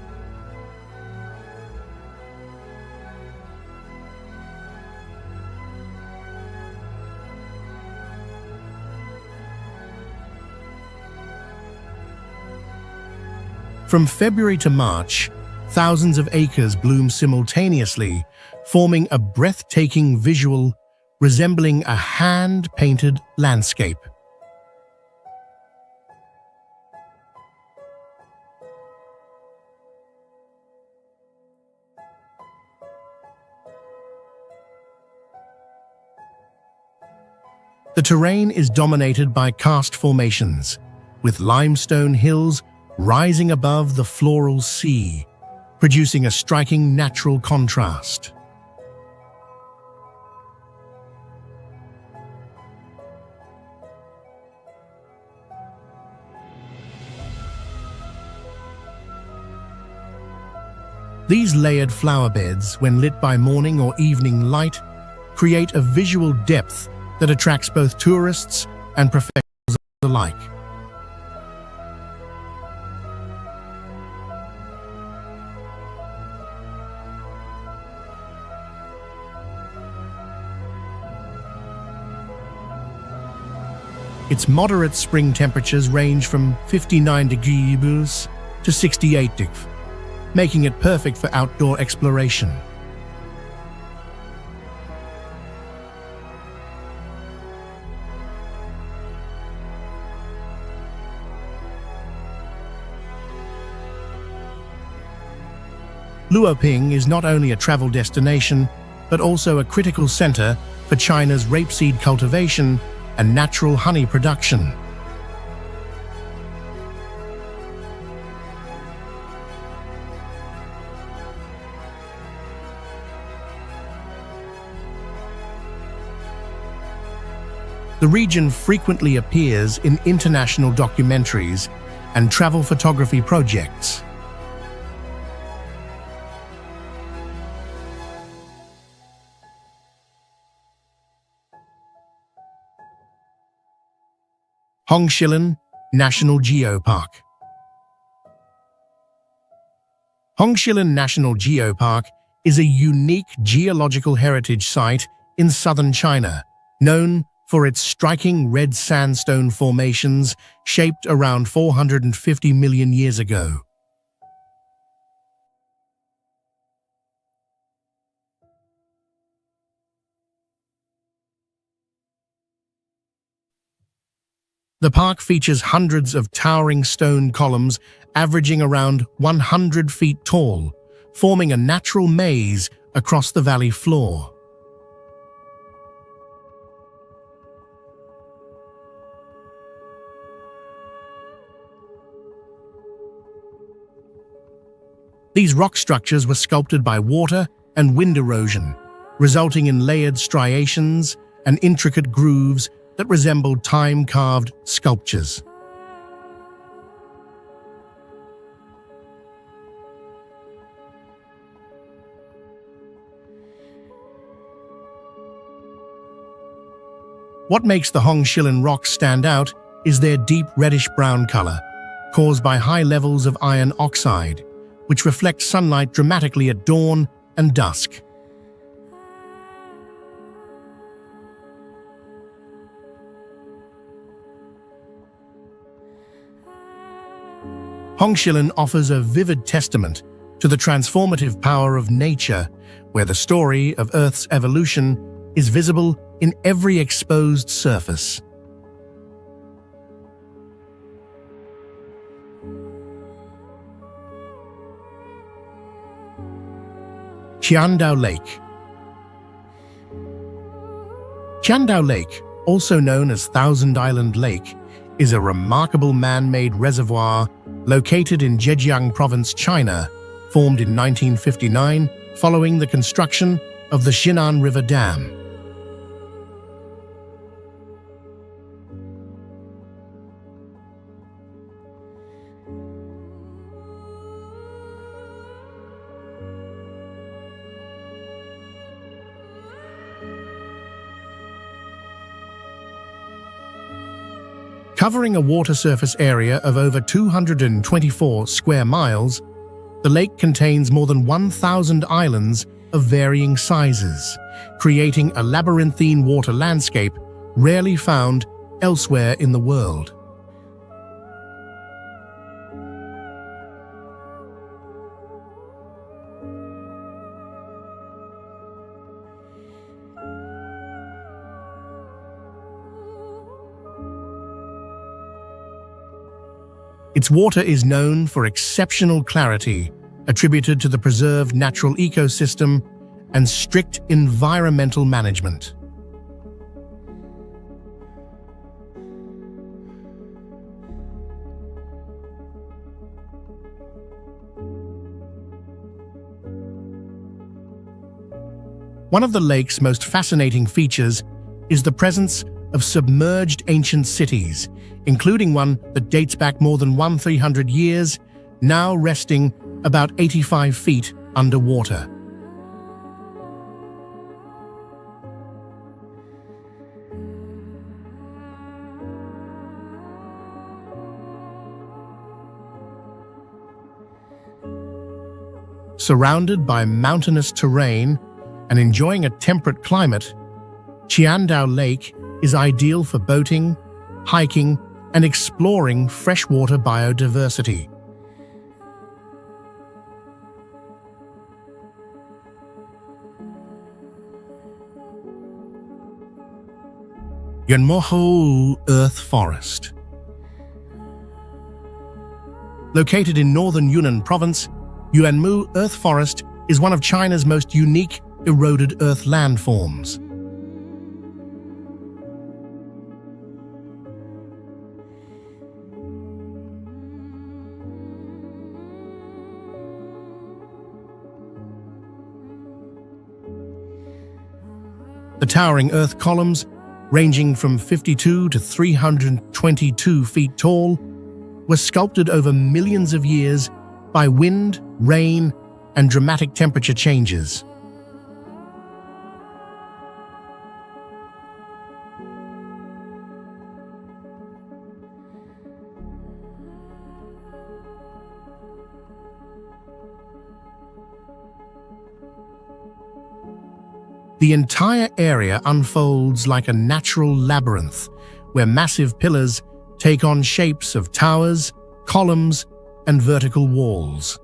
From February to March, thousands of acres bloom simultaneously, forming a breathtaking visual resembling a hand-painted landscape. The terrain is dominated by karst formations, with limestone hills rising above the floral sea, producing a striking natural contrast. These layered flower beds, when lit by morning or evening light, create a visual depth that attracts both tourists and professionals alike. Its moderate spring temperatures range from 59 degrees to 68 degrees, making it perfect for outdoor exploration. Luoping is not only a travel destination, but also a critical center for China's rapeseed cultivation and natural honey production. The region frequently appears in international documentaries and travel photography projects. Hongshilin National Geopark. Hongshilin National Geopark is a unique geological heritage site in southern China, known for its striking red sandstone formations shaped around 450 million years ago. The park features hundreds of towering stone columns averaging around 100 feet tall, forming a natural maze across the valley floor. These rock structures were sculpted by water and wind erosion, resulting in layered striations and intricate grooves that resembled time-carved sculptures. What makes the Hongshilin rocks stand out is their deep reddish-brown color, caused by high levels of iron oxide, which reflect sunlight dramatically at dawn and dusk. Hongshilin offers a vivid testament to the transformative power of nature, where the story of Earth's evolution is visible in every exposed surface. Qiandao Lake. Qiandao Lake, also known as Thousand Island Lake, is a remarkable man-made reservoir located in Zhejiang Province, China, formed in 1959 following the construction of the Xinan River Dam. Covering a water surface area of over 224 square miles, the lake contains more than 1,000 islands of varying sizes, creating a labyrinthine water landscape rarely found elsewhere in the world. Its water is known for exceptional clarity, attributed to the preserved natural ecosystem and strict environmental management. One of the lake's most fascinating features is the presence of submerged ancient cities, including one that dates back more than 1,300 years, now resting about 85 feet underwater. Surrounded by mountainous terrain and enjoying a temperate climate, Qiandao Lake is ideal for boating, hiking, and exploring freshwater biodiversity. Yunmohu Earth Forest. Located in northern Yunnan Province, Yuanmu Earth Forest is one of China's most unique eroded earth landforms. The towering earth columns, ranging from 52 to 322 feet tall, were sculpted over millions of years by wind, rain, and dramatic temperature changes. The entire area unfolds like a natural labyrinth, where massive pillars take on shapes of towers, columns, and vertical walls.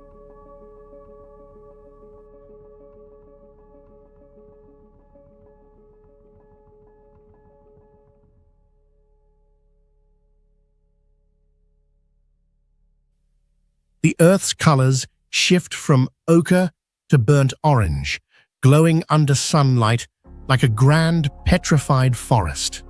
The Earth's colors shift from ochre to burnt orange, glowing under sunlight like a grand petrified forest.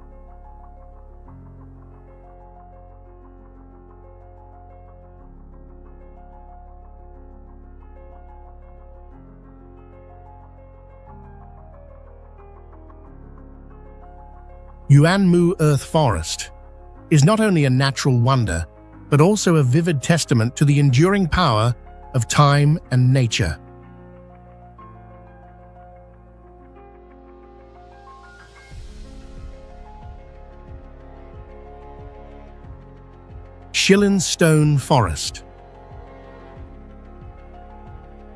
Yuanmu Earth Forest is not only a natural wonder, but also a vivid testament to the enduring power of time and nature. Shilin Stone Forest.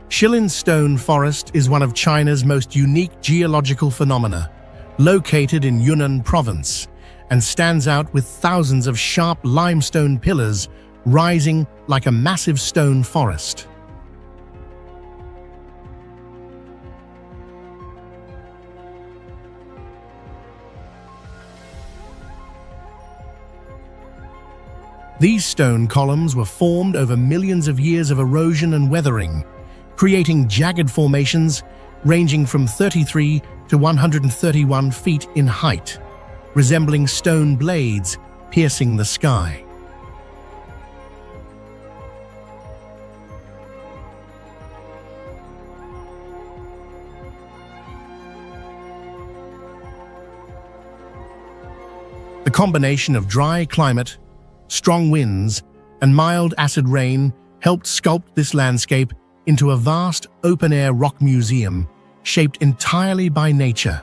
Shilin Stone Forest is one of China's most unique geological phenomena, located in Yunnan Province, and stands out with thousands of sharp limestone pillars rising like a massive stone forest. These stone columns were formed over millions of years of erosion and weathering, creating jagged formations ranging from 33 to 131 feet in height, resembling stone blades piercing the sky. The combination of dry climate, strong winds, and mild acid rain helped sculpt this landscape into a vast open-air rock museum shaped entirely by nature.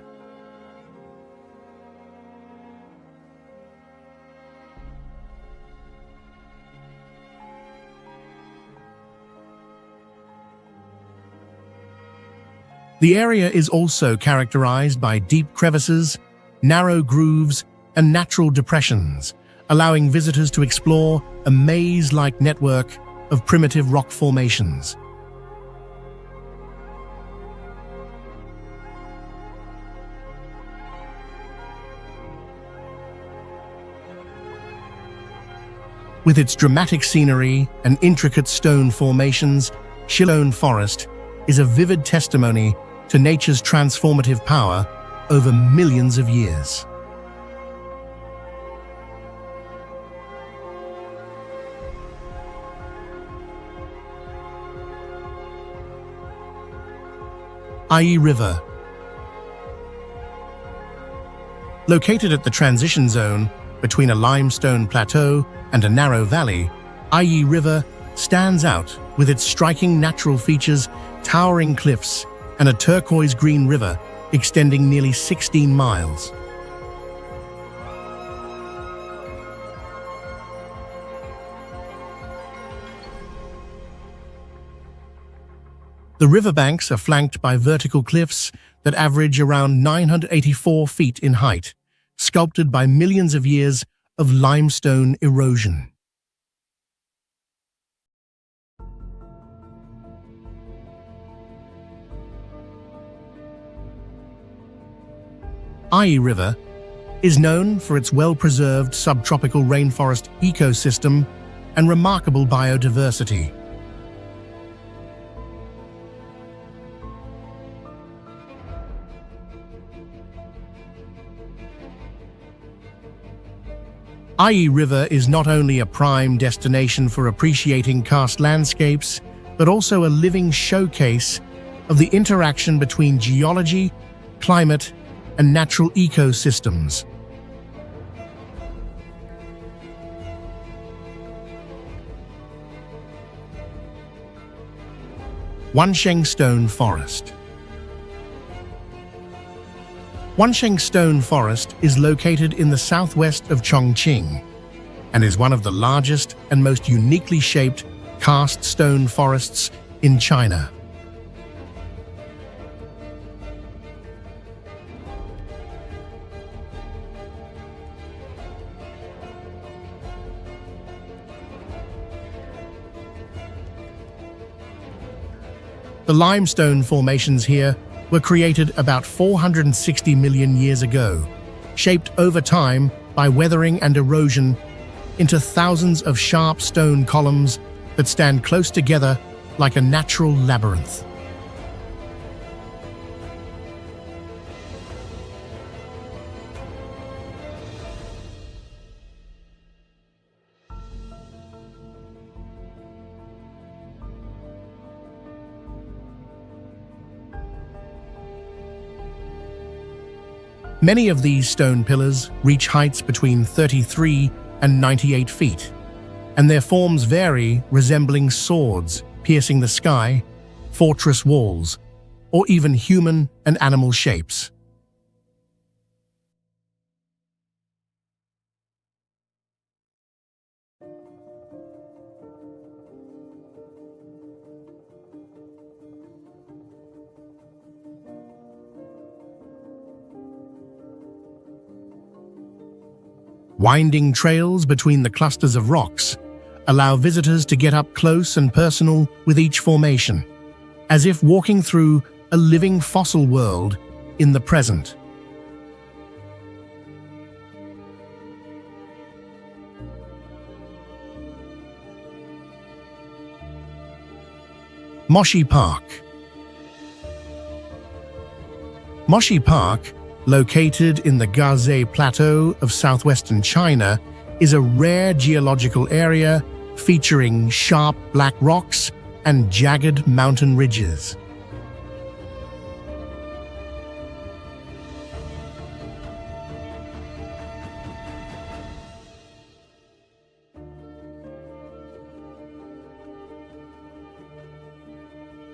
The area is also characterized by deep crevices, narrow grooves, and natural depressions, allowing visitors to explore a maze-like network of primitive rock formations. With its dramatic scenery and intricate stone formations, Shillone Forest is a vivid testimony to nature's transformative power over millions of years. Ai River. Located at the transition zone between a limestone plateau and a narrow valley, Ai River stands out with its striking natural features, towering cliffs, and a turquoise-green river extending nearly 16 miles. The riverbanks are flanked by vertical cliffs that average around 984 feet in height, sculpted by millions of years of limestone erosion. Ai River is known for its well-preserved subtropical rainforest ecosystem and remarkable biodiversity. Ai River is not only a prime destination for appreciating karst landscapes, but also a living showcase of the interaction between geology, climate, and natural ecosystems. Wansheng Stone Forest. Wansheng Stone Forest is located in the southwest of Chongqing and is one of the largest and most uniquely shaped karst stone forests in China. The limestone formations here were created about 460 million years ago, shaped over time by weathering and erosion into thousands of sharp stone columns that stand close together like a natural labyrinth. Many of these stone pillars reach heights between 33 and 98 feet, and their forms vary, resembling swords piercing the sky, fortress walls, or even human and animal shapes. Winding trails between the clusters of rocks allow visitors to get up close and personal with each formation, as if walking through a living fossil world in the present. Moshi Park. Moshi Park, located in the Gaze Plateau of southwestern China, is a rare geological area featuring sharp black rocks and jagged mountain ridges.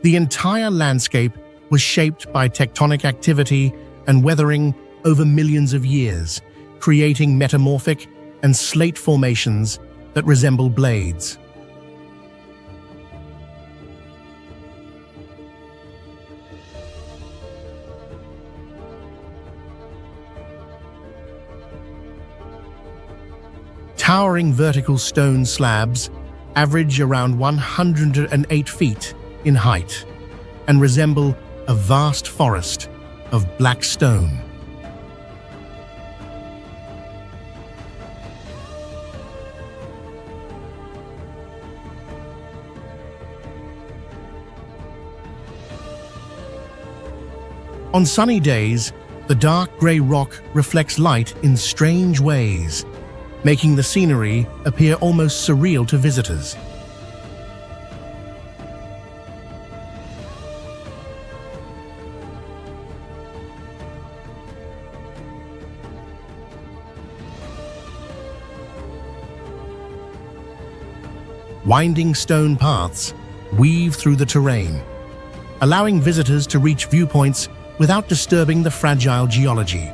The entire landscape was shaped by tectonic activity and weathering over millions of years, creating metamorphic and slate formations that resemble blades. Towering vertical stone slabs average around 108 feet in height and resemble a vast forest of black stone. On sunny days, the dark grey rock reflects light in strange ways, making the scenery appear almost surreal to visitors. Winding stone paths weave through the terrain, allowing visitors to reach viewpoints without disturbing the fragile geology.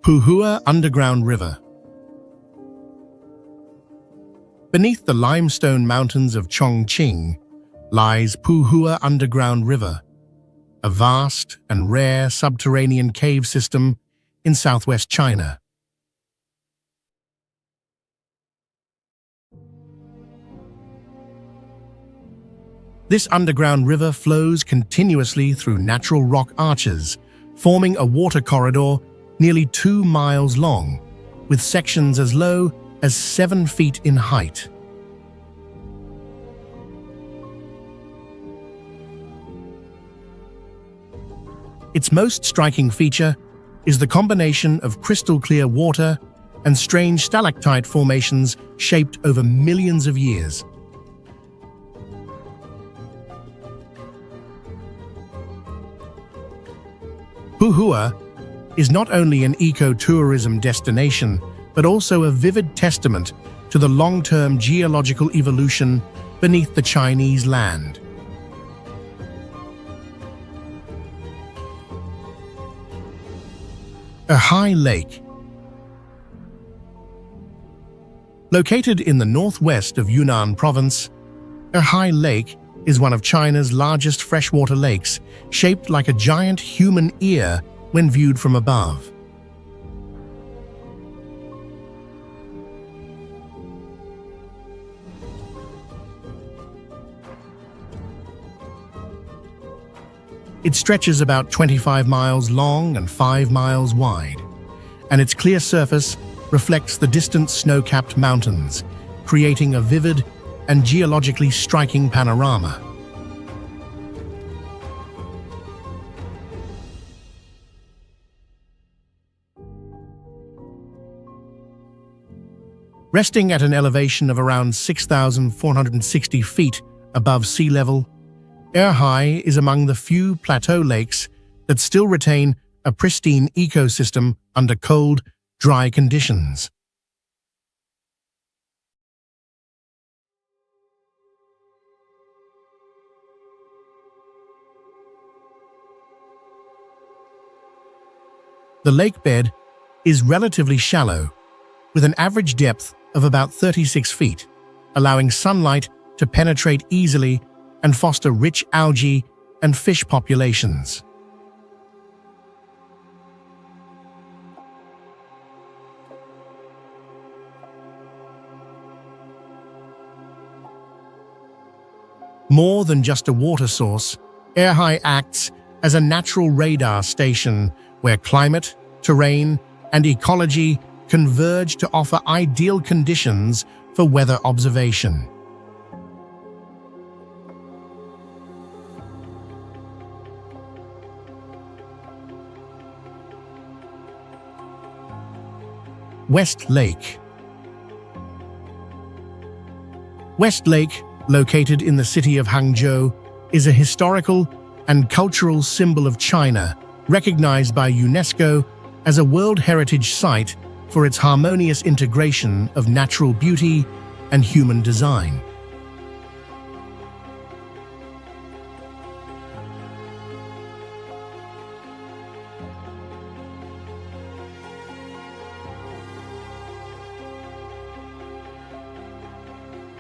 Puhua Underground River. Beneath the limestone mountains of Chongqing lies Puhua Underground River, a vast and rare subterranean cave system in southwest China. This underground river flows continuously through natural rock arches, forming a water corridor nearly 2 miles long, with sections as low as 7 feet in height. Its most striking feature is the combination of crystal-clear water and strange stalactite formations shaped over millions of years. Puhua is not only an eco-tourism destination, but also a vivid testament to the long-term geological evolution beneath the Chinese land. Erhai Lake. Located in the northwest of Yunnan Province, Erhai Lake is one of China's largest freshwater lakes, shaped like a giant human ear when viewed from above. It stretches about 25 miles long and 5 miles wide, and its clear surface reflects the distant snow-capped mountains, creating a vivid and geologically striking panorama. Resting at an elevation of around 6,460 feet above sea level, Erhai is among the few plateau lakes that still retain a pristine ecosystem under cold, dry conditions. The lake bed is relatively shallow, with an average depth of about 36 feet, allowing sunlight to penetrate easily and foster rich algae and fish populations. More than just a water source, Erhai acts as a natural radar station where climate, terrain, and ecology converge to offer ideal conditions for weather observation. West Lake. West Lake, located in the city of Hangzhou, is a historical and cultural symbol of China, recognized by UNESCO as a World Heritage Site for its harmonious integration of natural beauty and human design.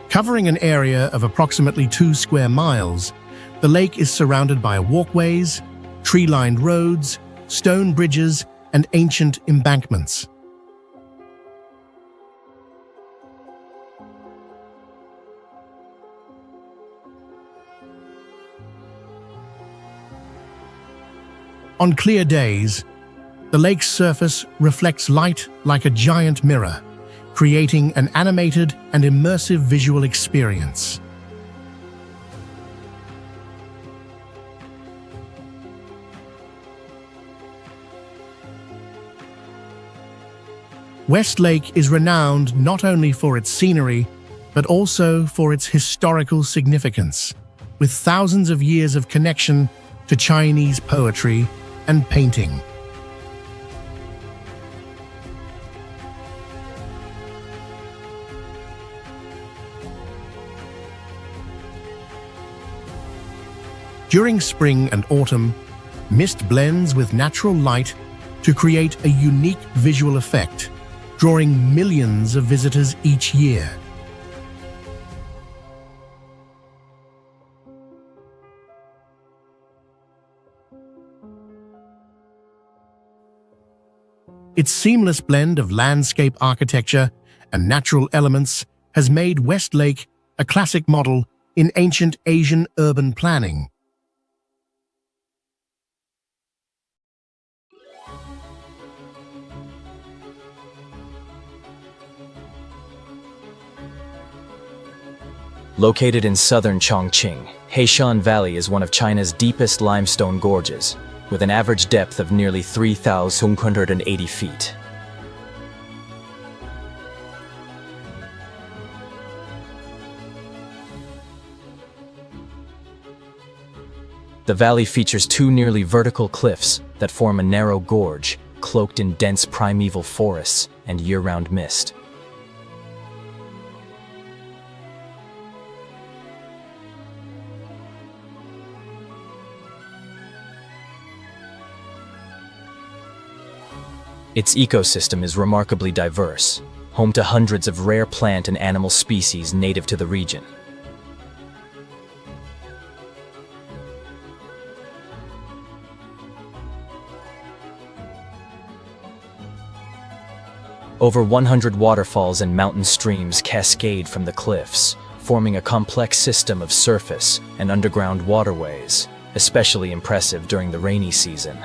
Covering an area of approximately 2 square miles, the lake is surrounded by walkways, tree-lined roads, stone bridges, and ancient embankments. On clear days, the lake's surface reflects light like a giant mirror, creating an animated and immersive visual experience. West Lake is renowned not only for its scenery, but also for its historical significance, with thousands of years of connection to Chinese poetry and painting. During spring and autumn, mist blends with natural light to create a unique visual effect, drawing millions of visitors each year. Its seamless blend of landscape architecture and natural elements has made West Lake a classic model in ancient Asian urban planning. Located in southern Chongqing, Heishan Valley is one of China's deepest limestone gorges, with an average depth of nearly 3,180 feet. The valley features 2 nearly vertical cliffs that form a narrow gorge, cloaked in dense primeval forests and year-round mist. Its ecosystem is remarkably diverse, home to hundreds of rare plant and animal species native to the region. Over 100 waterfalls and mountain streams cascade from the cliffs, forming a complex system of surface and underground waterways, especially impressive during the rainy season.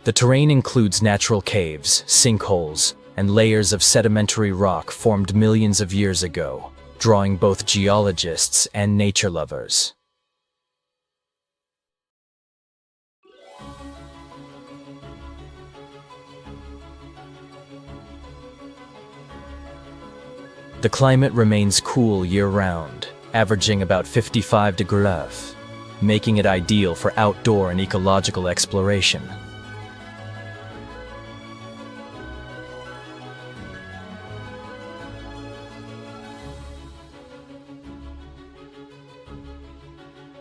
The terrain includes natural caves, sinkholes, and layers of sedimentary rock formed millions of years ago, drawing both geologists and nature lovers. The climate remains cool year-round, averaging about 55 degrees, making it ideal for outdoor and ecological exploration.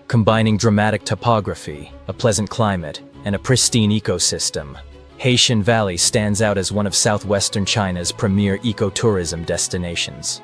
Combining dramatic topography, a pleasant climate, and a pristine ecosystem, Haitian Valley stands out as one of southwestern China's premier ecotourism destinations.